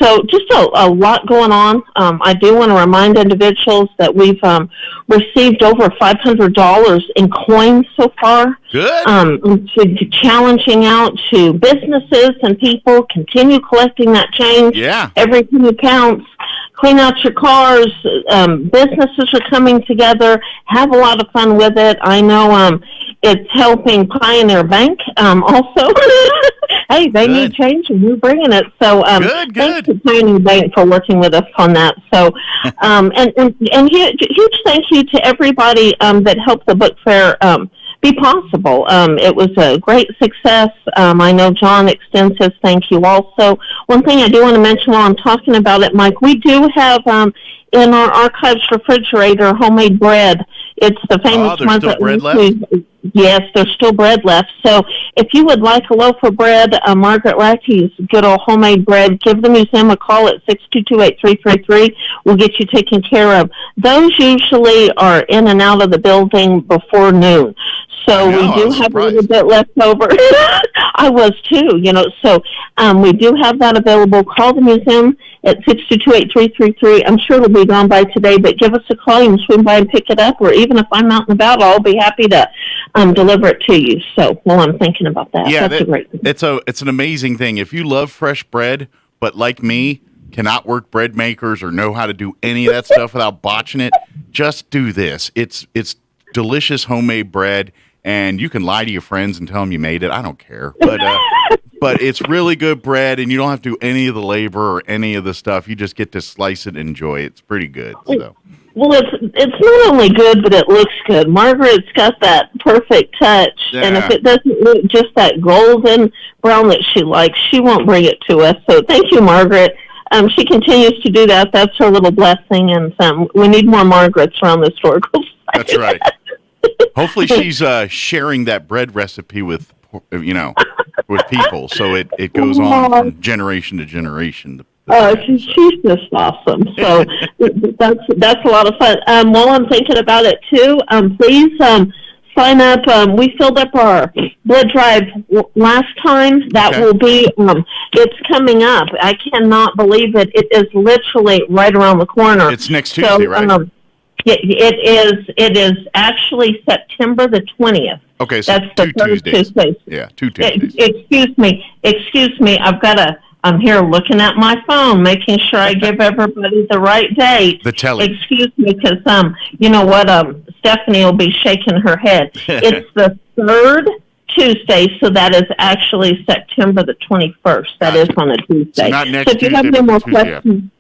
So just a lot going on. I do want to remind individuals that we've received over $500 in coins so far.
Good.
Challenging out to businesses and people, continue collecting that change.
Yeah.
Everything counts. Clean out your cars. Businesses are coming together. Have a lot of fun with it. I know it's helping Pioneer Bank also. Hey, they need change, and we're bringing it. So thanks to Pioneer Bank for working with us on that. So and huge thank you to everybody that helped the book fair be possible. It was a great success. I know John extends his thank you also. One thing I do want to mention while I'm talking about it, Mike, we do have in our archives refrigerator homemade bread. It's the famous one that
bread left?
Yes, there's still bread left. So if you would like a loaf of bread, Margaret Lackey's good old homemade bread, give the museum a call at 622-8333. We'll get you taken care of. Those usually are in and out of the building before noon. So we do have a little bit left over. I was too, So we do have that available. Call the museum at 622-8333. I'm sure it'll be gone by today, but give us a call. You can swing by and pick it up, or even if I'm out and about, I'll be happy to deliver it to you. So while I'm thinking about that, that's a great thing.
It's an amazing thing. If you love fresh bread, but like me, cannot work bread makers or know how to do any of that stuff without botching it, just do this. It's delicious homemade bread. And you can lie to your friends and tell them you made it. I don't care. But it's really good bread, and you don't have to do any of the labor or any of the stuff. You just get to slice it and enjoy it. It's pretty good. So.
Well, it's not only good, but it looks good. Margaret's got that perfect touch.
Yeah.
And if it doesn't look just that golden brown that she likes, she won't bring it to us. So thank you, Margaret. She continues to do that. That's her little blessing. And we need more Margarets around the historical site.
That's right. Hopefully she's sharing that bread recipe with people, so it goes on from generation to generation.
She's just awesome. So that's a lot of fun. While I'm thinking about it too, please sign up. We filled up our blood drive last time. That will be. It's coming up. I cannot believe it. It is literally right around the corner.
It's next Tuesday, right?
It is actually September the 20th.
Okay, so
that's the third Tuesday.
Yeah, 2 Tuesdays.
Excuse me. I'm here looking at my phone, making sure I give everybody the right date.
The telly.
Excuse me, because you know what? Stephanie will be shaking her head. It's the third Tuesday, so that is actually September the 21st. That is on a Tuesday.
So not next
so if you
Tuesday,
have any more
Tuesday
questions.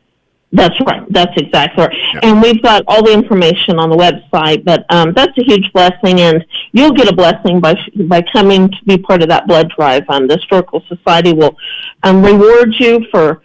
That's right. That's exactly right.
Yeah.
And we've got all the information on the website, but that's a huge blessing, and you'll get a blessing by coming to be part of that blood drive. The Historical Society will reward you for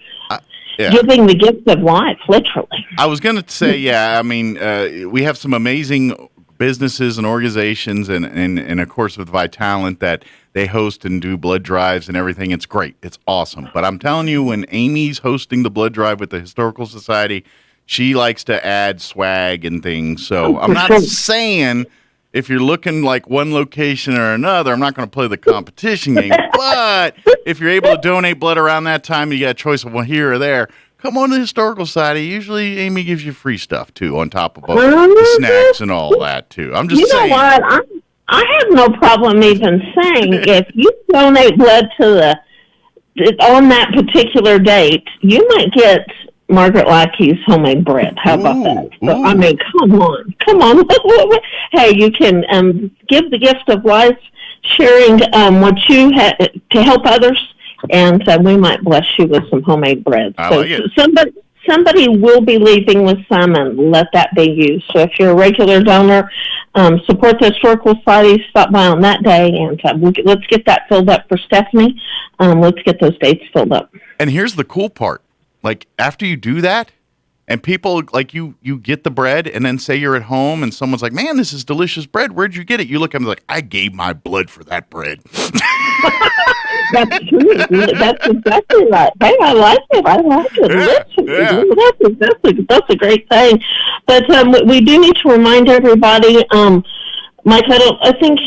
giving the gift of life, literally.
I was going to say, we have some amazing businesses and organizations and of course with Vitalent that they host and do blood drives and everything. It's great. It's awesome. But I'm telling you, when Amy's hosting the blood drive with the Historical Society, she likes to add swag and things. So I'm not saying if you're looking like one location or another, I'm not going to play the competition game. But if you're able to donate blood around that time, you got a choice of one here or there. Come on to the Historical Society. Usually, Amy gives you free stuff, too, on top of the snacks and all that, too. I'm just saying.
You know what? I have no problem even saying if you donate blood to on that particular date, you might get Margaret Lackey's homemade bread. How about that? So, I mean, come on. Hey, you can give the gift of life, sharing what you had to help others. And we might bless you with some homemade bread. So somebody will be leaving with some, and let that be you. So if you're a regular donor, support the Historical Society. Stop by on that day, and let's get that filled up for Stephanie. Let's get those dates filled up.
And here's the cool part. Like, after you do that, And people, like, you get the bread, and then say you're at home, and someone's like, man, this is delicious bread. Where'd you get it? You look at them like, I gave my blood for that bread.
That's true. That's exactly right. Hey, I like it. That's a great thing. But we do need to remind everybody, Mike, I think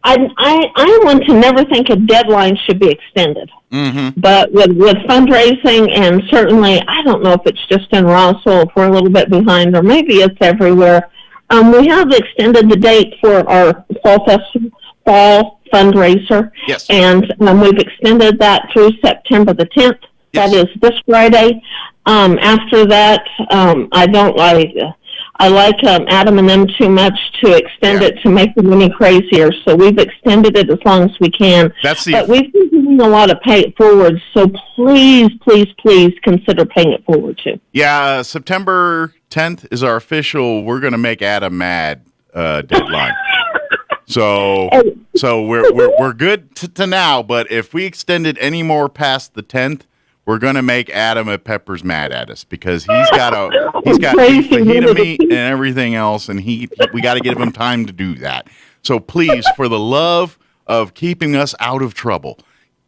I want to never think a deadline should be extended.
Mm-hmm.
But with fundraising, and certainly, I don't know if it's just in Roswell, if we're a little bit behind, or maybe it's everywhere. We have extended the date for our fall fundraiser.
Yes.
And we've extended that through September the 10th.
Yes.
That is this Friday. After that, I like Adam and them too much to extend it to make them any crazier. So we've extended it as long as we can. But we've been doing a lot of pay it forward. So please consider paying it forward too.
Yeah, September 10th is our official "we're going to make Adam mad" deadline. So we're good to now. But if we extend it any more past the 10th, we're gonna make Adam at Peppers mad at us, because he's got fajita meat and everything else, and we got to give him time to do that. So please, for the love of keeping us out of trouble,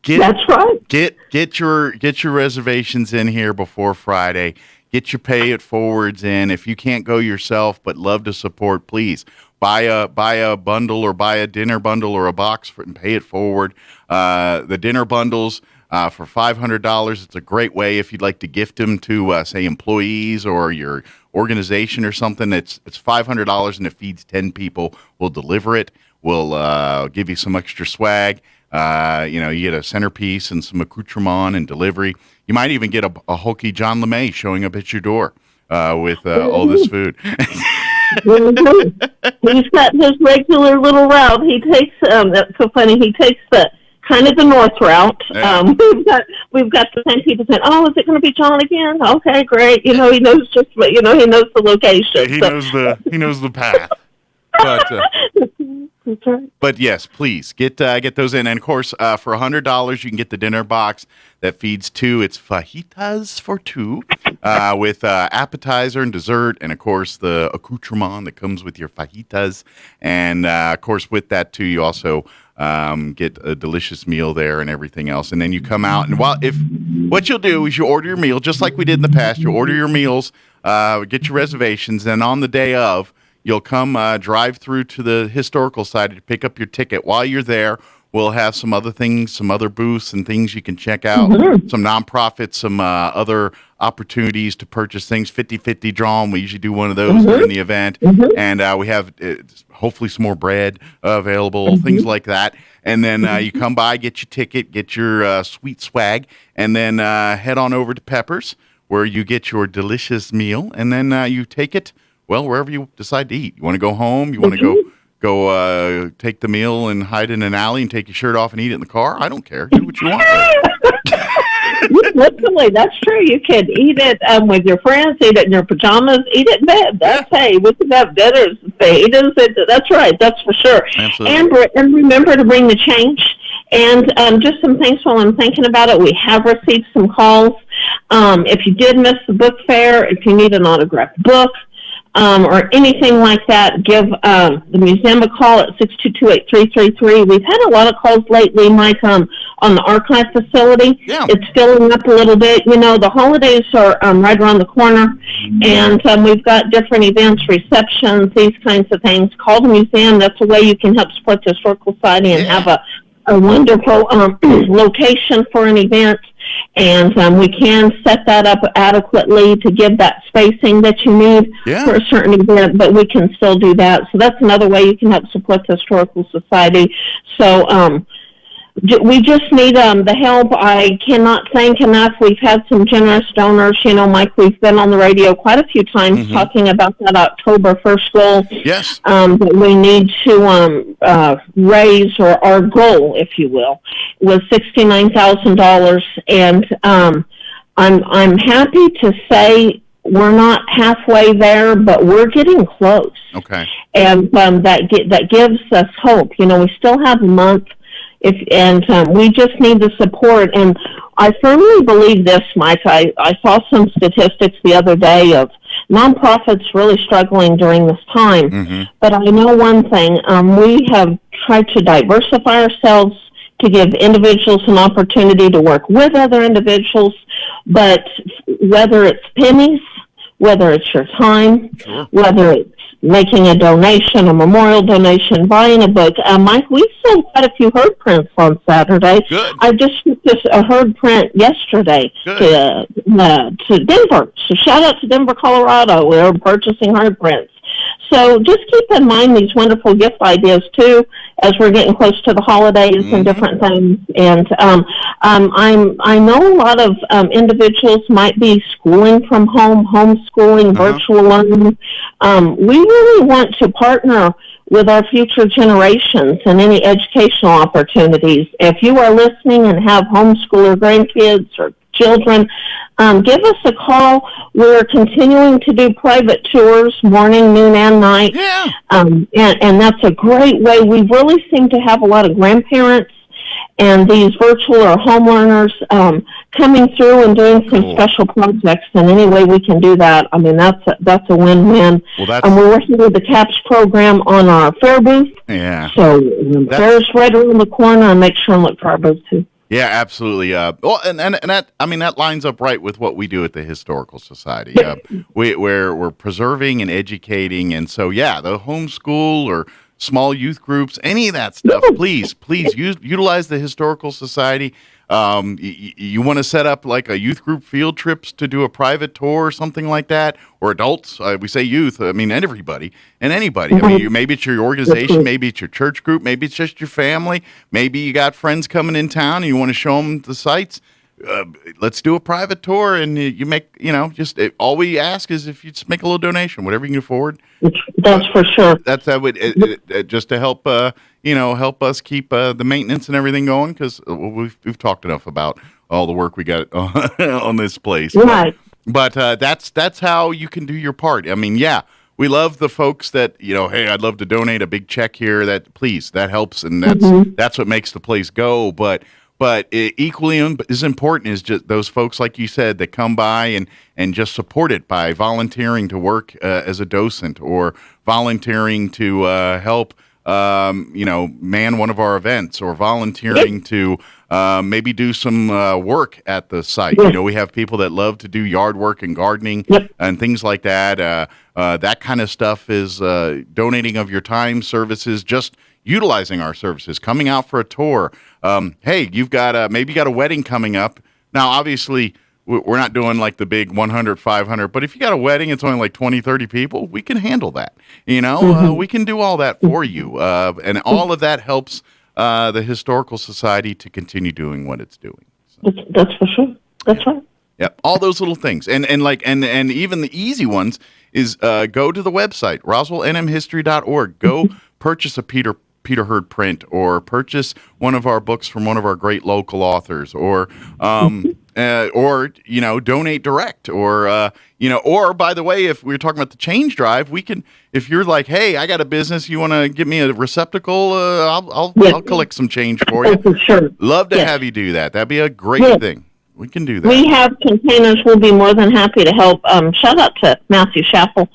that's right.
Get your reservations in here before Friday. Get your pay it forwards in. If you can't go yourself but love to support, please buy a bundle, or buy a dinner bundle or a box and pay it forward. The dinner bundles. For $500, it's a great way if you'd like to gift them to, say, employees or your organization or something. It's $500, and it feeds 10 people. We'll deliver it. We'll give you some extra swag. You get a centerpiece and some accoutrement and delivery. You might even get a hokey John LeMay showing up at your door with all this food.
He's got his regular little route. He takes, that's so funny, he takes kind of the north route.
Yeah.
We've got the same people saying, "Oh, is it going to be John again?" Okay, great. He knows he knows the location.
He knows the path. But yes, please get those in. And of course, for $100, you can get the dinner box that feeds two. It's fajitas for two, with appetizer and dessert, and of course the accoutrement that comes with your fajitas. And of course, with that too, you also get a delicious meal there and everything else. And then you come out, and what you'll do is you order your meal just like we did in the past. You order your meals, get your reservations, and on the day of, you'll come drive through to the historical site to pick up your ticket. While you're there, we'll have some other things, some other booths and things you can check out, some nonprofits, some other opportunities to purchase things, 50-50 draw. We usually do one of those during the event. And we have hopefully some more bread available, things like that. And then you come by, get your ticket, get your sweet swag, and then head on over to Peppers, where you get your delicious meal, and then you take it, well, wherever you decide to eat. You want to go home? You want to go take the meal and hide in an alley and take your shirt off and eat it in the car? I don't care. Do what you want.
Literally, that's true. You can eat it with your friends, eat it in your pajamas, eat it in bed. Hey, we can have dinners, fajitas. That's right. That's for sure.
Absolutely.
And remember to bring the change. And just some things while I'm thinking about it. We have received some calls. If you did miss the book fair, if you need an autographed book, or anything like that, give the museum a call at 622-8333. We've had a lot of calls lately, Mike, on the archive facility.
Yeah.
It's filling up a little bit. The holidays are right around the corner, and we've got different events, receptions, these kinds of things. Call the museum. That's a way you can help support the Historical Society and have a wonderful location for an event. And we can set that up adequately to give that spacing that you need for a certain event, but we can still do that. So that's another way you can help support the Historical Society. So we just need the help. I cannot thank enough. We've had some generous donors. Mike, we've been on the radio quite a few times talking about that October 1st goal.
Yes.
That we need to raise, or our goal, if you will, was $69,000. And I'm happy to say we're not halfway there, but we're getting close.
Okay.
And that gives us hope. We still have a month. We just need the support. And I firmly believe this, Mike. I saw some statistics the other day of nonprofits really struggling during this time. But I know one thing. We have tried to diversify ourselves to give individuals an opportunity to work with other individuals. But whether it's pennies, whether it's your time, whether it's making a donation, a memorial donation, buying a book. Mike, we sold quite a few herd prints on Saturday.
Good.
I just shipped a herd print yesterday to Denver. So shout out to Denver, Colorado. We're purchasing herd prints. So just keep in mind these wonderful gift ideas, too, as we're getting close to the holidays and different things. And I know a lot of individuals might be schooling from home, homeschooling, virtual learning. We really want to partner with our future generations and any educational opportunities. If you are listening and have homeschool or grandkids or children, give us a call. We're continuing to do private tours morning, noon, and night. And that's a great way. We really seem to have a lot of grandparents and these virtual or home learners coming through and doing some special projects. And any way we can do that, I mean, that's a win-win. We're working with the CAPS program on our fair booth. So fair's right around the corner, and make sure and look for our booth, too.
Yeah, absolutely. Well, and that, I mean, that lines up right with what we do at the Historical Society. We're preserving and educating, and so the homeschool or small youth groups, any of that stuff. Please utilize the Historical Society. You want to set up like a youth group field trips to do a private tour or something like that, or adults. We say youth. I mean, everybody and anybody. I mean, maybe it's your organization, maybe it's your church group, maybe it's just your family. Maybe you got friends coming in town and you want to show them the sites. Let's do a private tour, and you make, all we ask is if you just make a little donation, whatever you can afford.
That's for sure.
That would just to help, help us keep the maintenance and everything going, because we've talked enough about all the work we got on this place.
Right.
But that's how you can do your part. I mean, we love the folks that, hey, I'd love to donate a big check here. That helps, and that's what makes the place go. But equally as important is just those folks, like you said, that come by and just support it by volunteering to work as a docent, or volunteering to help, man one of our events, or volunteering to maybe do some work at the site. We have people that love to do yard work and gardening and things like that. That kind of stuff is donating of your time, services, just utilizing our services, coming out for a tour. Hey, maybe you got a wedding coming up. Now, obviously, we're not doing like the big 100, 500, but if you got a wedding, it's only like 20, 30 people, we can handle that. We can do all that for you. And all of that helps the Historical Society to continue doing what it's doing. So.
That's for sure. That's right.
Yep, all those little things. And even the easy ones is go to the website, roswellnmhistory.org. Go purchase a Peter Hurd print, or purchase one of our books from one of our great local authors, or donate direct, or by the way, if we're talking about the change drive, we can, if you're like, hey, I got a business, you want to give me a receptacle, I'll collect some change for you.
For sure.
Love to have you do that. That'd be a great thing. We can do that.
We have containers. We'll be more than happy to help. Shout out to Matthew Schaffel.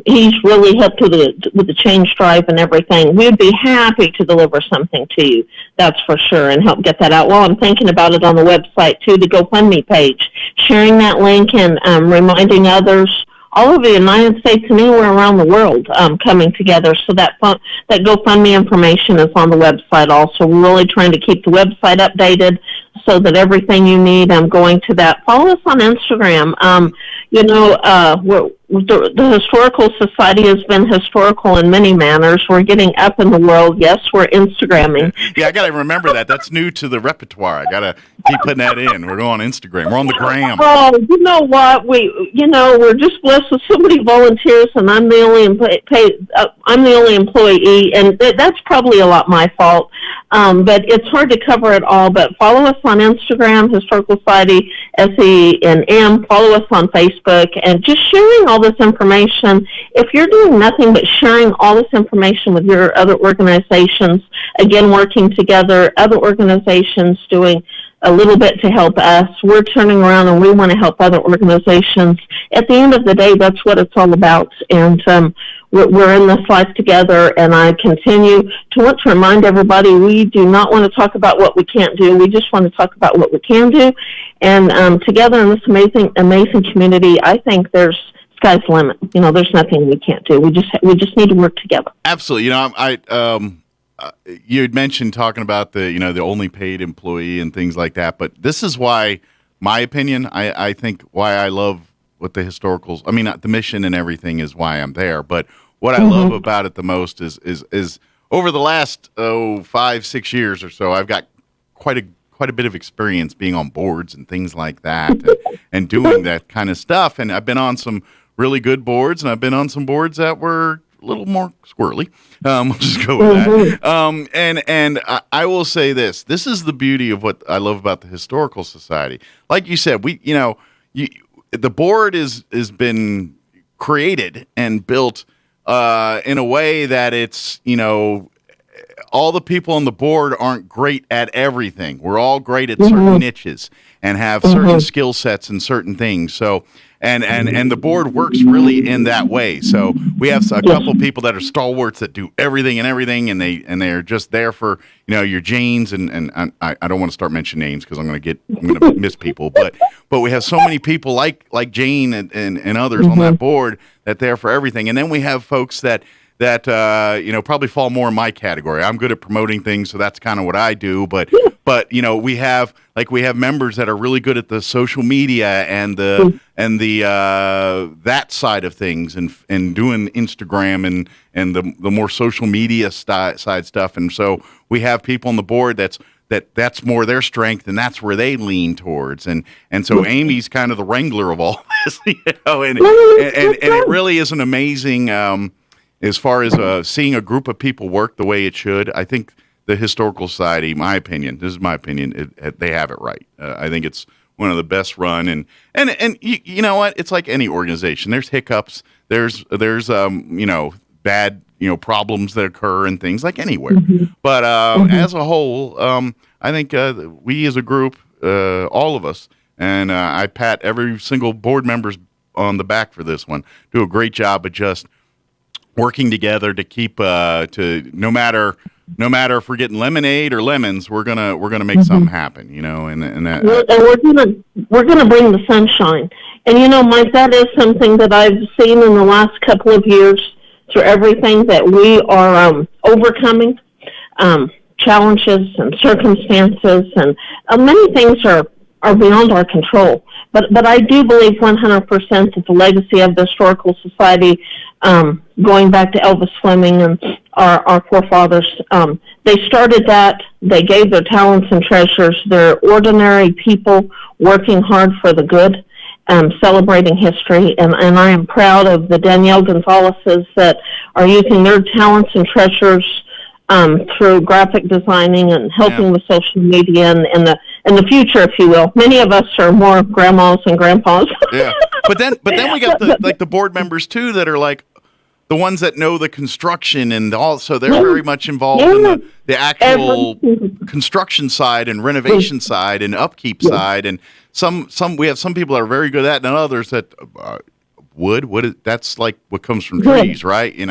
He's really helped with the change drive and everything. We'd be happy to deliver something to you, that's for sure, and help get that out. Well, I'm thinking about it on the website, too, the GoFundMe page. Sharing that link and reminding others all over the United States and anywhere around the world coming together. So that GoFundMe information is on the website also. We're really trying to keep the website updated so that everything you need, going to that. Follow us on Instagram. The Historical Society has been historical in many manners. We're getting up in the world. Yes, we're Instagramming.
Yeah, I got to remember that. That's new to the repertoire. I got to keep putting that in. We're going on Instagram. We're on the gram.
Oh, you know what? We're just blessed with so many volunteers, and I'm the only employee, and that's probably a lot my fault. but it's hard to cover it all. But follow us on Instagram, Historical Society, SENM. Follow us on Facebook, and just sharing all this information. If you're doing nothing but sharing all this information with your other organizations, again, working together, other organizations doing a little bit to help us, we're turning around and we want to help other organizations. At the end of the day, that's what it's all about. And we're in this life together, and I continue to want to remind everybody we do not want to talk about what we can't do. We just want to talk about what we can do. And together in this amazing community, I think there's sky's the limit. You know, there's nothing we can't do. We just need to work together.
Absolutely. You know, you had mentioned talking about the only paid employee and things like that, but this is why, my opinion, I think why I love what the historicals, I mean, the mission and everything is why I'm there, but what I love about it the most is over the last 5-6 years or so, I've got quite a bit of experience being on boards and things like that, and doing that kind of stuff. And I've been on some really good boards, and I've been on some boards that were a little more squirrely. We'll just go with that. And I will say this is the beauty of what I love about the Historical Society. Like you said, the board has been created and built in a way that it's, all the people on the board aren't great at everything. We're all great at certain niches and have certain skill sets and certain things. So, and the board works really in that way. So we have a couple people that are stalwarts that do everything, and they're just there for, your Janes, and I don't want to start mentioning names because I'm going to miss people, but we have so many people like Jane and others on that board that they're for everything. And then we have folks that probably fall more in my category. I'm good at promoting things, so that's kind of what I do. But we have members that are really good at the social media and the that side of things, and doing Instagram and the more social media side stuff. And so we have people on the board that's more their strength, and that's where they lean towards. And so Amy's kind of the wrangler of all this, and it really is an amazing. As far as seeing a group of people work the way it should, I think the Historical Society, this is my opinion, they have it right. I think it's one of the best run, and you know what? It's like any organization. There's hiccups. There's bad problems that occur and things like anywhere. But as a whole, I think we as a group, all of us, and I pat every single board members on the back for this one, do a great job of just working together to keep to no matter if we're getting lemonade or lemons, we're gonna make something happen,
we're gonna bring the sunshine. And Mike, that is something that I've seen in the last couple of years through everything that we are overcoming, challenges and circumstances, and many things are beyond our control. But I do believe 100% that the legacy of the Historical Society, going back to Elvis Fleming and our forefathers, they started that. They gave their talents and treasures. They're ordinary people working hard for the good, celebrating history. And I am proud of the Danielle Gonzalez's that are using their talents and treasures through graphic designing and helping with social media and the future, if you will. Many of us are more grandmas and grandpas.
Yeah, but then we got the board members too that are like the ones that know the construction, and also they're very much involved in the actual construction side and renovation side and upkeep side. And we have some people that are very good at that, and others that wood. That's like what comes from trees, right? We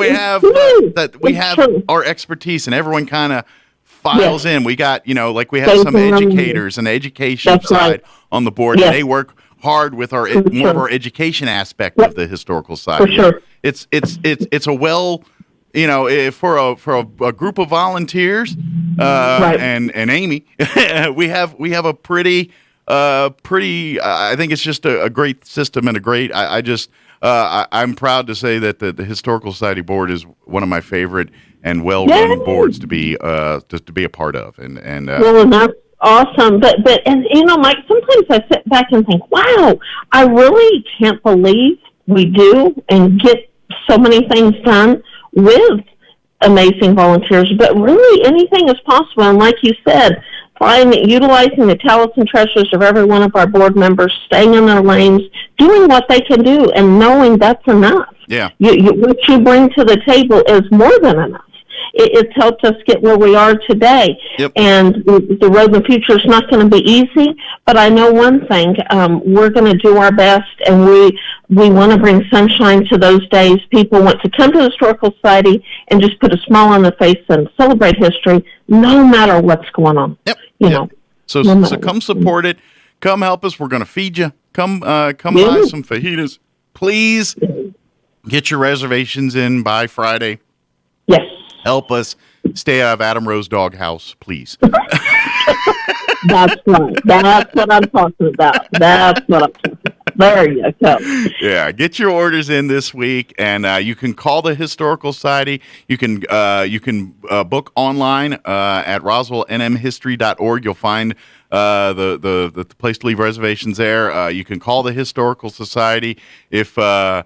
have our expertise, and everyone kind of files in. We got we have some educators and the education side on the board, and they work hard with more of our education aspect of the Historical Society. For sure. It's a well, for a group of volunteers, and Amy, we have a pretty. I think it's just a great system and a great. I'm proud to say that the Historical Society board is one of my favorite and well-run boards to be a part of. And
that's awesome. But Mike, sometimes I sit back and think, wow, I really can't believe we do and get so many things done with amazing volunteers. But really, anything is possible. And like you said, utilizing the talents and treasures of every one of our board members, staying in their lanes, doing what they can do, and knowing that's enough.
Yeah.
What you bring to the table is more than enough. It's helped us get where we are today.
Yep.
And the road in the future is not going to be easy, but I know one thing, we're going to do our best, and we want to bring sunshine to those days. People want to come to the Historical Society and just put a smile on their face and celebrate history, no matter what's going on.
Yep.
You know.
So come support it. Come help us. We're going to feed you. Come buy some fajitas. Please get your reservations in by Friday.
Yes.
Help us stay out of Adam Rose Doghouse, please.
That's right. That's what I'm talking about. There you go.
Yeah, get your orders in this week, and you can call the Historical Society. You can book online at roswellnmhistory.org. You'll find the place to leave reservations there. You can call the Historical Society if you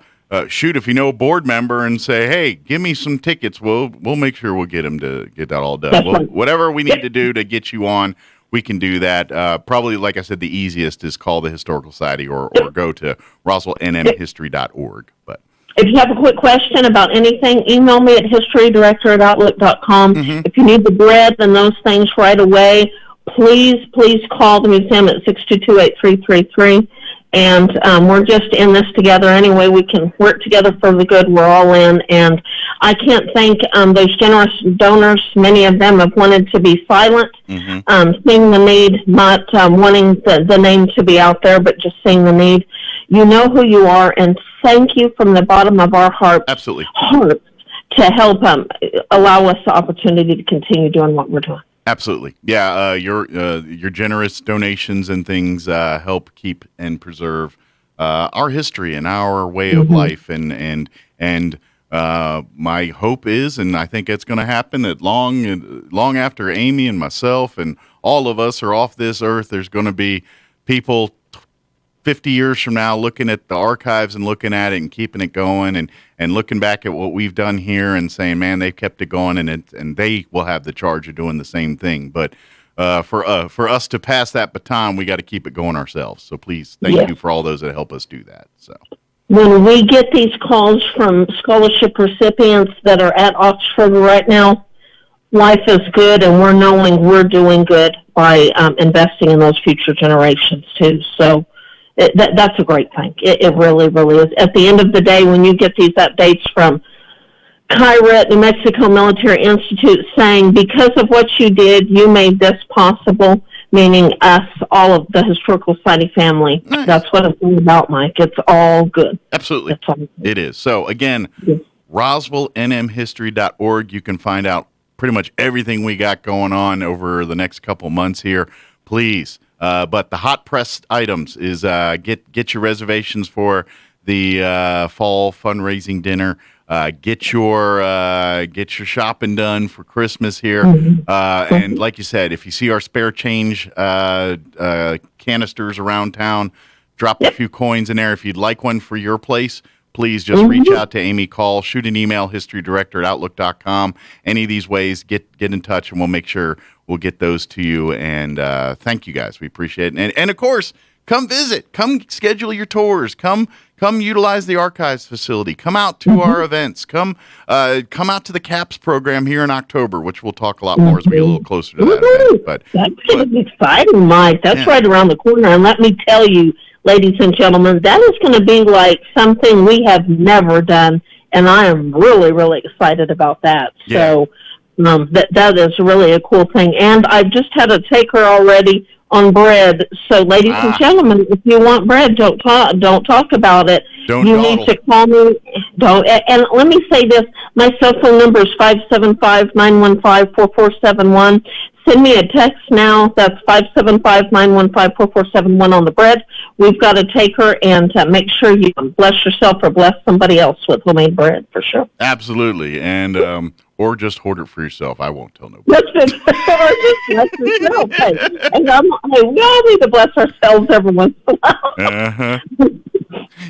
know a board member and say, hey, give me some tickets. We'll make sure we'll get them to get that all done. Whatever we need to do to get you on, we can do that. Probably, like I said, the easiest is call the Historical Society or go to roswellnmhistory.org. But
if you have a quick question about anything, email me at historydirector@outlook.com. If you need the bread and those things right away, please call the museum at 622-8333. And we're just in this together anyway. We can work together for the good. We're all in. And I can't thank those generous donors. Many of them have wanted to be silent, seeing the need, not wanting the name to be out there, but just seeing the need. You know who you are, and thank you from the bottom of our hearts.
Absolutely.
Hearts to help allow us the opportunity to continue doing what we're doing.
Absolutely. Yeah, your generous donations and things help keep and preserve our history and our way of life. And my hope is, and I think it's going to happen, that long after Amy and myself and all of us are off this earth, there's going to be people 50 years from now looking at the archives and looking at it and keeping it going and looking back at what we've done here and saying, man, they've kept it going, and they will have the charge of doing the same thing. But for us to pass that baton, we got to keep it going ourselves. So please, thank you for all those that help us do that. So
when we get these calls from scholarship recipients that are at Oxford right now, life is good, and we're knowing we're doing good by investing in those future generations too. So that's a great thing. It really, really is. At the end of the day, when you get these updates from Kyra, New Mexico Military Institute, saying, because of what you did, you made this possible, meaning us, all of the Historical Society family. Nice. That's what it's all about, Mike. It's all good.
Absolutely. It is. So, again, roswellnmhistory.org. You can find out pretty much everything we got going on over the next couple months here. Please. But the hot pressed items is get your reservations for the fall fundraising dinner. Get your shopping done for Christmas here. And like you said, if you see our spare change canisters around town, drop a few coins in there. If you'd like one for your place, please just reach out to Amy, call, shoot an email, historydirector@outlook.com. Any of these ways, get in touch, and we'll make sure we'll get those to you. And thank you guys. We appreciate it. And of course, come visit. Come schedule your tours. Come utilize the archives facility. Come out to our events. Come out to the CAPS program here in October, which we'll talk a lot more as we get a little closer to that event. But
that's going to be exciting, Mike. That's right around the corner. And let me tell you, ladies and gentlemen, that is going to be like something we have never done, and I am really, really excited about that. Yeah. So that is really a cool thing. And I've just had a taker already on bread. So, ladies and gentlemen, if you want bread, don't talk about it. You need to call me. And let me say this: my cell phone number is 575-915-4471. Send me a text now. That's 575-915-4471 on the bread. We've got to take her and make sure you bless yourself or bless somebody else with homemade bread, for sure.
Absolutely. And or just hoard it for yourself. I won't tell nobody.
Bless yourself. Hey, we all need to bless ourselves every once in a while.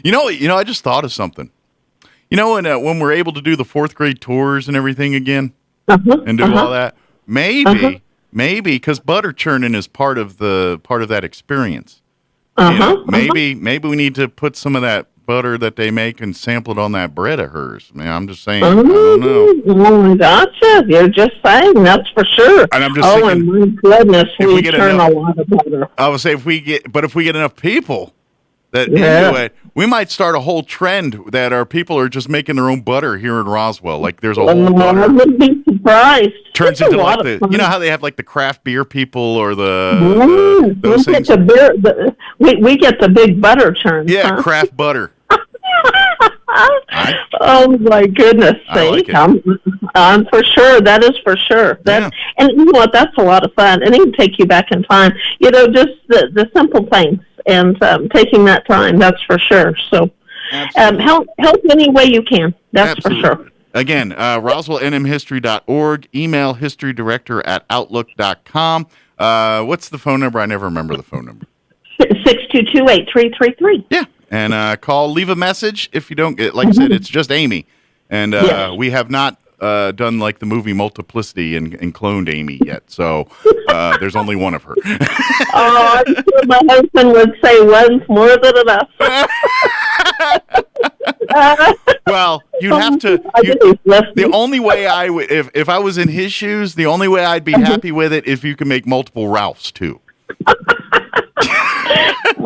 You know, I just thought of something. You know, when we're able to do the 4th grade tours and everything again, and do all that, maybe, because butter churning is part of that experience. Maybe we need to put some of that butter that they make and sample it on that bread of hers. Man, I'm just saying. I don't know.
Oh, gotcha. You're just saying, that's for sure.
And I'm just thinking,
and my goodness, we turn a lot of butter.
I would say if we get enough people that into it, we might start a whole trend that our people are just making their own butter here in Roswell. Like there's a whole butter.
I wouldn't be surprised.
Turns into like you know how they have like the craft beer people or those things.
We get the big butter churn.
Yeah, craft butter.
Oh my goodness sake! For sure, that is for sure. And you know what? That's a lot of fun, and it can take you back in time. You know, just the simple things, and taking that time. That's for sure. So, help any way you can. That's for sure.
Again, RoswellNMHistory.org. Email historydirector@outlook.com. What's the phone number? I never remember the phone number.
622-8333.
Yeah. And call, leave a message if you don't get, like I said, it's just Amy. And we have not done like the movie Multiplicity and cloned Amy yet. So there's only one of her.
I'm sure my husband would say one's more than enough.
Well, you'd have to. The only way I would, if I was in his shoes, the only way I'd be happy with it if you can make multiple Ralphs too.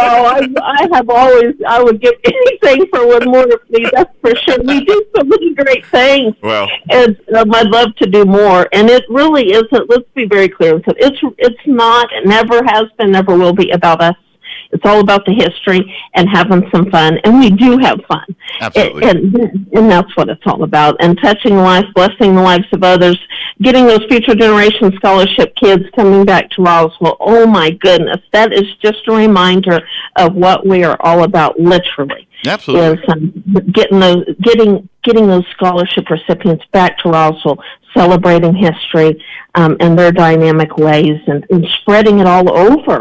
I would give anything for one more of these, that's for sure. We do so many great things. Well,
and I'd love to do more. And it really isn't, let's be very clear, it's not, it never has been, never will be about us. It's all about the history and having some fun, and we do have fun.
Absolutely.
And that's what it's all about. And touching life, blessing the lives of others, getting those future generation scholarship kids coming back to Roswell. Oh my goodness, that is just a reminder of what we are all about, literally.
Absolutely.
Is getting those scholarship recipients back to Roswell, celebrating history and their dynamic ways, and spreading it all over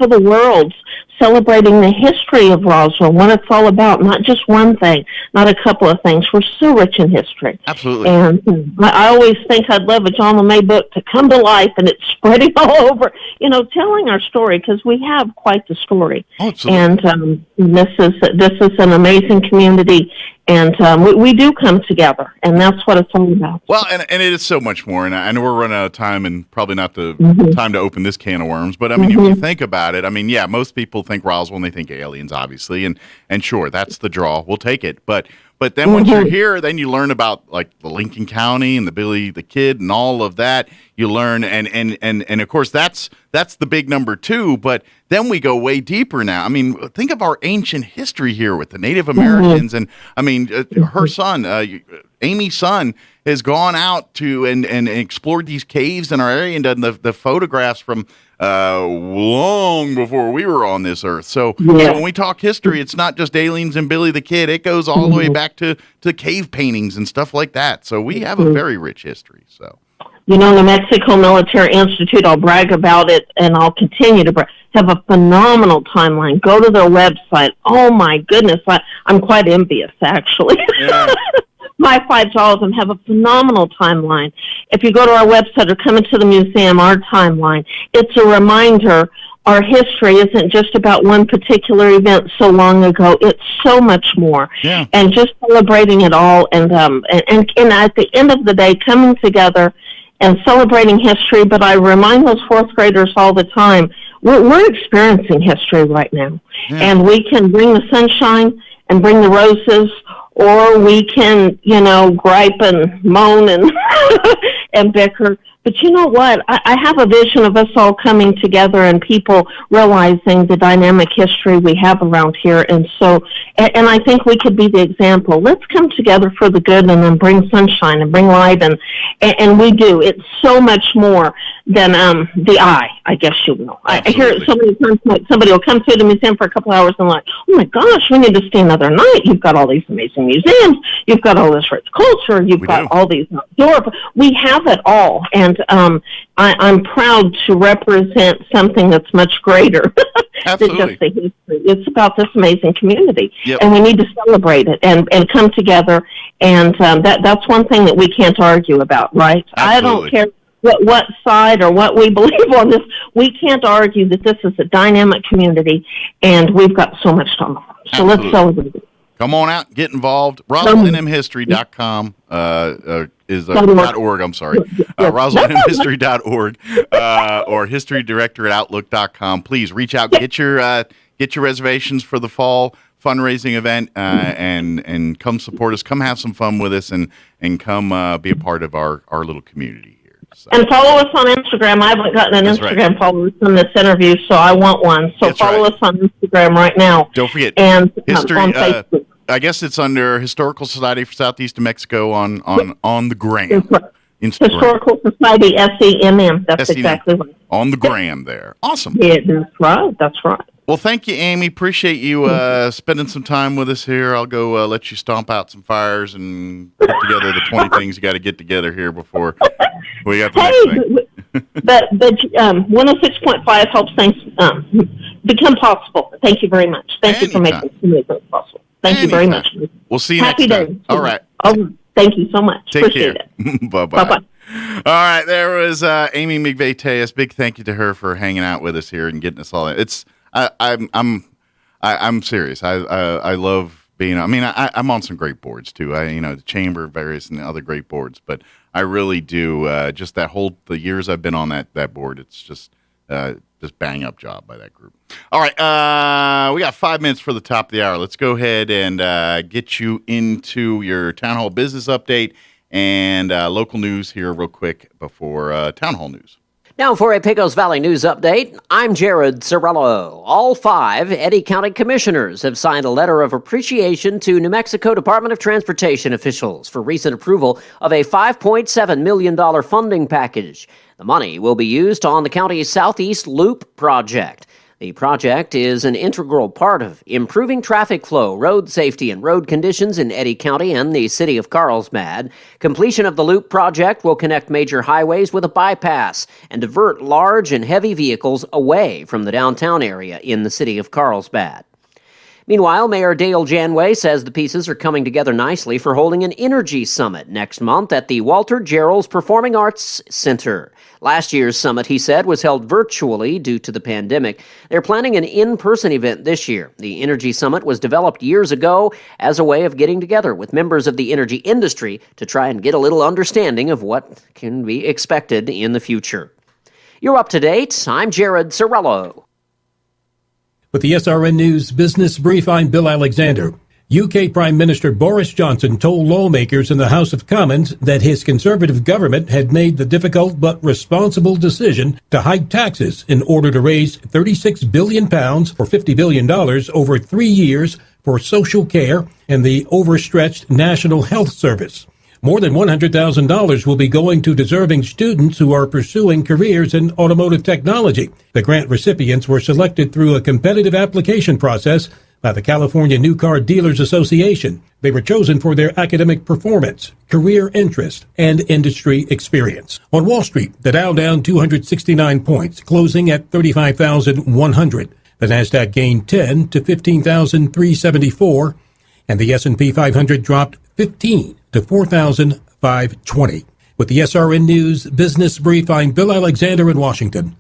the world, celebrating the history of Roswell, what it's all about, not just one thing, not a couple of things. We're so rich in history.
Absolutely.
And I always think I'd love a John LeMay book to come to life, and it's spreading all over, telling our story, because we have quite the story.
Oh, absolutely.
And this is an amazing community, and we do come together, and that's what it's all about.
Well, and it is so much more, and I know we're running out of time, and probably not the time to open this can of worms, but I mean, if you think about it, I mean, yeah, most people think Roswell and they think aliens, obviously, and sure, that's the draw. We'll take it, but then once you're here, then you learn about like the Lincoln County and the Billy the Kid and all of that. You learn, and of course that's the big number 2. But then we go way deeper now. I mean, think of our ancient history here with the Native Americans, and I mean, her son, Amy's son, has gone out to and explored these caves in our area and done the photographs from long before we were on this earth. So when we talk history, it's not just aliens and Billy the Kid. It goes all the way back to cave paintings and stuff like that. So we have a very rich history. So,
New Mexico Military Institute, I'll brag about it, and I'll continue to brag, have a phenomenal timeline. Go to their website. Oh my goodness, I'm quite envious, actually.
Yeah.
My 5 to all of them have a phenomenal timeline. If you go to our website or come into the museum, our timeline, it's a reminder our history isn't just about one particular event so long ago. It's so much more.
Yeah.
And just celebrating it all, and at the end of the day, coming together and celebrating history. But I remind those 4th graders all the time, we're experiencing history right now.
Yeah.
And we can bring the sunshine and bring the roses, or we can, gripe and moan and and bicker. But you know what? I have a vision of us all coming together and people realizing the dynamic history we have around here. And so, and I think we could be the example. Let's come together for the good and then bring sunshine and bring light. And we do. It's so much more than the eye, I guess you will. I hear it so many times. Like somebody will come to the museum for a couple hours and like, oh my gosh, we need to stay another night. You've got all these amazing museums. You've got all this rich culture. You've got all these outdoor. We have it all. And I'm proud to represent something that's much greater than just the history. It's about this amazing community, and we need to celebrate it and come together And that's one thing that we can't argue about, right?
Absolutely.
I don't care what side or what we believe on this. We can't argue that this is a dynamic community, and we've got so much to offer. So let's celebrate it.
Come on out, get involved. RoswellNMHistory.com is .org. I'm sorry, RoswellNMHistory.org or HistoryDirector@Outlook.com. Please reach out, get your reservations for the fall fundraising event, and come support us. Come have some fun with us, and come be a part of our little community. So.
And follow us on Instagram. I haven't gotten an Instagram follower from this interview, so I want one. So follow us on Instagram right now.
Don't forget,
and
history.
On Facebook.
I guess it's under Historical Society for Southeast New Mexico on the gram. Instagram.
Historical Society, SEMM. That's
SEMM.
Exactly right.
On the gram there. Awesome.
Yeah, that's right. That's right.
Well, thank you, Amy. Appreciate you spending some time with us here. I'll go let you stomp out some fires and put together the 20 things you got to get together here before we got the next thing.
but 106.5 helps things become possible. Thank you very much. Thank you for making things possible. Thank you very much.
We'll see you
Happy
next time.
days.
All right.
Oh, thank you so much.
Take
Appreciate
care.
it.
Bye-bye.
Bye-bye.
All right, there was Amy McVeigh-Tejas. Big thank you to her for hanging out with us here and getting us all. I'm serious. I love being. I mean, I'm on some great boards too. The chamber, various and other great boards. But I really do. Just the years I've been on that board, it's just bang up job by that group. All right, we got 5 minutes for the top of the hour. Let's go ahead and get you into your town hall business update and local news here real quick before town hall news.
Now for a Pecos Valley News Update, I'm Jared Cirillo. All 5 Eddy County commissioners have signed a letter of appreciation to New Mexico Department of Transportation officials for recent approval of a $5.7 million funding package. The money will be used on the county's Southeast Loop project. The project is an integral part of improving traffic flow, road safety, and road conditions in Eddy County and the city of Carlsbad. Completion of the Loop project will connect major highways with a bypass and divert large and heavy vehicles away from the downtown area in the city of Carlsbad. Meanwhile, Mayor Dale Janway says the pieces are coming together nicely for holding an energy summit next month at the Walter Gerrells Performing Arts Center. Last year's summit, he said, was held virtually due to the pandemic. They're planning an in-person event this year. The Energy Summit was developed years ago as a way of getting together with members of the energy industry to try and get a little understanding of what can be expected in the future. You're up to date. I'm Jared Cirillo.
With the SRN News Business Brief, I'm Bill Alexander. UK Prime Minister Boris Johnson told lawmakers in the House of Commons that his Conservative government had made the difficult but responsible decision to hike taxes in order to raise £36 billion or $50 billion over 3 years for social care and the overstretched National Health Service. More than $100,000 will be going to deserving students who are pursuing careers in automotive technology. The grant recipients were selected through a competitive application process by the California New Car Dealers Association. They were chosen for their academic performance, career interest, and industry experience. On Wall Street, the Dow down 269 points, closing at 35,100. The Nasdaq gained 10 to 15,374, and the S&P 500 dropped 15 to 4,520. With the SRN News Business Brief, I'm Bill Alexander in Washington.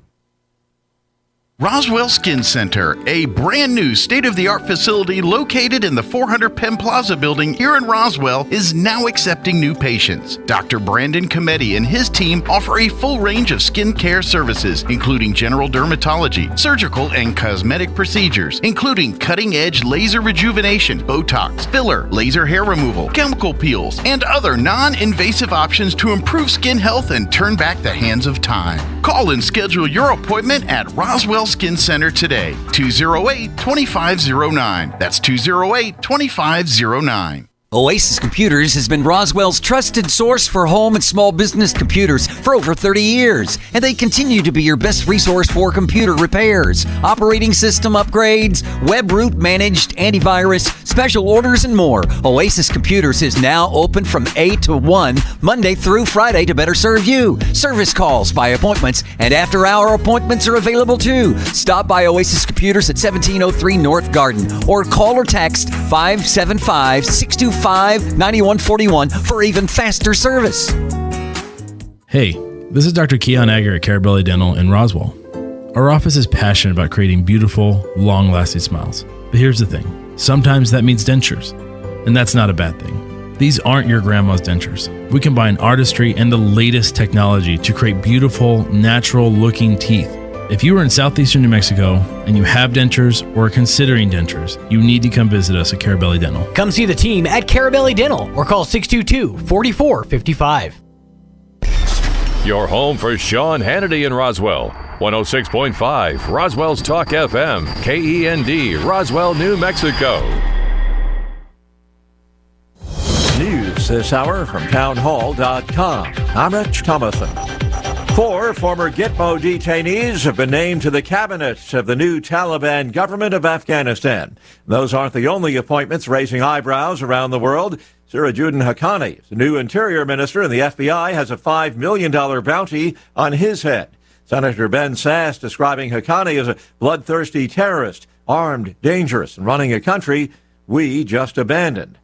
Roswell Skin Center, a brand new state-of-the-art facility located in the 400 Penn Plaza building here in Roswell, is now accepting new patients. Dr. Brandon Cometti and his team offer a full range of skin care services, including general dermatology, surgical and cosmetic procedures, including cutting-edge laser rejuvenation, Botox, filler, laser hair removal, chemical peels, and other non-invasive options to improve skin health and turn back the hands of time. Call and schedule your appointment at Roswell Skin Center today, 208-2509. That's 208-2509.
Oasis Computers has been Roswell's trusted source for home and small business computers for over 30 years, and they continue to be your best resource for computer repairs, operating system upgrades, web root managed antivirus, special orders, and more. Oasis Computers is now open from 8 to 1, Monday through Friday to better serve you. Service calls by appointments and after-hour appointments are available too. Stop by Oasis Computers at 1703 North Garden or call or text 575-624 855-9141 for even faster service.
Hey, this is Dr. Keon Agger at Carabelli Dental in Roswell. Our office is passionate about creating beautiful, long-lasting smiles. But here's the thing. Sometimes that means dentures, and that's not a bad thing. These aren't your grandma's dentures. We combine artistry and the latest technology to create beautiful, natural-looking teeth. If you are in southeastern New Mexico and you have dentures or are considering dentures, you need to come visit us at Carabelli Dental.
Come see the team at Carabelli Dental or call 622-4455.
Your home for Sean Hannity in Roswell. 106.5 Roswell's Talk FM, KEND, Roswell, New Mexico.
News this hour from townhall.com. I'm Rich Thomason. 4 former Gitmo detainees have been named to the cabinet of the new Taliban government of Afghanistan. Those aren't the only appointments raising eyebrows around the world. Sirajuddin Haqqani, the new interior minister, and the FBI has a $5 million bounty on his head. Senator Ben Sasse describing Haqqani as a bloodthirsty terrorist, armed, dangerous, and running a country we just abandoned.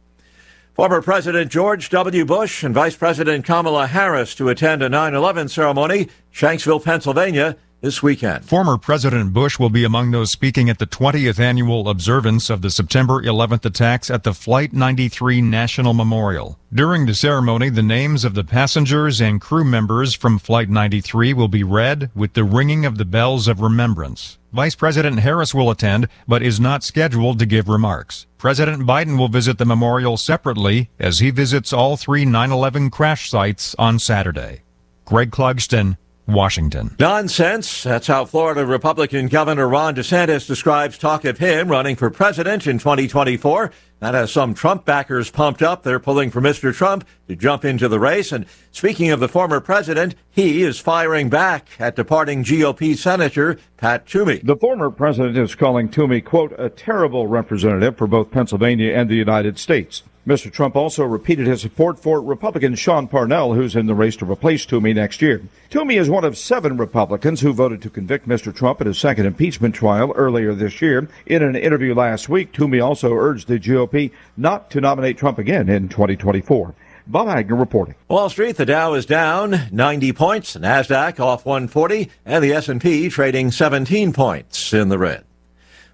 Former President George W. Bush and Vice President Kamala Harris to attend a 9/11 ceremony, Shanksville, Pennsylvania, this weekend.
Former President Bush will be among those speaking at the 20th annual observance of the September 11th attacks at the Flight 93 National Memorial. During the ceremony, the names of the passengers and crew members from Flight 93 will be read with the ringing of the bells of remembrance. Vice President Harris will attend, but is not scheduled to give remarks. President Biden will visit the memorial separately as he visits all 3 9/11 crash sites on Saturday. Greg Clugston, Washington.
Nonsense. That's how Florida Republican Governor Ron DeSantis describes talk of him running for president in 2024. That has some Trump backers pumped up. They're pulling for Mr. Trump to jump into the race. And speaking of the former president, he is firing back at departing GOP Senator Pat Toomey.
The former president is calling Toomey, quote, a terrible representative for both Pennsylvania and the United States. Mr. Trump also repeated his support for Republican Sean Parnell, who's in the race to replace Toomey next year. Toomey is one of 7 Republicans who voted to convict Mr. Trump in his second impeachment trial earlier this year. In an interview last week, Toomey also urged the GOP not to nominate Trump again in 2024. Bob Agnew reporting.
Wall Street, the Dow is down 90 points, the NASDAQ off 140, and the S&P trading 17 points in the red.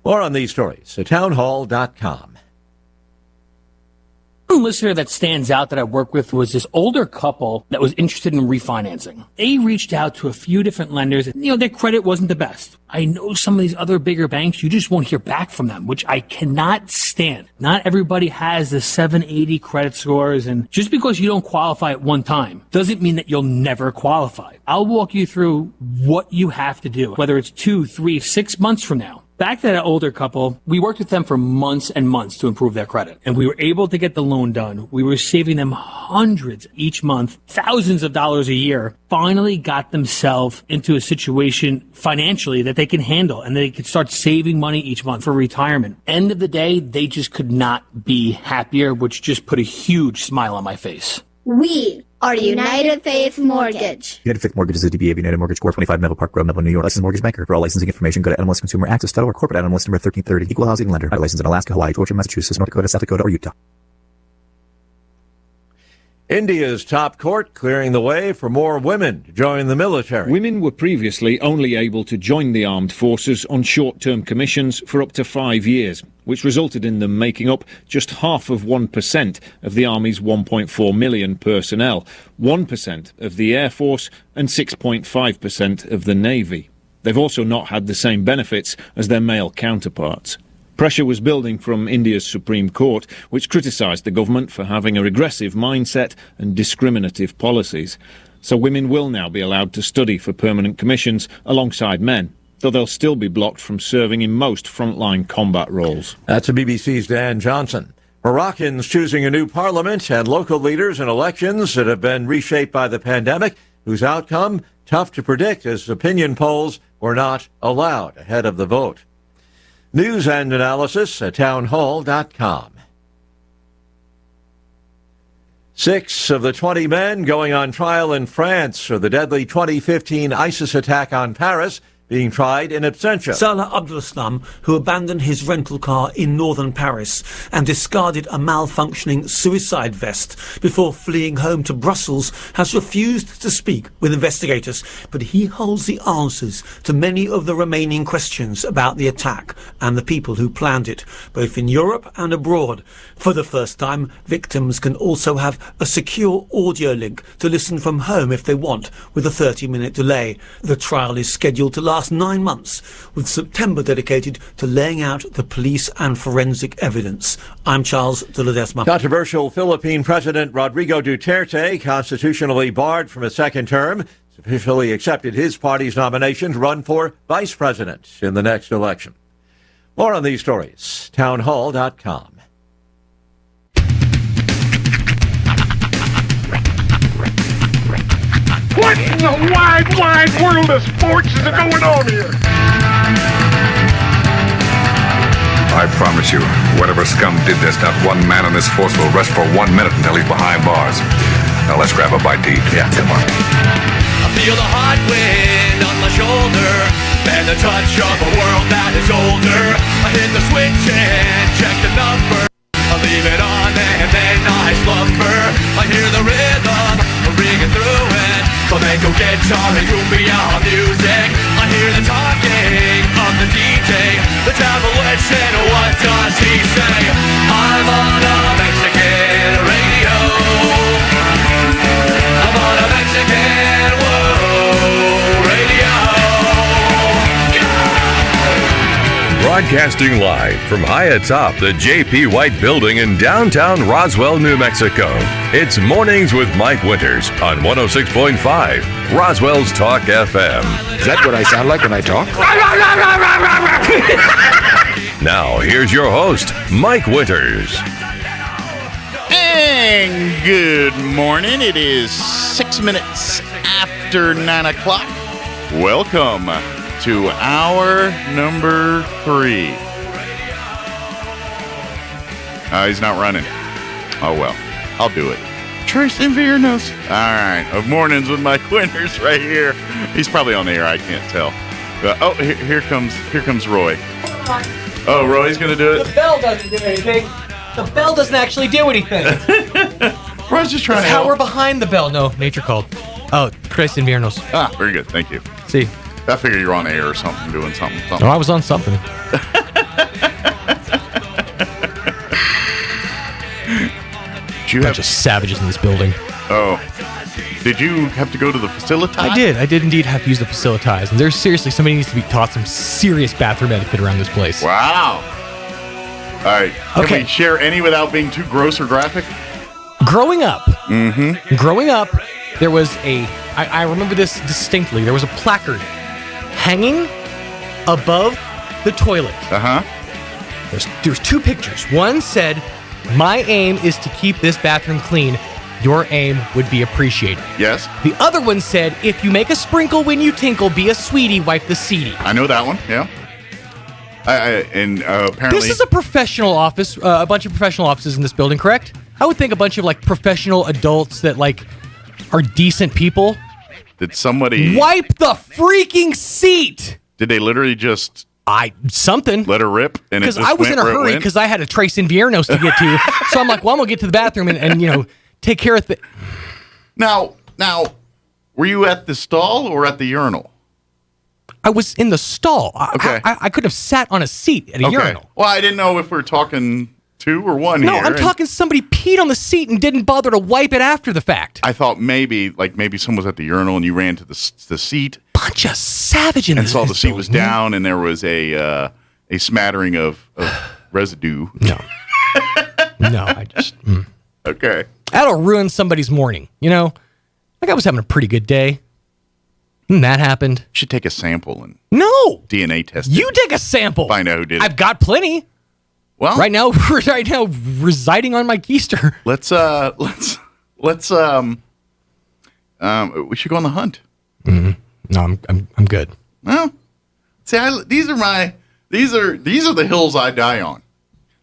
More on these stories at townhall.com.
One listener that stands out that I worked with was this older couple that was interested in refinancing. They reached out to a few different lenders, and their credit wasn't the best. I know some of these other bigger banks, you just won't hear back from them, which I cannot stand. Not everybody has the 780 credit scores, and just because you don't qualify at one time doesn't mean that you'll never qualify. I'll walk you through what you have to do, whether it's 2, 3, 6 months from now. Back to that older couple, we worked with them for months and months to improve their credit, and we were able to get the loan done. We were saving them hundreds each month, thousands of dollars a year, finally got themselves into a situation financially that they can handle, and they could start saving money each month for retirement. End of the day, they just could not be happier, which just put a huge smile on my face.
We are United Faith Mortgage.
United Faith Mortgage is a DBA of United Mortgage Corp. 25 Melville Park Road, Melville, New York. Licensed mortgage banker. For all licensing information, go to NMLS-ConsumerAccess.org. Corporate NMLS number 1330. Equal housing lender. Licensed in Alaska, Hawaii, Georgia, Massachusetts, North Dakota, South Dakota, or Utah.
India's top court clearing the way for more women to join the military.
Women were previously only able to join the armed forces on short-term commissions for up to 5 years, which resulted in them making up just half of 1% of the Army's 1.4 million personnel, 1% of the Air Force, and 6.5% of the Navy. They've also not had the same benefits as their male counterparts. Pressure was building from India's Supreme Court, which criticised the government for having a regressive mindset and discriminative policies. So women will now be allowed to study for permanent commissions alongside men, though they'll still be blocked from serving in most frontline combat roles.
That's the BBC's Dan Johnson. Moroccans choosing a new parliament and local leaders in elections that have been reshaped by the pandemic, whose outcome tough to predict as opinion polls were not allowed ahead of the vote. News and analysis at townhall.com. 6 of the 20 men going on trial in France for the deadly 2015 ISIS attack on Paris being tried in absentia.
Salah Abdul-Islam, who abandoned his rental car in northern Paris and discarded a malfunctioning suicide vest before fleeing home to Brussels, has refused to speak with investigators, but he holds the answers to many of the remaining questions about the attack and the people who planned it, both in Europe and abroad. For the first time, victims can also have a secure audio link to listen from home if they want, with a 30-minute delay. The trial is scheduled to last 9 months, with September dedicated to laying out the police and forensic evidence. I'm Charles de Ledesma.
Controversial Philippine President Rodrigo Duterte, constitutionally barred from a second term, has officially accepted his party's nomination to run for vice president in the next election. More on these stories, townhall.com.
What in the wide, wide world of sports is going on here?
I promise you, whatever scum did this, not one man on this force will rest for 1 minute until he's behind bars. Now let's grab a bite to eat. Yeah, come on.
I feel the hot wind on my shoulder and the touch of a world that is older. I hit the switch and check the number. I leave it on and then I slumber. I hear the rhythm ringing through it. Flamenco guitar and cumbia music. I hear the talking of the DJ. The devil listen, what does he say? I'm on a Mexican radio. I'm on a Mexican radio.
Broadcasting live from high atop the J.P. White Building in downtown Roswell, New Mexico. It's Mornings with Mike Winters on 106.5 Roswell's Talk FM.
Is that what I sound like when I talk?
Now, here's your host, Mike Winters.
And good morning. It is 6 minutes after 9 o'clock. Welcome to hour number 3. He's not running. Oh, well. I'll do it. Trace Inviernos. All right. Of Mornings with Mike Winters right here. He's probably on the air. I can't tell. Here comes Roy. Oh, Roy's going to do it?
The bell doesn't do anything. The bell doesn't actually do anything.
Roy's just trying to
how
help.
we're behind the bell. No, nature called. Oh, Trace Inviernos.
Ah, very good. Thank you.
See.
I figure you're on the air or something, doing something.
No, I was on something. Bunch of savages in this building.
Oh. Did you have to go to the facility?
I did. I did indeed have to use the facilitize. And there's seriously, somebody needs to be taught some serious bathroom etiquette around this place.
Wow. All right. Can we share any without being too gross or graphic?
Growing up, there was I remember this distinctly. There was a placard hanging above the toilet.
Uh-huh.
There's two pictures. One said, "My aim is to keep this bathroom clean. Your aim would be appreciated."
Yes.
The other one said, "If you make a sprinkle when you tinkle, be a sweetie, wipe the seedy."
I know that one, yeah. Apparently...
This is a professional office, a bunch of professional offices in this building, correct? I would think a bunch of, professional adults that, are decent people.
Did somebody...
Wipe the freaking seat!
Did they literally just...
Something.
Let her rip?
Because I was in a hurry because I had a Trace Inviernos to get to. So I'm like, well, I'm going to get to the bathroom and take care of it.
Now, were you at the stall or at the urinal?
I was in the stall.
Okay.
I could have sat on a seat at a urinal.
Well, I didn't know if we're talking 2 or 1
No,
here.
I'm talking somebody peed on the seat and didn't bother to wipe it after the fact.
I thought maybe someone was at the urinal and you ran to the seat.
Bunch of savage in
and saw the seat was down and there was a smattering of residue.
No, I just...
Okay.
That'll ruin somebody's morning, I was having a pretty good day. And that happened.
Should take a sample and DNA test.
You take a sample.
Find out who did it.
I've got plenty.
Well,
right now residing on my keister.
Let's we should go on the hunt.
Mm-hmm. No, I'm good.
Well, see, these are the hills I die on.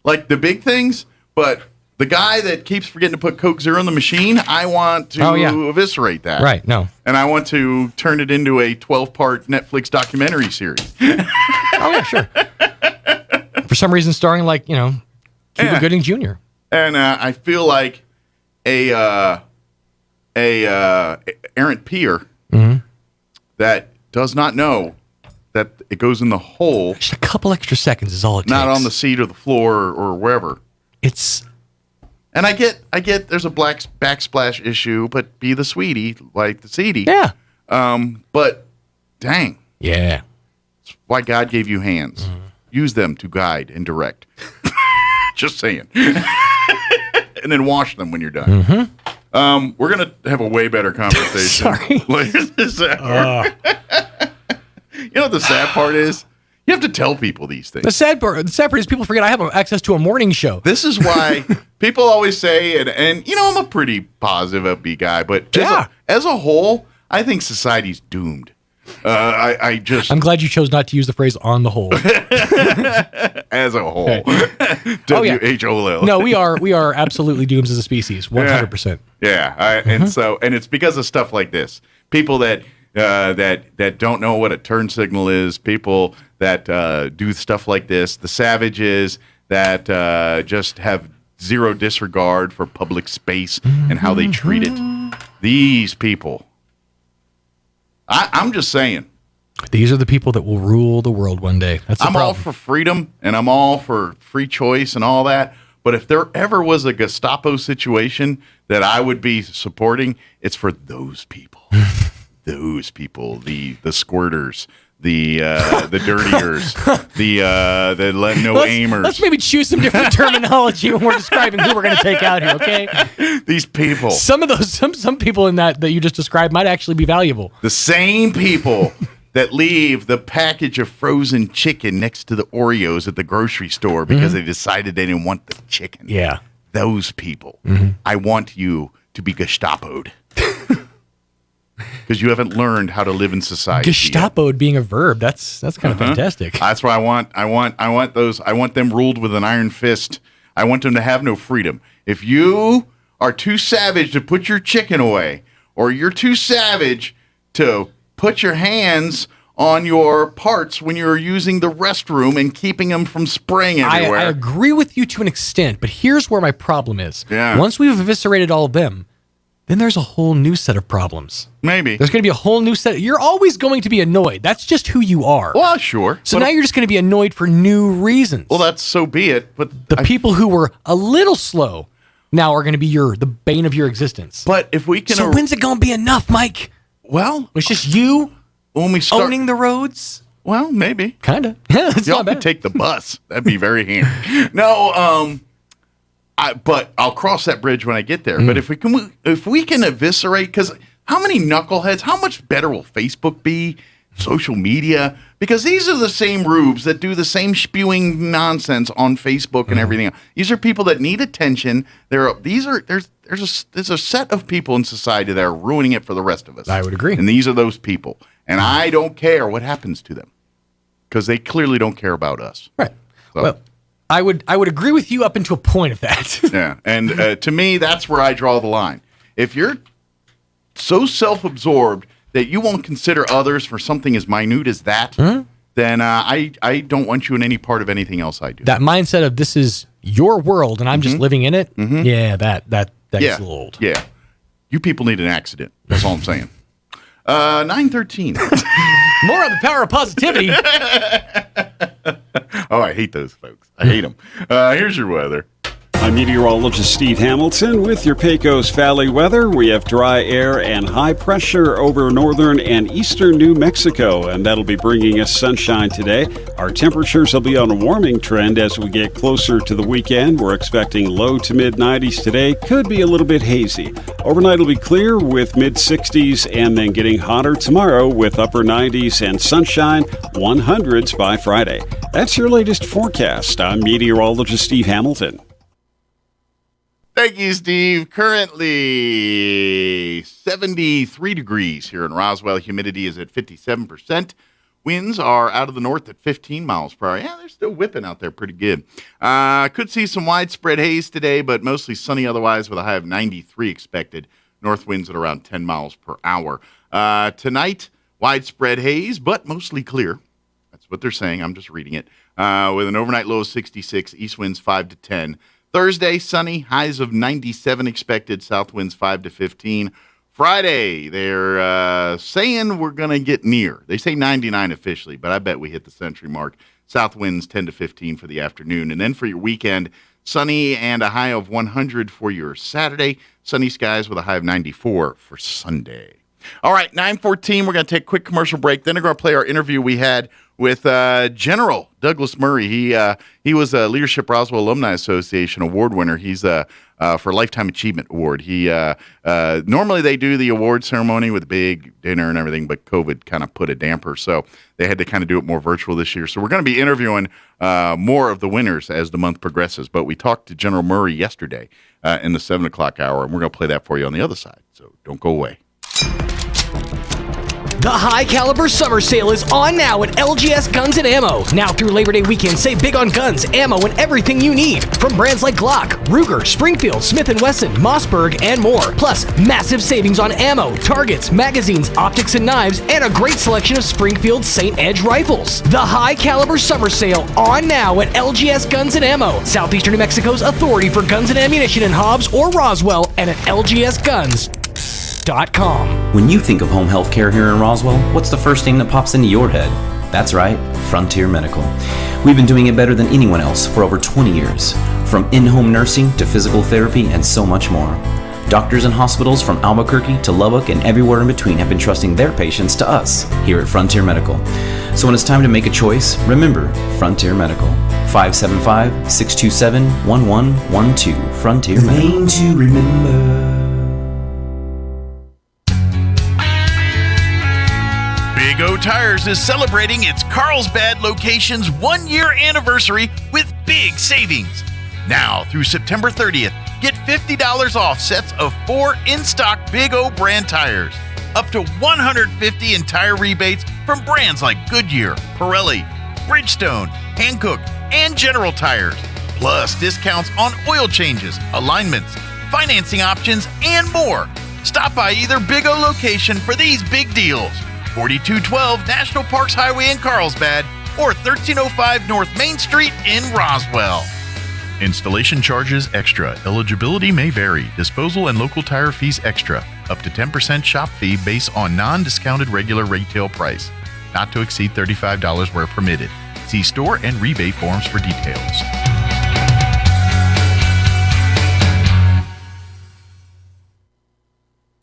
Like the big things, but The guy that keeps forgetting to put Coke Zero in the machine, I want to eviscerate that.
Right, no.
And I want to turn it into a 12-part Netflix documentary series.
Oh, yeah, sure. For some reason, starring, like, Cuba Gooding Jr.
And I feel like a errant peer that does not know that it goes in the hole.
Just a couple extra seconds is all it takes.
Not on the seat or the floor or wherever. And I get there's a black backsplash issue, but be the sweetie, like the seedy.
Yeah.
But dang.
Yeah.
That's why God gave you hands. Use them to guide and direct. Just saying. And then wash them when you're done. We're going to have a way better conversation.
Sorry.
Later this hour. You know what the sad part is? You have to tell people these things.
The sad part is people forget I have access to a morning show.
This is why people always say, and I'm a pretty positive, upbeat guy, but as a whole, I think society's doomed. I'm
glad you chose not to use the phrase "on the whole."
As a whole, WHOL.
No, we are absolutely doomed as a species, 100%.
Yeah, and it's because of stuff like this. People that don't know what a turn signal is. People that do stuff like this. The savages that just have zero disregard for public space and how they treat it. These people. I'm just saying.
These are the people that will rule the world one day. That's the problem.
I'm all for freedom, and I'm all for free choice and all that. But if there ever was a Gestapo situation that I would be supporting, it's for those people. Those people, the squirters, the dirtiers, the aimers.
Let's maybe choose some different terminology when we're describing who we're going to take out here, okay?
These people.
Some of those, some people in that you just described might actually be valuable.
The same people that leave the package of frozen chicken next to the Oreos at the grocery store because they decided they didn't want the chicken.
Yeah.
Those people. I want you to be Gestapo'd. Because you haven't learned how to live in society.
Gestapo'd being a verb. That's kind of fantastic.
That's what I want. I want those. I want them ruled with an iron fist. I want them to have no freedom. If you are too savage to put your chicken away, or you're too savage to put your hands on your parts when you're using the restroom and keeping them from spraying everywhere.
I agree with you to an extent, but here's where my problem is.
Yeah.
Once we've eviscerated all of them, then there's a whole new set of problems.
Maybe.
There's going to be a whole new set. You're always going to be annoyed. That's just who you are.
Well, sure.
So now you're just going to be annoyed for new reasons.
Well, that's so be it. But
the people who were a little slow now are going to be the bane of your existence.
But if we can...
So when's it going to be enough, Mike?
Well...
It's just you
when we start
owning the roads?
Well, maybe.
Kind of. Yeah, it's
y'all
not bad.
could take the bus. That'd be very handy. No, but I'll cross that bridge when I get there. But if we can eviscerate, because how many knuckleheads? How much better will Facebook be? Social media, because these are the same rubes that do the same spewing nonsense on Facebook and everything else. These are people that need attention. There's a set of people in society that are ruining it for the rest of us.
I would agree.
And these are those people. And I don't care what happens to them, because they clearly don't care about us.
Right.
So.
Well, I would agree with you up until a point of that.
Yeah, and to me, that's where I draw the line. If you're so self-absorbed that you won't consider others for something as minute as that, then I don't want you in any part of anything else I do.
That mindset of this is your world and I'm just living in it, yeah, that gets a little old.
Yeah, you people need an accident. That's all I'm saying. 9:13.
More on the power of positivity.
Oh, I hate those folks. I hate them. Here's your weather.
I'm meteorologist Steve Hamilton with your Pecos Valley weather. We have dry air and high pressure over northern and eastern New Mexico, and that'll be bringing us sunshine today. Our temperatures will be on a warming trend as we get closer to the weekend. We're expecting low to mid 90s today. Could be a little bit hazy. Overnight will be clear with mid 60s and then getting hotter tomorrow with upper 90s and sunshine, 100s by Friday. That's your latest forecast. I'm meteorologist Steve Hamilton.
Thank you, Steve. Currently 73 degrees here in Roswell. Humidity is at 57%. Winds are out of the north at 15 miles per hour. Yeah, they're still whipping out there pretty good. Could see some widespread haze today, but mostly sunny otherwise with a high of 93 expected. North winds at around 10 miles per hour. Tonight, widespread haze, but mostly clear. That's what they're saying. I'm just reading it. With an overnight low of 66, east winds 5 to 10. Thursday, sunny, highs of 97 expected, south winds 5 to 15. Friday, they're saying we're going to get near. They say 99 officially, but I bet we hit the century mark. South winds 10 to 15 for the afternoon. And then for your weekend, sunny and a high of 100 for your Saturday. Sunny skies with a high of 94 for Sunday. All right, 9:14, we're going to take a quick commercial break. Then we're going to play our interview we had with General Douglas Murray. He was a Leadership Roswell Alumni Association award winner. He's for Lifetime Achievement Award. He normally they do the award ceremony with a big dinner and everything, but COVID kind of put a damper, so they had to kind of do it more virtual this year. So we're going to be interviewing more of the winners as the month progresses. But we talked to General Murray yesterday in the 7 o'clock hour, and we're going to play that for you on the other side. So don't go away.
The High Caliber Summer Sale is on now at LGS Guns and Ammo. Now through Labor Day weekend, save big on guns, ammo, and everything you need. From brands like Glock, Ruger, Springfield, Smith & Wesson, Mossberg, and more. Plus, massive savings on ammo, targets, magazines, optics, and knives, and a great selection of Springfield St. Edge rifles. The High Caliber Summer Sale on now at LGS Guns and Ammo. Southeastern New Mexico's authority for guns and ammunition in Hobbs or Roswell, and at lgsguns.com.
When you think of home health care here in Roswell, what's the first thing that pops into your head? That's right, Frontier Medical. We've been doing it better than anyone else for over 20 years. From in-home nursing to physical therapy and so much more. Doctors and hospitals from Albuquerque to Lubbock and everywhere in between have been trusting their patients to us here at Frontier Medical. So when it's time to make a choice, remember Frontier Medical. 575-627-1112. Frontier Medical. Name to remember.
Big O Tires is celebrating its Carlsbad location's 1-year anniversary with big savings. Now through September 30th, get $50 off sets of 4 in-stock Big O brand tires. Up to $150 in tire rebates from brands like Goodyear, Pirelli, Bridgestone, Hankook, and General Tires. Plus discounts on oil changes, alignments, financing options, and more. Stop by either Big O location for these big deals. 4212 National Parks Highway in Carlsbad or 1305 North Main Street in Roswell. Installation charges extra. Eligibility may vary. Disposal and local tire fees extra. Up to 10% shop fee based on non-discounted regular retail price. Not to exceed $35 where permitted. See store and rebate forms for details.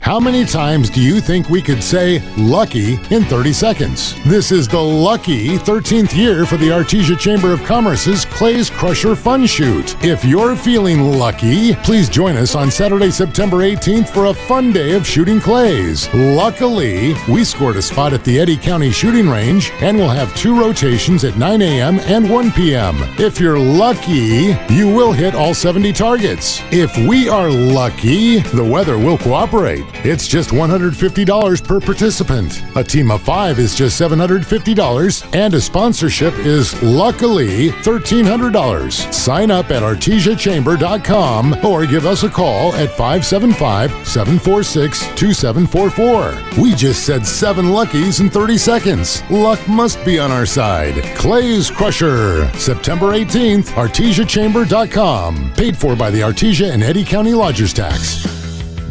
How many times do you think we could say lucky in 30 seconds? This is the lucky 13th year for the Artesia Chamber of Commerce's Clays Crusher Fun Shoot. If you're feeling lucky, please join us on Saturday, September 18th for a fun day of shooting clays. Luckily, we scored a spot at the Eddy County Shooting Range and we'll have 2 rotations at 9 a.m. and 1 p.m. If you're lucky, you will hit all 70 targets. If we are lucky, the weather will cooperate. It's just $150 per participant. A team of 5 is just $750, and a sponsorship is luckily $1,300. Sign up at artesiachamber.com or give us a call at 575-746-2744. We just said 7 luckies in 30 seconds. Luck must be on our side. Clays Crusher, September 18th, artesiachamber.com. Paid for by the Artesia and Eddy County Lodgers Tax.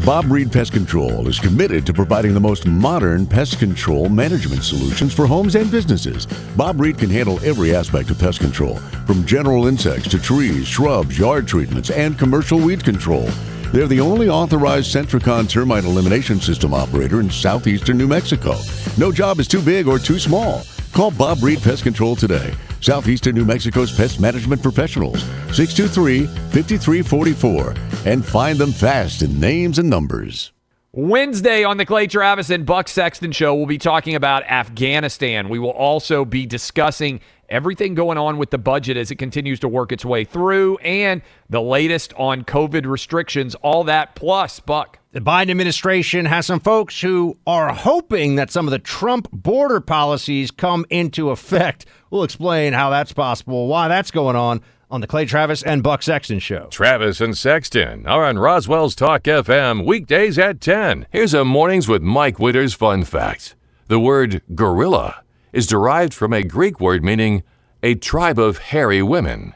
Bob Reed Pest Control is committed to providing the most modern pest control management solutions for homes and businesses. Bob Reed can handle every aspect of pest control, from general insects to trees, shrubs, yard treatments, and commercial weed control. They're the only authorized Centricon termite elimination system operator in southeastern New Mexico. No job is too big or too small. Call Bob Reed Pest Control today. Southeastern New Mexico's pest management professionals, 623-5344, and find them fast in names and numbers.
Wednesday on the Clay Travis and Buck Sexton Show, we'll be talking about Afghanistan. We will also be discussing everything going on with the budget as it continues to work its way through, and the latest on COVID restrictions, all that plus, Buck.
The Biden administration has some folks who are hoping that some of the Trump border policies come into effect. We'll explain how that's possible, why that's going on the Clay Travis and Buck Sexton Show.
Travis and Sexton are on Roswell's Talk FM weekdays at 10. Here's a Mornings with Mike Winters fun fact. The word gorilla is derived from a Greek word meaning a tribe of hairy women.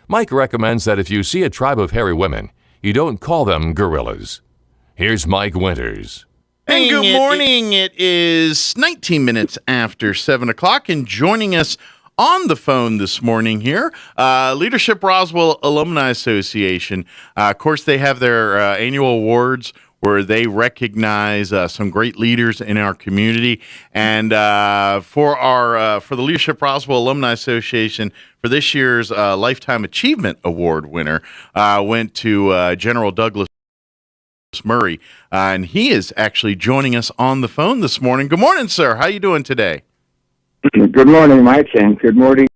Mike recommends that if you see a tribe of hairy women, you don't call them gorillas. Here's Mike Winters.
And good morning. It is 19 minutes after 7 o'clock, and joining us on the phone this morning here, Leadership Roswell Alumni Association. Of course, they have their annual awards where they recognize some great leaders in our community. And for the Leadership Roswell Alumni Association, for this year's Lifetime Achievement Award winner, went to General Douglas Murray, and he is actually joining us on the phone this morning. Good morning, sir. How you doing today?
Good morning, Mike, and good morning.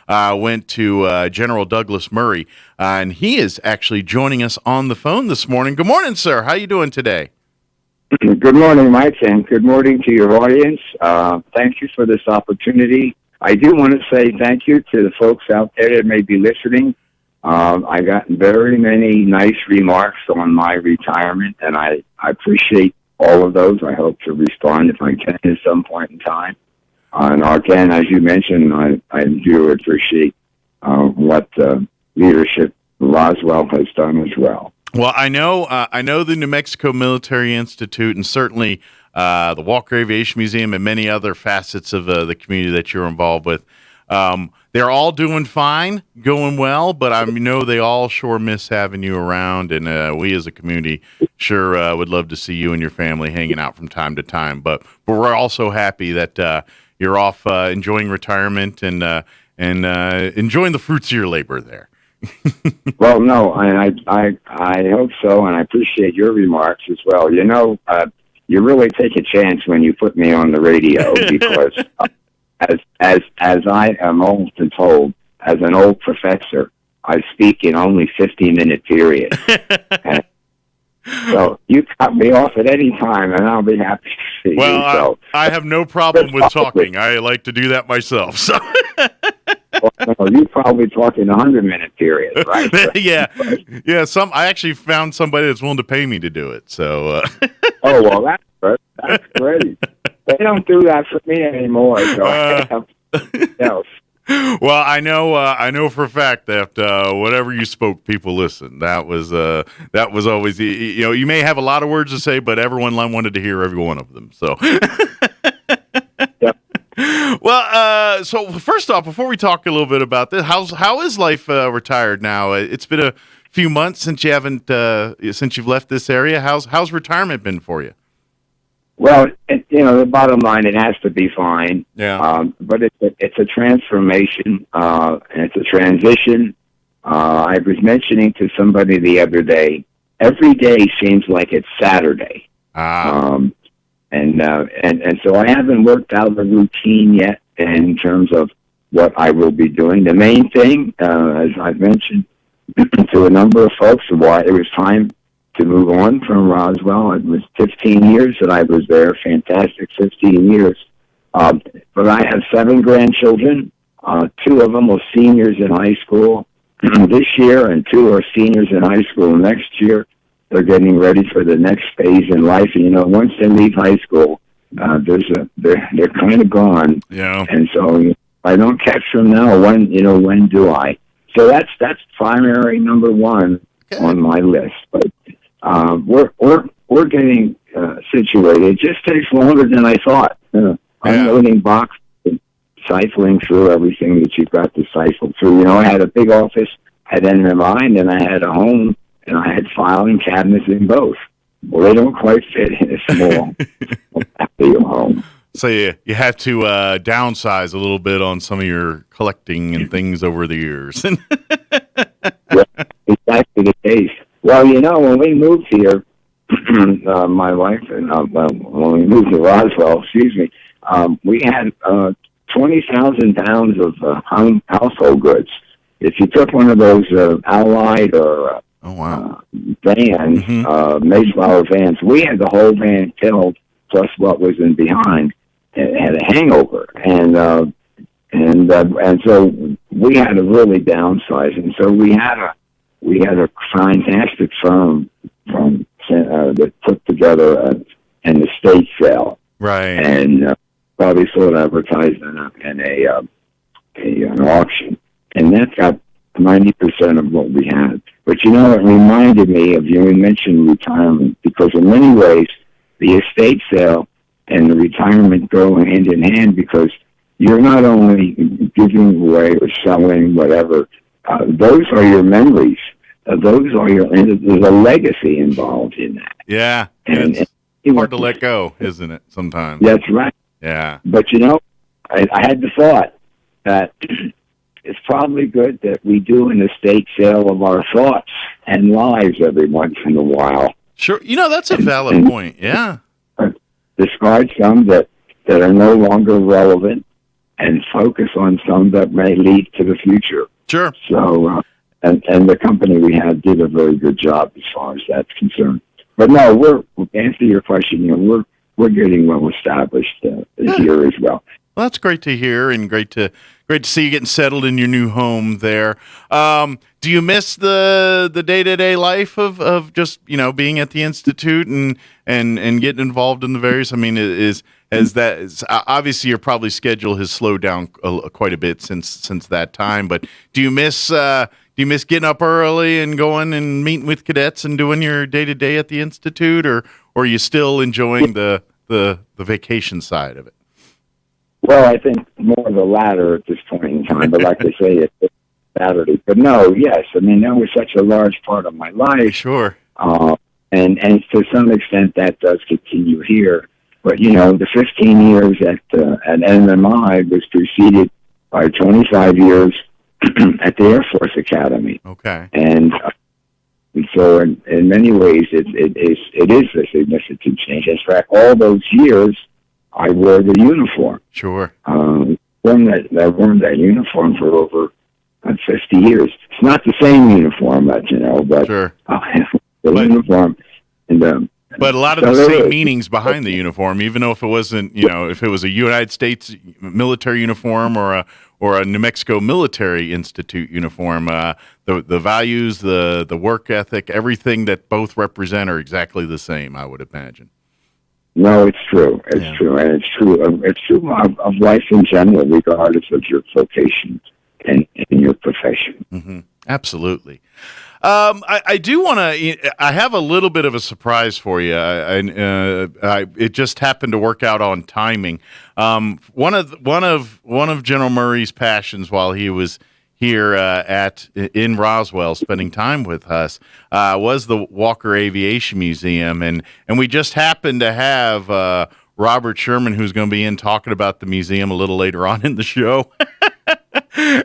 Went to General Douglas Murray, and he is actually joining us on the phone this morning. Good morning, sir. How you doing today?
Good morning, Mike, and good morning to your audience. Thank you for this opportunity. I do want to say thank you to the folks out there that may be listening. I got very many nice remarks on my retirement, and I appreciate all of those. I hope to respond if I can at some point in time. And again, as you mentioned, I do appreciate what Leadership Roswell has done as well.
Well, I know the New Mexico Military Institute, and certainly the Walker Aviation Museum, and many other facets of the community that you're involved with. They're all doing fine, going well, but I know they all sure miss having you around, and we as a community sure would love to see you and your family hanging out from time to time. But we're also happy that you're off enjoying retirement and enjoying the fruits of your labor there.
Well, no, I hope so, and I appreciate your remarks as well. You know, you really take a chance when you put me on the radio because, as I am often told, as an old professor, I speak in only 50-minute periods. So you cut me off at any time, and I'll be happy to see you. So
I have no problem with talking. I like to do that myself. So.
Well, you probably talk in 100-minute periods, right?
yeah. I actually found somebody that's willing to pay me to do it. So.
Oh well, that's good. That's great. They don't do that for me anymore. So I have else.
Well, I know for a fact that whatever you spoke, people listened. That was always, you may have a lot of words to say, but everyone wanted to hear every one of them. So.
Yep.
Well, so first off, before we talk a little bit about this, how is life retired now? It's been a few months since you've left this area. How's retirement been for you?
Well, the bottom line, it has to be fine.
Yeah.
But it's a transformation, and it's a transition. I was mentioning to somebody the other day, every day seems like it's Saturday. And so I haven't worked out a routine yet in terms of what I will be doing. The main thing, as I've mentioned to a number of folks, why it was time to move on from Roswell. It was 15 years that I was there, fantastic 15 years. But I have 7 grandchildren. 2 of them are seniors in high school this year, and 2 are seniors in high school next year. They're getting ready for the next phase in life. And, once they leave high school, they're kind of gone.
Yeah.
And so if I don't catch them now, when do I? So that's primary number one on my list. But we're getting situated. It just takes longer than I thought. Unloading boxes, siphoning through everything that you've got to siphon through. I had a big office at NMI, and then I had a home, and I had filing cabinets in both. Well, they don't quite fit in a small home.
So you had to downsize a little bit on some of your collecting and things over the years.
Yeah, exactly the case. Well, when we moved here, my wife and when we moved to Roswell, we had 20,000 pounds of household goods. If you took one of those Allied or vans, Mayflower vans, we had the whole van filled, plus what was in behind. It had a hangover, and so we had to really downsize, and so we had a fantastic firm that put together an estate sale,
right?
And probably sold advertisement in an auction, and that got 90% of what we had. But it reminded me of you mentioned retirement, because in many ways the estate sale and the retirement go hand in hand, because you're not only giving away or selling whatever, those are your memories. Those are there's a legacy involved in that.
Yeah.
And
it's hard to let go, isn't it, sometimes?
That's right.
Yeah.
But, I had the thought that it's probably good that we do an estate sale of our thoughts and lives every once in a while.
Sure. That's a valid point. Yeah.
Discard some that are no longer relevant and focus on some that may lead to the future.
Sure.
So, and the company we had did a very good job as far as that's concerned. But no, to answer your question, we're getting well established here as well.
Well, that's great to hear, and great to see you getting settled in your new home there. Do you miss the day-to-day life of just being at the Institute and getting involved in the various? I mean, obviously your probably schedule has slowed down quite a bit since that time. But do you miss getting up early and going and meeting with cadets and doing your day-to-day at the Institute, or are you still enjoying the vacation side of it?
Well, I think more the latter at this point in time, but like I say, it's Saturday. But no, yes, I mean, that was such a large part of my life.
Sure.
And to some extent that does continue here. But, the 15 years at NMI was preceded by 25 years at the Air Force Academy.
Okay.
And so in many ways, it is a significant change. In fact, all those years, I wore the uniform.
Sure.
I've worn that uniform for over 50 years. It's not the same uniform, but
sure.
Uniform. And
but a lot of the same meanings behind the uniform, even though if it wasn't, if it was a United States military uniform or a New Mexico Military Institute uniform, the values, the work ethic, everything that both represent are exactly the same, I would imagine.
No, it's true. It's true, and it's true. It's true of life in general, regardless of your vocation and your profession.
Mm-hmm. Absolutely. I do want to. I have a little bit of a surprise for you. It just happened to work out on timing. One of General Murray's passions while he was here in Roswell, spending time with us, was the Walker Aviation Museum, and we just happened to have Robert Sherman, who's going to be in talking about the museum a little later on in the show.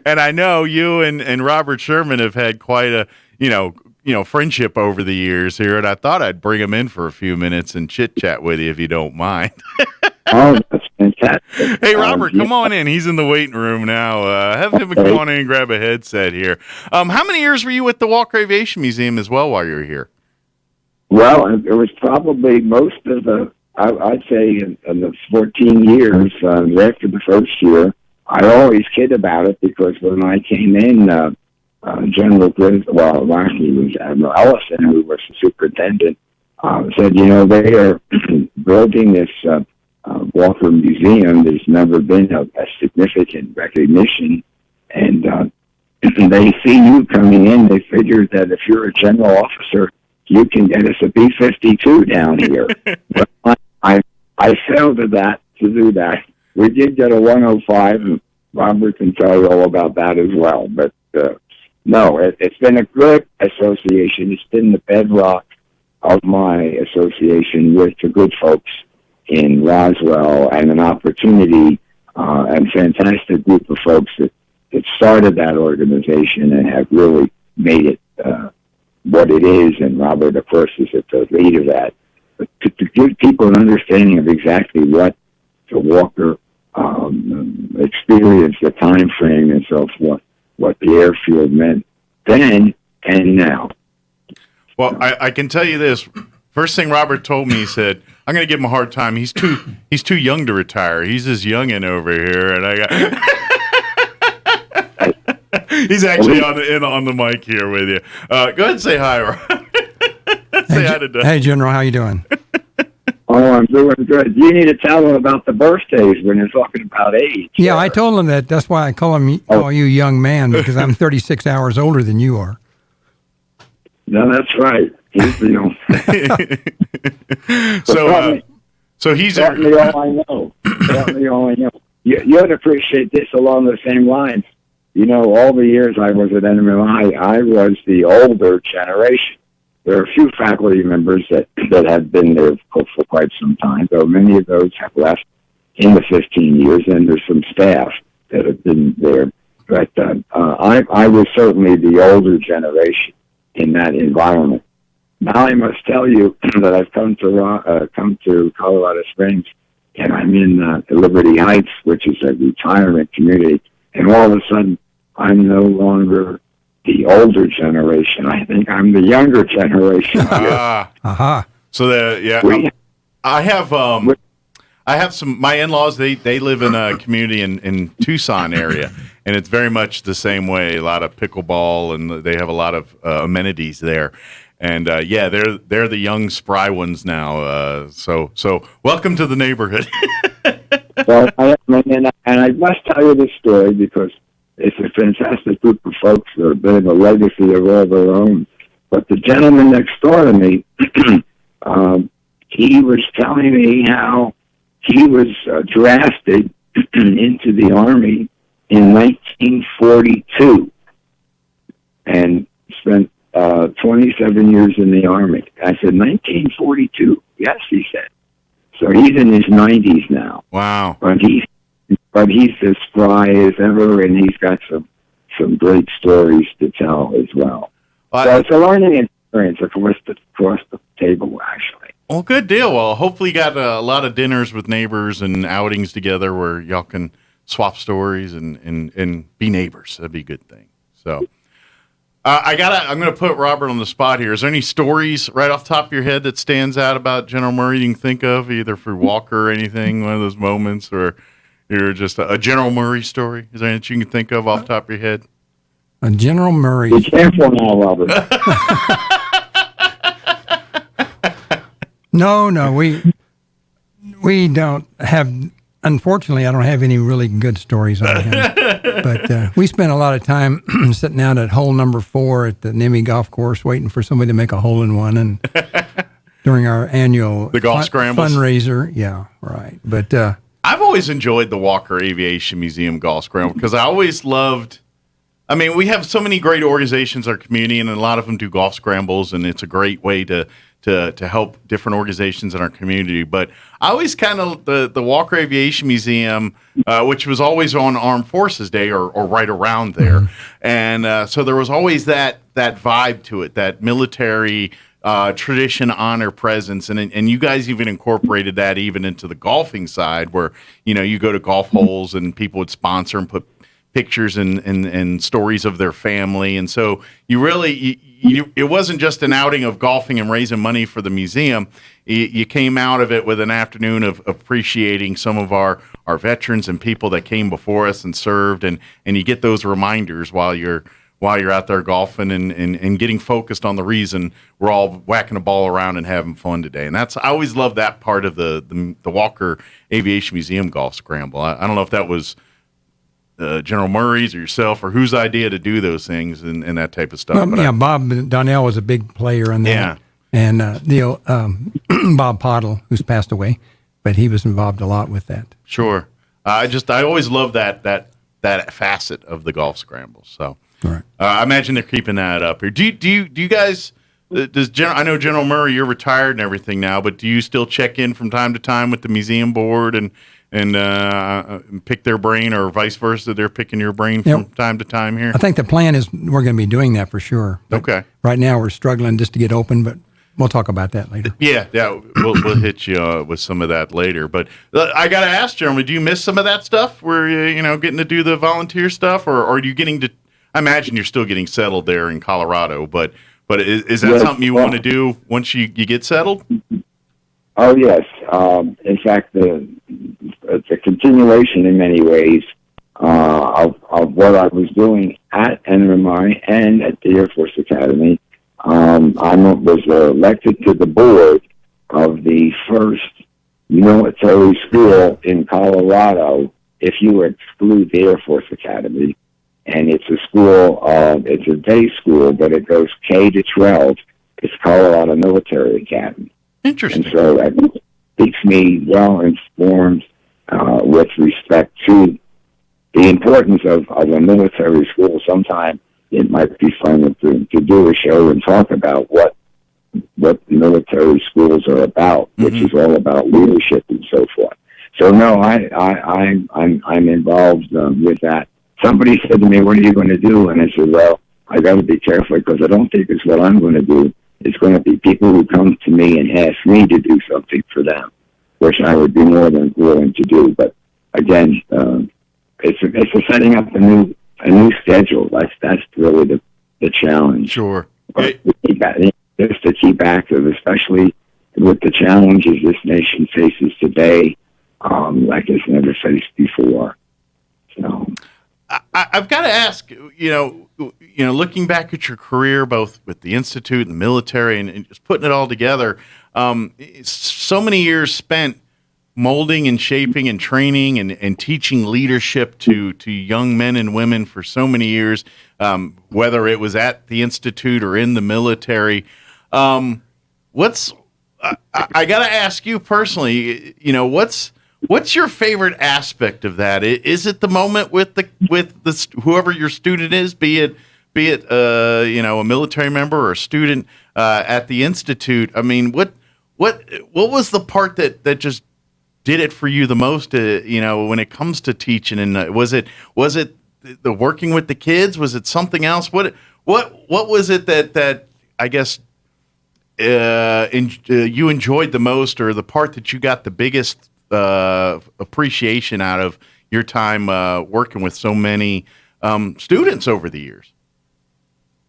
And I know you and Robert Sherman have had quite a friendship over the years here, and I thought I'd bring him in for a few minutes and chit chat with you if you don't mind.
Oh, that's fantastic.
Hey, Robert, come on in. He's in the waiting room now. Have him come on in and grab a headset here. How many years were you at the Walker Aviation Museum as well while you were here?
Well, it was probably most of I'd say in the 14 years after the first year. I always kid about it because when I came in, General Griswold, actually it was Admiral Ellison, who was the superintendent, said, they are building this Walker Museum. There's never been a significant recognition, and they see you coming in. They figured that if you're a general officer, you can get us a B-52 down here. But I failed to do that. We did get a 105, and Robert can tell you all about that as well. But no, it's been a good association. It's been the bedrock of my association with the good folks in Roswell, and an opportunity and fantastic group of folks that started that organization and have really made it what it is, and Robert, of course, is at the lead of that. But to give people an understanding of exactly what the Walker experience, the time frame, and so forth, what the airfield meant then and now.
Well, I can tell you this. First thing Robert told me, he said, "I'm going to give him a hard time. He's too young to retire. He's this youngin' over here." And I got he's actually on the mic here with you. Go ahead and say hi, Robert. Say hi to Doug.
Hey, General, how you doing?
Oh, I'm doing good. You need to tell them about the birthdays when they're talking about age.
Yeah, I told him that. That's why I call you young man, because I'm 36 hours older than you are.
No, that's right. He's the young.
So he's
certainly all I know. Certainly all I know. You'd appreciate this along the same lines. You know, all the years I was at NMI, I was the older generation. There are a few faculty members that have been there for quite some time, though many of those have left in the 15 years, and there's some staff that have been there. But I was certainly the older generation in that environment. Now I must tell you that I've come to Colorado Springs, and I'm in Liberty Heights, which is a retirement community, and all of a sudden I'm no longer the older generation. I think I'm the younger generation.
So I have some. My in-laws they live in a community in Tucson area, and it's very much the same way. A lot of pickleball, and they have a lot of amenities there. And they're the young spry ones now. So welcome to the neighborhood.
Well, and I must tell you this story because it's a fantastic group of folks that are a bit of a legacy of all their own. But the gentleman next door to me, he was telling me how he was drafted into the Army in 1942 and spent 27 years in the Army. I said, 1942? Yes, he said. So he's in his 90s now.
Wow.
But he's as spry as ever, and he's got some great stories to tell as well. So it's a learning experience across the table, actually.
Well, good deal. Well, hopefully you got a lot of dinners with neighbors and outings together where y'all can swap stories and be neighbors. That'd be a good thing. So I'm going to put Robert on the spot here. Is there any stories right off the top of your head that stands out about General Murray you can think of, either for Walker or anything, one of those moments, or you're just a General Murray story? Is there anything you can think of off the top of your head?
A General Murray.
Be careful now, Robert.
No, we don't have. Unfortunately, I don't have any really good stories on him. But we spent a lot of time sitting out at hole number 4 at the Nemi Golf Course, waiting for somebody to make a hole in one, and during our annual
golf scrambles
fundraiser. Yeah, right. But
I've always enjoyed the Walker Aviation Museum Golf Scramble because I always loved. I mean, we have so many great organizations in our community, and a lot of them do golf scrambles, and it's a great way to help different organizations in our community. But I always kind of the Walker Aviation Museum, which was always on Armed Forces Day or right around there, and so there was always that vibe to it, that military tradition, honor, presence, and you guys even incorporated that even into the golfing side, where you go to golf holes and people would sponsor and put pictures and stories of their family, and so you really it wasn't just an outing of golfing and raising money for the museum. You came out of it with an afternoon of appreciating some of our veterans and people that came before us and served, and you get those reminders while you're out there golfing and getting focused on the reason we're all whacking a ball around and having fun today. And I always love that part of the Walker Aviation Museum Golf Scramble. I don't know if that was General Murray's or yourself or whose idea to do those things and that type of stuff.
Well, Bob Donnell was a big player in that.
Yeah.
And Bob Pottle, who's passed away, but he was involved a lot with that.
Sure. I always love that facet of the golf scramble. So
right.
I imagine they're keeping that up here. Do you guys? I know General Murray, you're retired and everything now, but do you still check in from time to time with the museum board and pick their brain, or vice versa, they're picking your brain from time to time here?
I think the plan is we're going to be doing that for sure. But
okay.
Right now we're struggling just to get open, but we'll talk about that later.
Yeah, we'll hit you with some of that later. But I got to ask, Jeremy, do you miss some of that stuff? Where getting to do the volunteer stuff, or are you getting to? I imagine you're still getting settled there in Colorado, but is that something you want to do once you get settled?
Oh yes. In fact, it's a continuation in many ways of what I was doing at NRMI and at the Air Force Academy. I was elected to the board of the first military school in Colorado, if you exclude the Air Force Academy. And it's a school, it's a day school, but it goes K to 12. It's Colorado Military Academy.
Interesting.
And so that keeps me well informed with respect to the importance of a military school. Sometime it might be fun to do a show and talk about what military schools are about, which is all about leadership and so forth. So no, I'm involved with that. Somebody said to me, "What are you going to do?" And I said, "Well, I got to be careful because I don't think it's what I'm going to do. It's going to be people who come to me and ask me to do something for them, which I would be more than willing to do." But again, it's a setting up a new schedule. That's really the challenge.
Sure.
Just to keep active, especially with the challenges this nation faces today, like it's never faced before. So.
I've got to ask, looking back at your career, both with the Institute and the military, and just putting it all together, so many years spent molding and shaping and training and teaching leadership to young men and women for so many years, whether it was at the Institute or in the military. I got to ask you personally, what's your favorite aspect of that? Is it the moment with the whoever your student is, be it a military member or a student at the Institute? I mean, what was the part that just did it for you the most? When it comes to teaching, and was it the working with the kids? Was it something else? What was it that I guess you enjoyed the most, or the part that you got the biggest appreciation out of your time working with so many students over the years?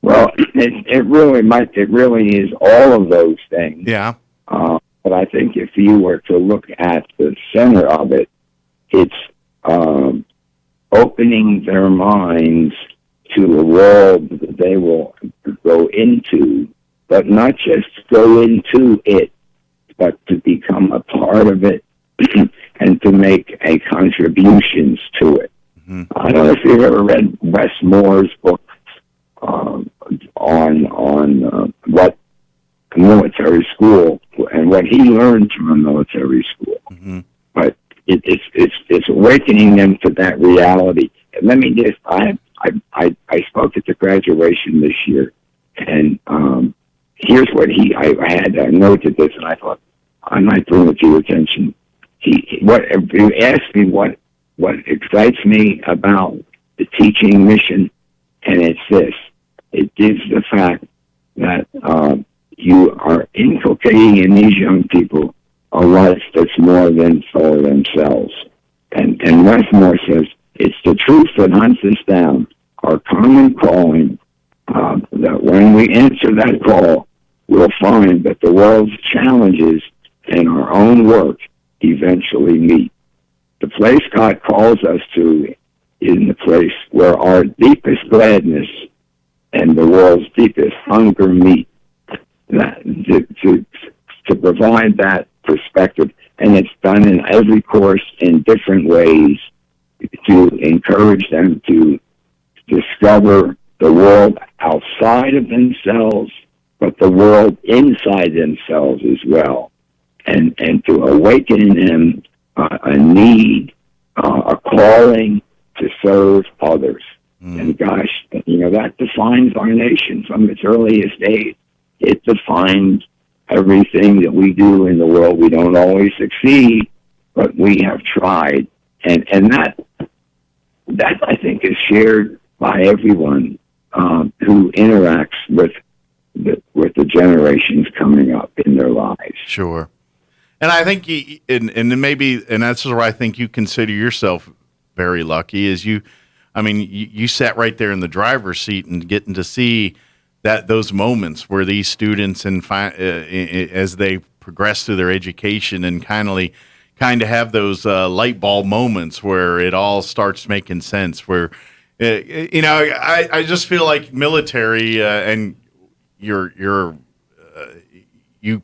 Well, it really is all of those things.
Yeah.
But I think if you were to look at the center of it, it's opening their minds to a world that they will go into, but not just go into it, but to become a part of it and to make a contributions to it. Mm-hmm. I don't know if you've ever read Wes Moore's book on what a military school and what he learned from a military school. Mm-hmm. But it's awakening them to that reality. And let me just, I spoke at the graduation this year, and here's what I had noted this, and I thought I might bring it to your attention. If you ask me what excites me about the teaching mission, and it's this: it is the fact that you are inculcating in these young people a life that's more than for themselves. And Westmore says it's the truth that hunts us down, our common calling. That when we answer that call, we'll find that the world's challenges and our own work eventually meet. The place God calls us to is the place where our deepest gladness and the world's deepest hunger meet. To provide that perspective, and it's done in every course in different ways to encourage them to discover the world outside of themselves, but the world inside themselves as well. And to awaken in them a need, a calling to serve others. And gosh, that defines our nation from its earliest days. It defines everything that we do in the world. We don't always succeed, but we have tried, and that I think is shared by everyone who interacts with the generations coming up in their lives.
Sure. And I think, and that's where I think you consider yourself very lucky, is you sat right there in the driver's seat and getting to see those moments where these students as they progress through their education and kind of have those light bulb moments where it all starts making sense. Where I just feel like military and you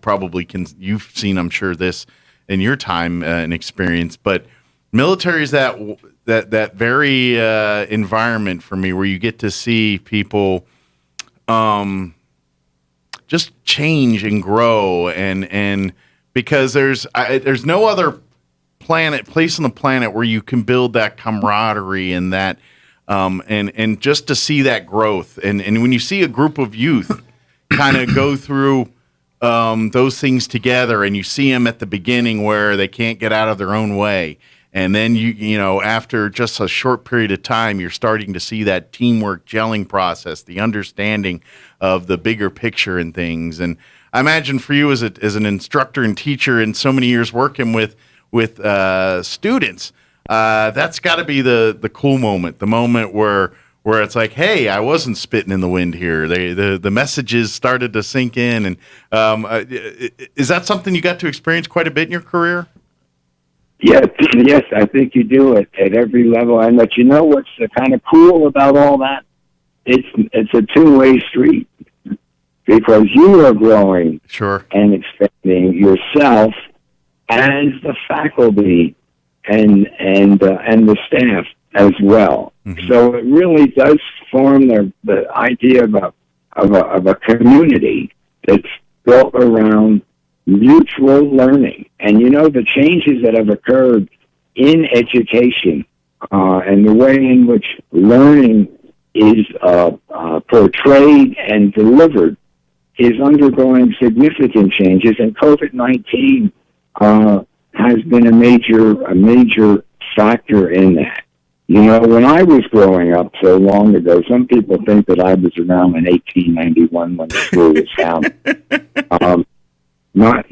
probably you've seen, I'm sure, this in your time and experience, but military is that very environment for me where you get to see people just change and grow, and because there's no other place on the planet where you can build that camaraderie and that and just to see that growth, and when you see a group of youth kind of go through those things together, and you see them at the beginning where they can't get out of their own way, and then you know after just a short period of time, you're starting to see that teamwork gelling process, the understanding of the bigger picture and things. And I imagine for you as an instructor and teacher and so many years working with students, that's got to be the cool moment, the moment where it's like, hey, I wasn't spitting in the wind here. The messages started to sink in. And is that something you got to experience quite a bit in your career?
Yes, I think you do it at every level. And but you know what's kind of cool about all that? It's a two-way street, because you are growing,
sure,
and expanding yourself as the faculty and the staff as well. Mm-hmm. So it really does form the idea of a community that's built around mutual learning. And you know, the changes that have occurred in education and the way in which learning is portrayed and delivered is undergoing significant changes, and COVID-19 has been a major factor in that. You know, when I was growing up so long ago, some people think that I was around in 1891 when the school was founded. Not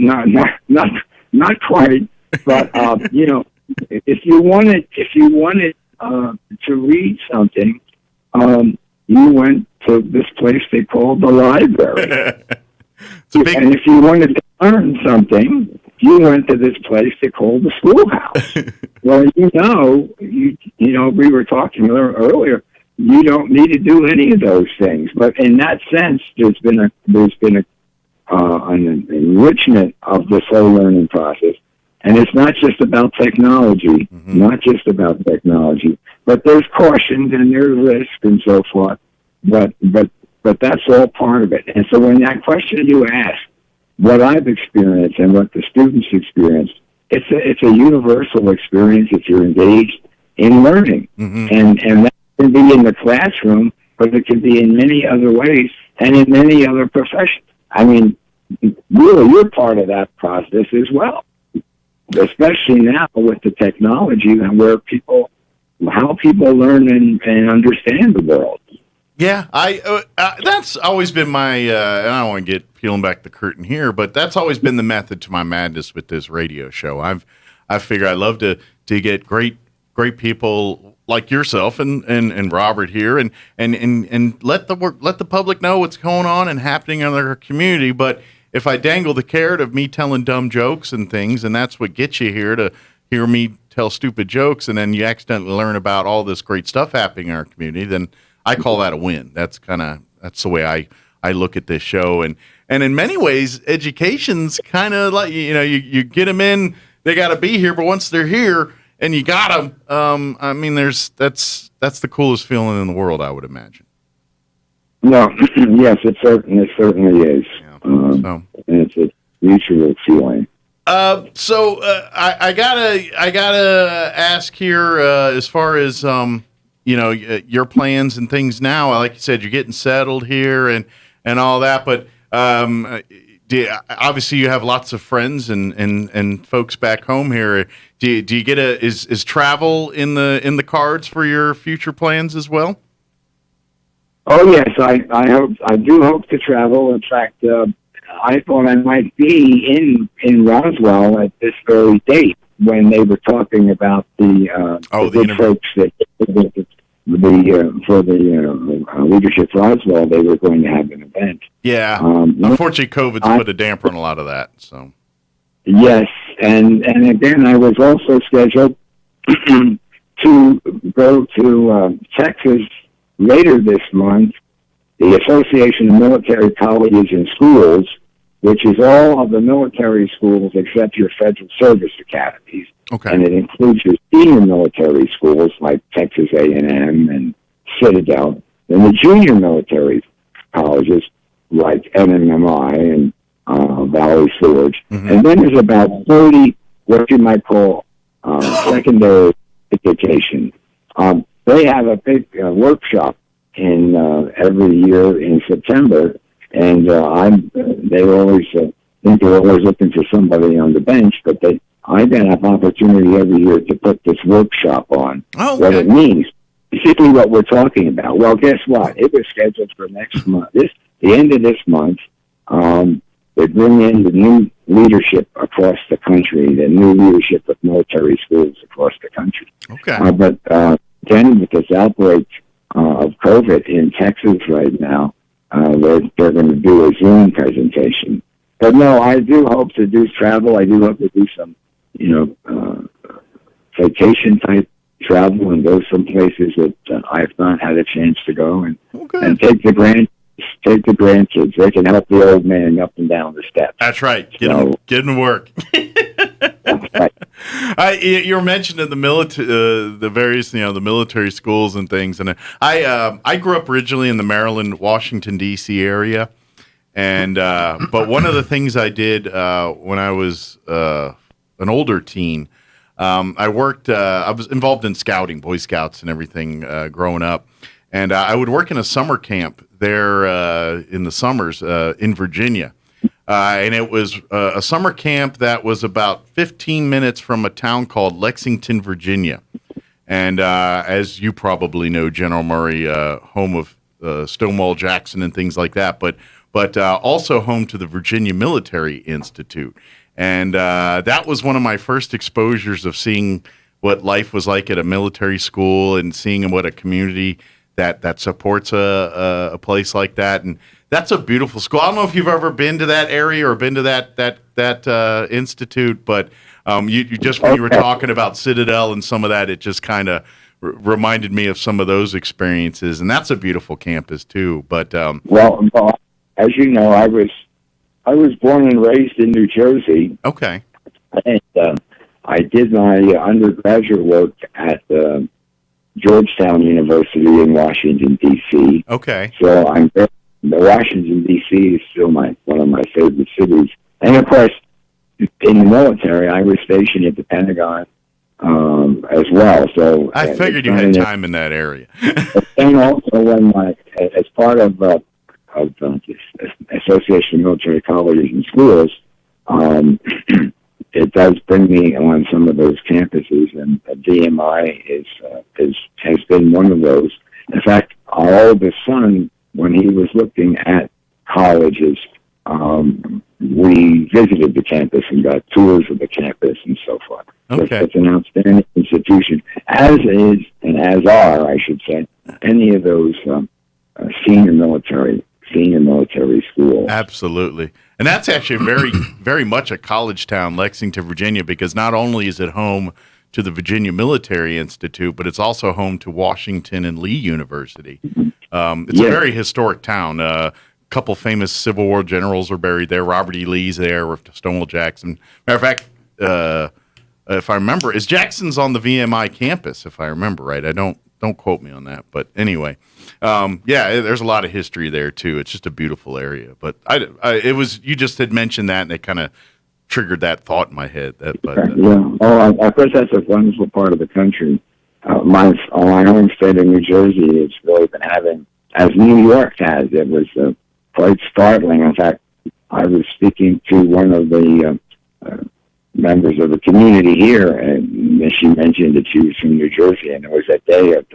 quite, but you know, if you wanted to read something, you went to this place they called the library. And if you wanted to learn something, you went to this place they called the schoolhouse. Well, you know, we were talking earlier. You don't need to do any of those things, but in that sense, there's been an enrichment of this whole learning process. And it's not just about technology, but there's cautions and there's risk and so forth. But that's all part of it. And so when that question you ask, what I've experienced and what the students experienced, it's a universal experience if you're engaged in learning. Mm-hmm. And that can be in the classroom, but it can be in many other ways and in many other professions. I mean, really, you're part of that process as well, especially now with the technology and how people learn and understand the world.
Yeah, that's always been my, and I don't want to get peeling back the curtain here, but that's always been the method to my madness with this radio show. I figure I love to get great people like yourself and Robert here and let the public know what's going on and happening in their community. But if I dangle the carrot of me telling dumb jokes and things, and that's what gets you here to hear me tell stupid jokes, and then you accidentally learn about all this great stuff happening in our community, then I call that a win. That's the way I look at this show. And in many ways, education's kind of like, you know, you get them in, they got to be here, but once they're here and you got them, I mean, that's the coolest feeling in the world, I would imagine.
No, yes, it certainly is. Yeah. And it's a mutual feeling.
So I gotta ask here, as far as you know, your plans and things now. Like you said, you're getting settled here and all that. But obviously you have lots of friends and folks back home here. Do you get is travel in the cards for your future plans as well?
Oh yes, I do hope to travel. In fact, I thought I might be in Roswell at this very date when they were talking about the good folks that for the Leadership Roswell, they were going to have an event.
Yeah, unfortunately, COVID's put a damper on a lot of that. So
yes, and again, I was also scheduled to go to Texas later this month. The Association of Military Colleges and Schools, which is all of the military schools except your federal service academies.
Okay.
And it includes your senior military schools like Texas A&M and Citadel, and the junior military colleges like MMI and Valley Forge. Mm-hmm. And then there's about 30 what you might call secondary education. They have a big workshop in every year in September, and they always think they're always looking for somebody on the bench, but I get an opportunity every year to put this workshop on, what it means, specifically what we're talking about. Well, guess what? It was scheduled for next month. The end of this month. They bring in the new leadership across the country, the new leadership of military schools across the country.
Okay.
But then with this outbreak of COVID in Texas right now, they're going to do a Zoom presentation. But no, I do hope to do travel. I do hope to do some, vacation type travel and go some places that I've not had a chance to go and take the grandkids. They can help the old man up and down the steps.
That's right. Get them to work.
That's right.
You were mentioning the various, the military schools and things, and I grew up originally in the Maryland, Washington D.C. area, and but one of the things I did when I was an older teen, I was involved in scouting, Boy Scouts, and everything growing up, and I would work in a summer camp there in the summers in Virginia. And it was a summer camp that was about 15 minutes from a town called Lexington, Virginia. And as you probably know, General Murray, home of Stonewall Jackson and things like that, but also home to the Virginia Military Institute. And that was one of my first exposures of seeing what life was like at a military school and seeing what a community that supports a place like that. And that's a beautiful school. I don't know if you've ever been to that area or been to that institute, but you just when you were talking about Citadel and some of that, it just kind of reminded me of some of those experiences. And that's a beautiful campus too. But
well, as you know, I was born and raised in New Jersey.
Okay.
And I did my undergraduate work at Georgetown University in Washington, D.C.
Okay.
So Washington, D.C. is still one of my favorite cities. And, of course, in the military, I was stationed at the Pentagon as well. So
I figured you had time in that area.
And also, as part of the Association of Military Colleges and Schools, it does bring me on some of those campuses, and VMI has been one of those. In fact, our oldest son, when he was looking at colleges, we visited the campus and got tours of the campus and so forth.
Okay.
It's an outstanding institution, as is, and as are, I should say, any of those senior military schools.
Absolutely. And that's actually very, very much a college town, Lexington, Virginia, because not only is it home to the Virginia Military Institute, but it's also home to Washington and Lee University. It's a very historic town. A couple famous Civil War generals are buried there. Robert E. Lee's there with Stonewall Jackson. Matter of fact, if I remember, Jackson's on the VMI campus, if I remember right. Don't quote me on that, but anyway, there's a lot of history there too. It's just a beautiful area. But you just had mentioned that, and it kind of triggered that thought in my head. Of
course, that's a wonderful part of the country. My home state of New Jersey has really been having, as New York has. It was quite startling. In fact, I was speaking to one of the members of the community here, and she mentioned that she was from New Jersey, and it was that day of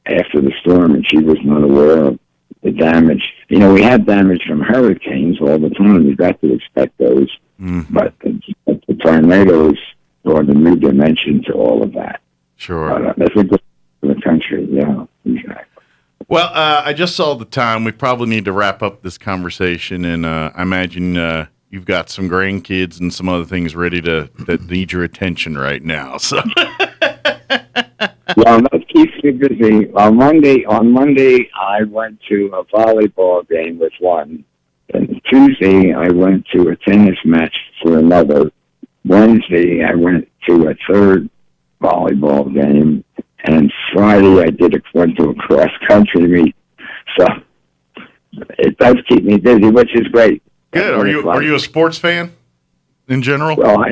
after the storm, and she was not aware of the damage. We have damage from hurricanes all the time. We've got to expect those, but the tornadoes brought a new dimension to all of that.
Sure.
But that's a good for the country. Yeah, exactly.
Well, I just saw the time. We probably need to wrap up this conversation, and I imagine you've got some grandkids and some other things ready that need your attention right now. So,
well, that keeps me busy. On Monday, I went to a volleyball game with one, and Tuesday I went to a tennis match for another. Wednesday I went to a third volleyball game. And Friday, I went to a cross-country meet. So it does keep me busy, which is great.
Good. Are you a sports fan in general?
Well,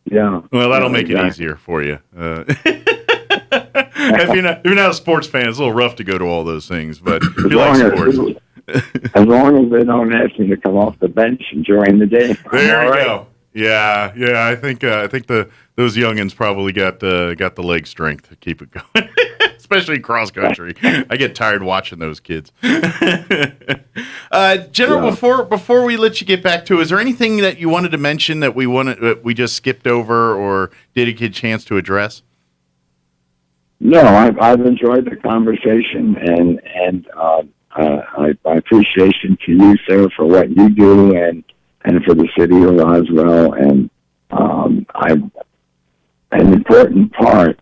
yeah.
Well, that'll make it easier for you. If you're not a sports fan, it's a little rough to go to all those things. But if you like sports,
as long as they don't ask me to come off the bench and join the game.
There you go. Yeah. I think those youngins probably got the leg strength to keep it going, especially cross country. I get tired watching those kids. General, before we let you get back to, is there anything that you wanted to mention that we just skipped over or didn't get a chance to address?
No, I've enjoyed the conversation, and my appreciation to you, sir, for what you do and for the city of Roswell, and an important part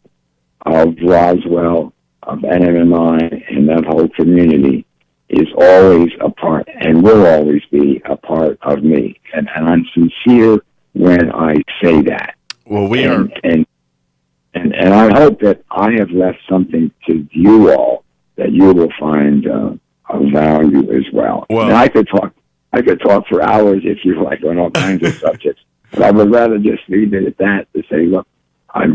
of Roswell, of NMI, and that whole community is always a part, and will always be a part of me. And I'm sincere when I say that.
Well, we are.
And I hope that I have left something to you all that you will find of value as well.
Well,
and I could talk for hours if you like on all kinds of subjects, but I would rather just leave it at that, to say, look, I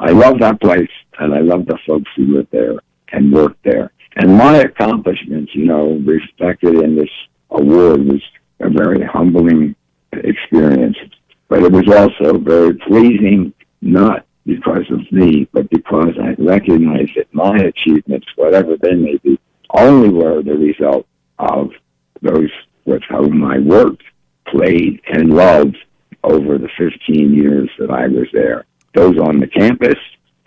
love that place, and I love the folks who live there and work there. And my accomplishments, reflected in this award, was a very humbling experience. But it was also very pleasing, not because of me, but because I recognize that my achievements, whatever they may be, only were the result of those with whom I worked, played, and loved over the 15 years that I was there. Those on the campus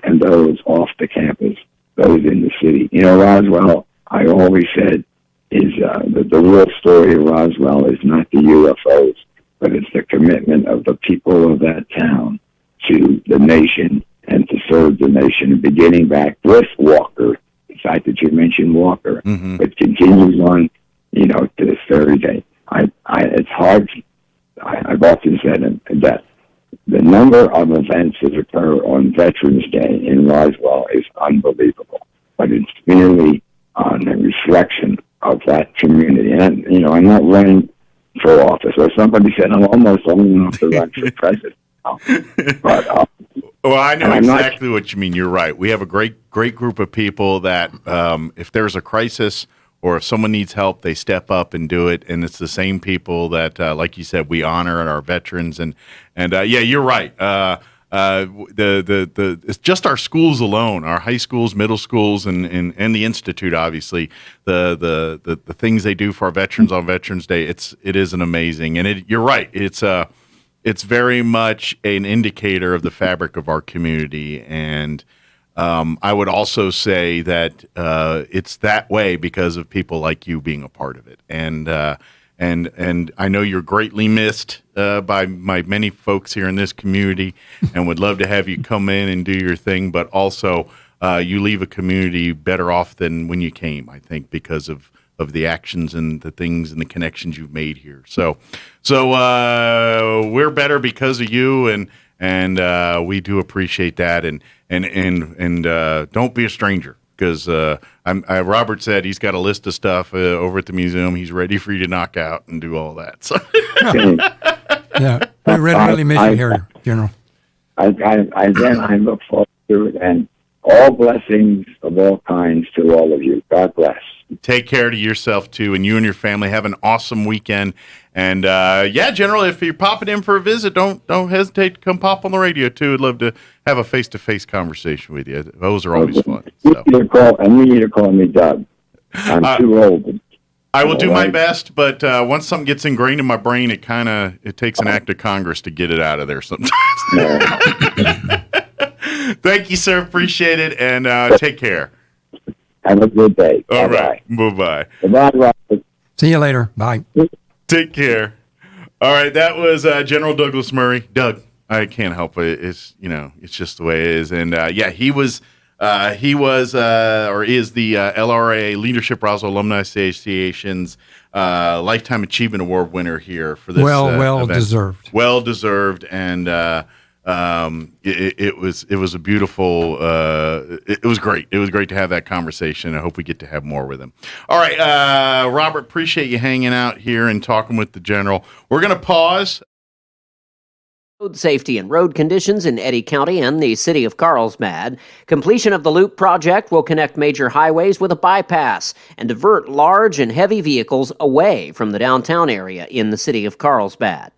and those off the campus, those in the city. Roswell, I always said, is the real story of Roswell is not the UFOs, but it's the commitment of the people of that town to the nation and to serve the nation, beginning back with Walker. The fact that you mentioned Walker, it continues on, to this very day. It's hard. I've often said that the number of events that occur on Veterans Day in Roswell is unbelievable, but it's merely on a reflection of that community. And, I'm not running for office. Or somebody said I'm almost old enough to run for president. But,
well, I know exactly what you mean. You're right. We have a great group of people that if there's a crisis or if someone needs help, they step up and do it. And it's the same people that, like you said, we honor our veterans. And yeah, you're right. It's just our schools alone, our high schools, middle schools, and the Institute, obviously, the things they do for our veterans on Veterans Day. It is an amazing, and you're right. It's very much an indicator of the fabric of our community. And I would also say that it's that way because of people like you being a part of it. And I know you're greatly missed by my many folks here in this community, and would love to have you come in and do your thing. But also, you leave a community better off than when you came, I think, because of the actions and the things and the connections you've made here. So we're better because of you, and we do appreciate that. And don't be a stranger, because Robert said he's got a list of stuff over at the museum he's ready for you to knock out and do all that. So.
Yeah, we really miss you here, General.
I look forward to it, and all blessings of all kinds to all of you. God bless.
Take care to yourself, too, and you and your family. Have an awesome weekend. And, General, if you're popping in for a visit, don't hesitate to come pop on the radio, too. I'd love to have a face-to-face conversation with you. Those are always fun. So.
You need to call me Doug. I'm too old.
I will do my best, but once something gets ingrained in my brain, it takes an act of Congress to get it out of there sometimes. Thank you, sir. Appreciate it, and take care.
Have a good day.
All right. Bye-bye.
Bye-bye, Robert.
See you later. Bye.
Take care. All right, that was General Douglas Murray. Doug, I can't help it. It's just the way it is. And he was or is the LRA Leadership Roswell Alumni Association's Lifetime Achievement Award winner here for this.
Well
event.
deserved.
Well deserved, and it was a beautiful. It was great. It was great to have that conversation. I hope we get to have more with him. All right, Robert, appreciate you hanging out here and talking with the general. We're going to pause.
Road safety and road conditions in Eddy County and the city of Carlsbad. Completion of the Loop project will connect major highways with a bypass and divert large and heavy vehicles away from the downtown area in the city of Carlsbad.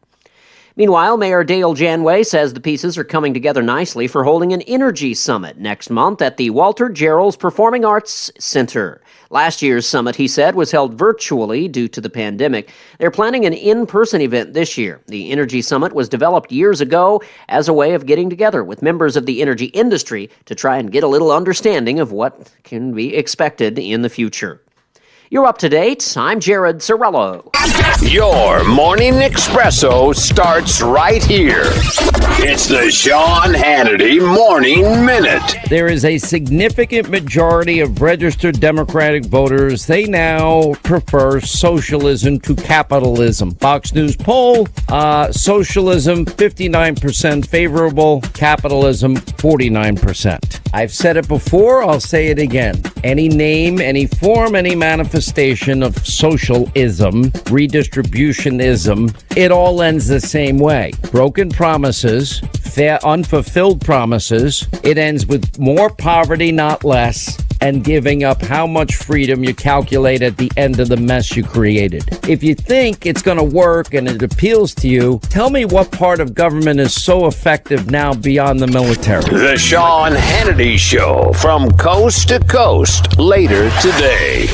Meanwhile, Mayor Dale Janway says the pieces are coming together nicely for holding an energy summit next month at the Walter Gerrells Performing Arts Center. Last year's summit, he said, was held virtually due to the pandemic. They're planning an in-person event this year. The Energy Summit was developed years ago as a way of getting together with members of the energy industry to try and get a little understanding of what can be expected in the future. You're up to date. I'm Jared Sorello.
Your morning espresso starts right here. It's the Sean Hannity Morning Minute.
There is a significant majority of registered Democratic voters. They now prefer socialism to capitalism. Fox News poll, socialism 59% favorable, capitalism 49%. I've said it before, I'll say it again. Any name, any form, any manifestation of socialism, redistributionism, it all ends the same way. Broken promises, unfulfilled promises. It ends with more poverty, not less, and giving up how much freedom you calculate at the end of the mess you created. If you think it's going to work and it appeals to you, tell me what part of government is so effective now beyond the military.
The Sean Hannity Show from coast to coast later today.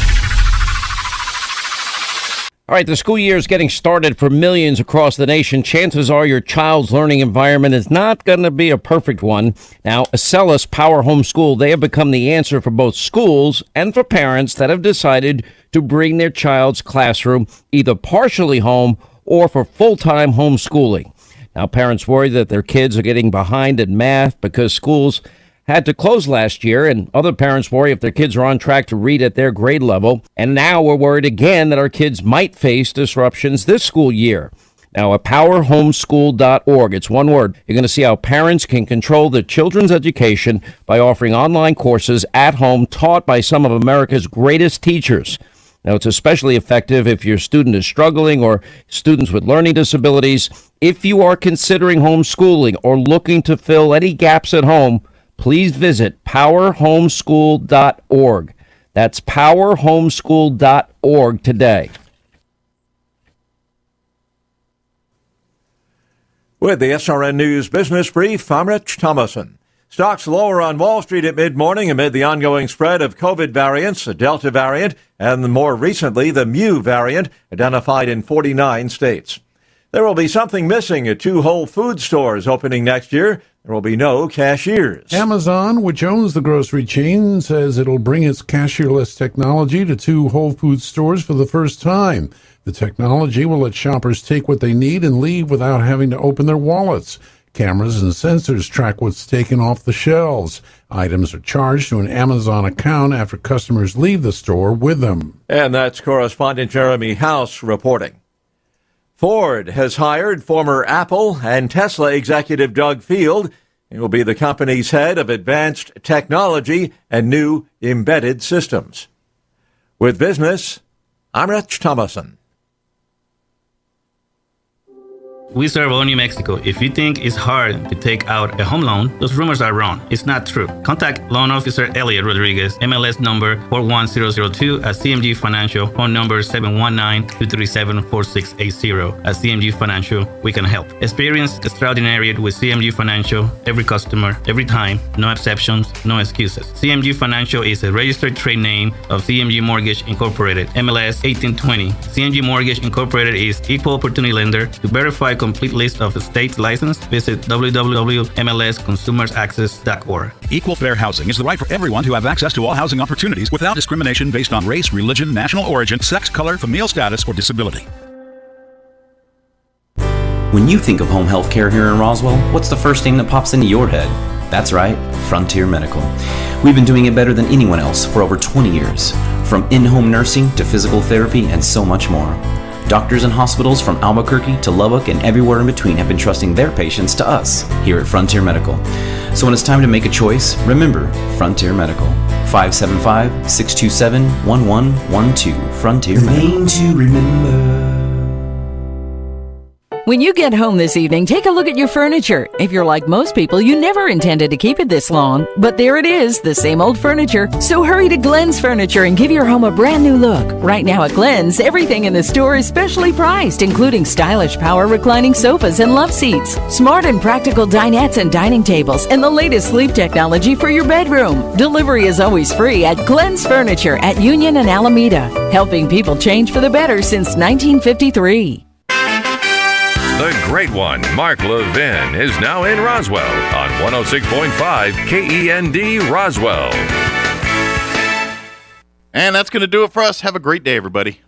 All right, the school year is getting started for millions across the nation. Chances are your child's learning environment is not going to be a perfect one. Now, Acellus Power Homeschool, they have become the answer for both schools and for parents that have decided to bring their child's classroom either partially home or for full-time homeschooling. Now, parents worry that their kids are getting behind in math because schools had to close last year, and other parents worry if their kids are on track to read at their grade level. And now we're worried again that our kids might face disruptions this school year. Now, at powerhomeschool.org, it's one word, you're going to see how parents can control their children's education by offering online courses at home taught by some of America's greatest teachers. Now, it's especially effective if your student is struggling or students with learning disabilities. If you are considering homeschooling or looking to fill any gaps at home, please visit powerhomeschool.org. That's powerhomeschool.org today.
With the SRN News Business Brief, I'm Rich Thomason. Stocks lower on Wall Street at mid-morning amid the ongoing spread of COVID variants, the Delta variant, and more recently, the Mu variant, identified in 49 states. There will be something missing at 2 Whole Foods stores opening next year. There will be no cashiers.
Amazon, which owns the grocery chain, says it'll bring its cashierless technology to 2 Whole Foods stores for the first time. The technology will let shoppers take what they need and leave without having to open their wallets. Cameras and sensors track what's taken off the shelves. Items are charged to an Amazon account after customers leave the store with them.
And that's correspondent Jeremy House reporting. Ford has hired former Apple and Tesla executive Doug Field. He will be the company's head of advanced technology and new embedded systems. With business, I'm Rich Thomason.
We serve all New Mexico. If you think it's hard to take out a home loan, those rumors are wrong. It's not true. Contact Loan Officer Elliot Rodriguez, MLS number 41002 at CMG Financial, phone number 719-237-4680. At CMG Financial, we can help. Experience extraordinary with CMG Financial. Every customer, every time. No exceptions, no excuses. CMG Financial is a registered trade name of CMG Mortgage Incorporated, MLS 1820. CMG Mortgage Incorporated is equal opportunity lender. To verify a complete list of states licensed, visit www.mlsconsumersaccess.org.
Equal fair housing is the right for everyone to have access to all housing opportunities without discrimination based on race, religion, national origin, sex, color, familial status, or disability.
When you think of home health care here in Roswell, what's the first thing that pops into your head? That's right, Frontier Medical. We've been doing it better than anyone else for over 20 years. From in-home nursing to physical therapy and so much more. Doctors and hospitals from Albuquerque to Lubbock and everywhere in between have been trusting their patients to us here at Frontier Medical. So when it's time to make a choice, remember Frontier Medical. 575-627-1112. Frontier Medical. To remember.
When you get home this evening, take a look at your furniture. If you're like most people, you never intended to keep it this long. But there it is, the same old furniture. So hurry to Glenn's Furniture and give your home a brand new look. Right now at Glenn's, everything in the store is specially priced, including stylish power reclining sofas and love seats, smart and practical dinettes and dining tables, and the latest sleep technology for your bedroom. Delivery is always free at Glenn's Furniture at Union and Alameda, helping people change for the better since 1953.
The great one, Mark Levin, is now in Roswell on 106.5 KEND Roswell.
And that's going to do it for us. Have a great day, everybody.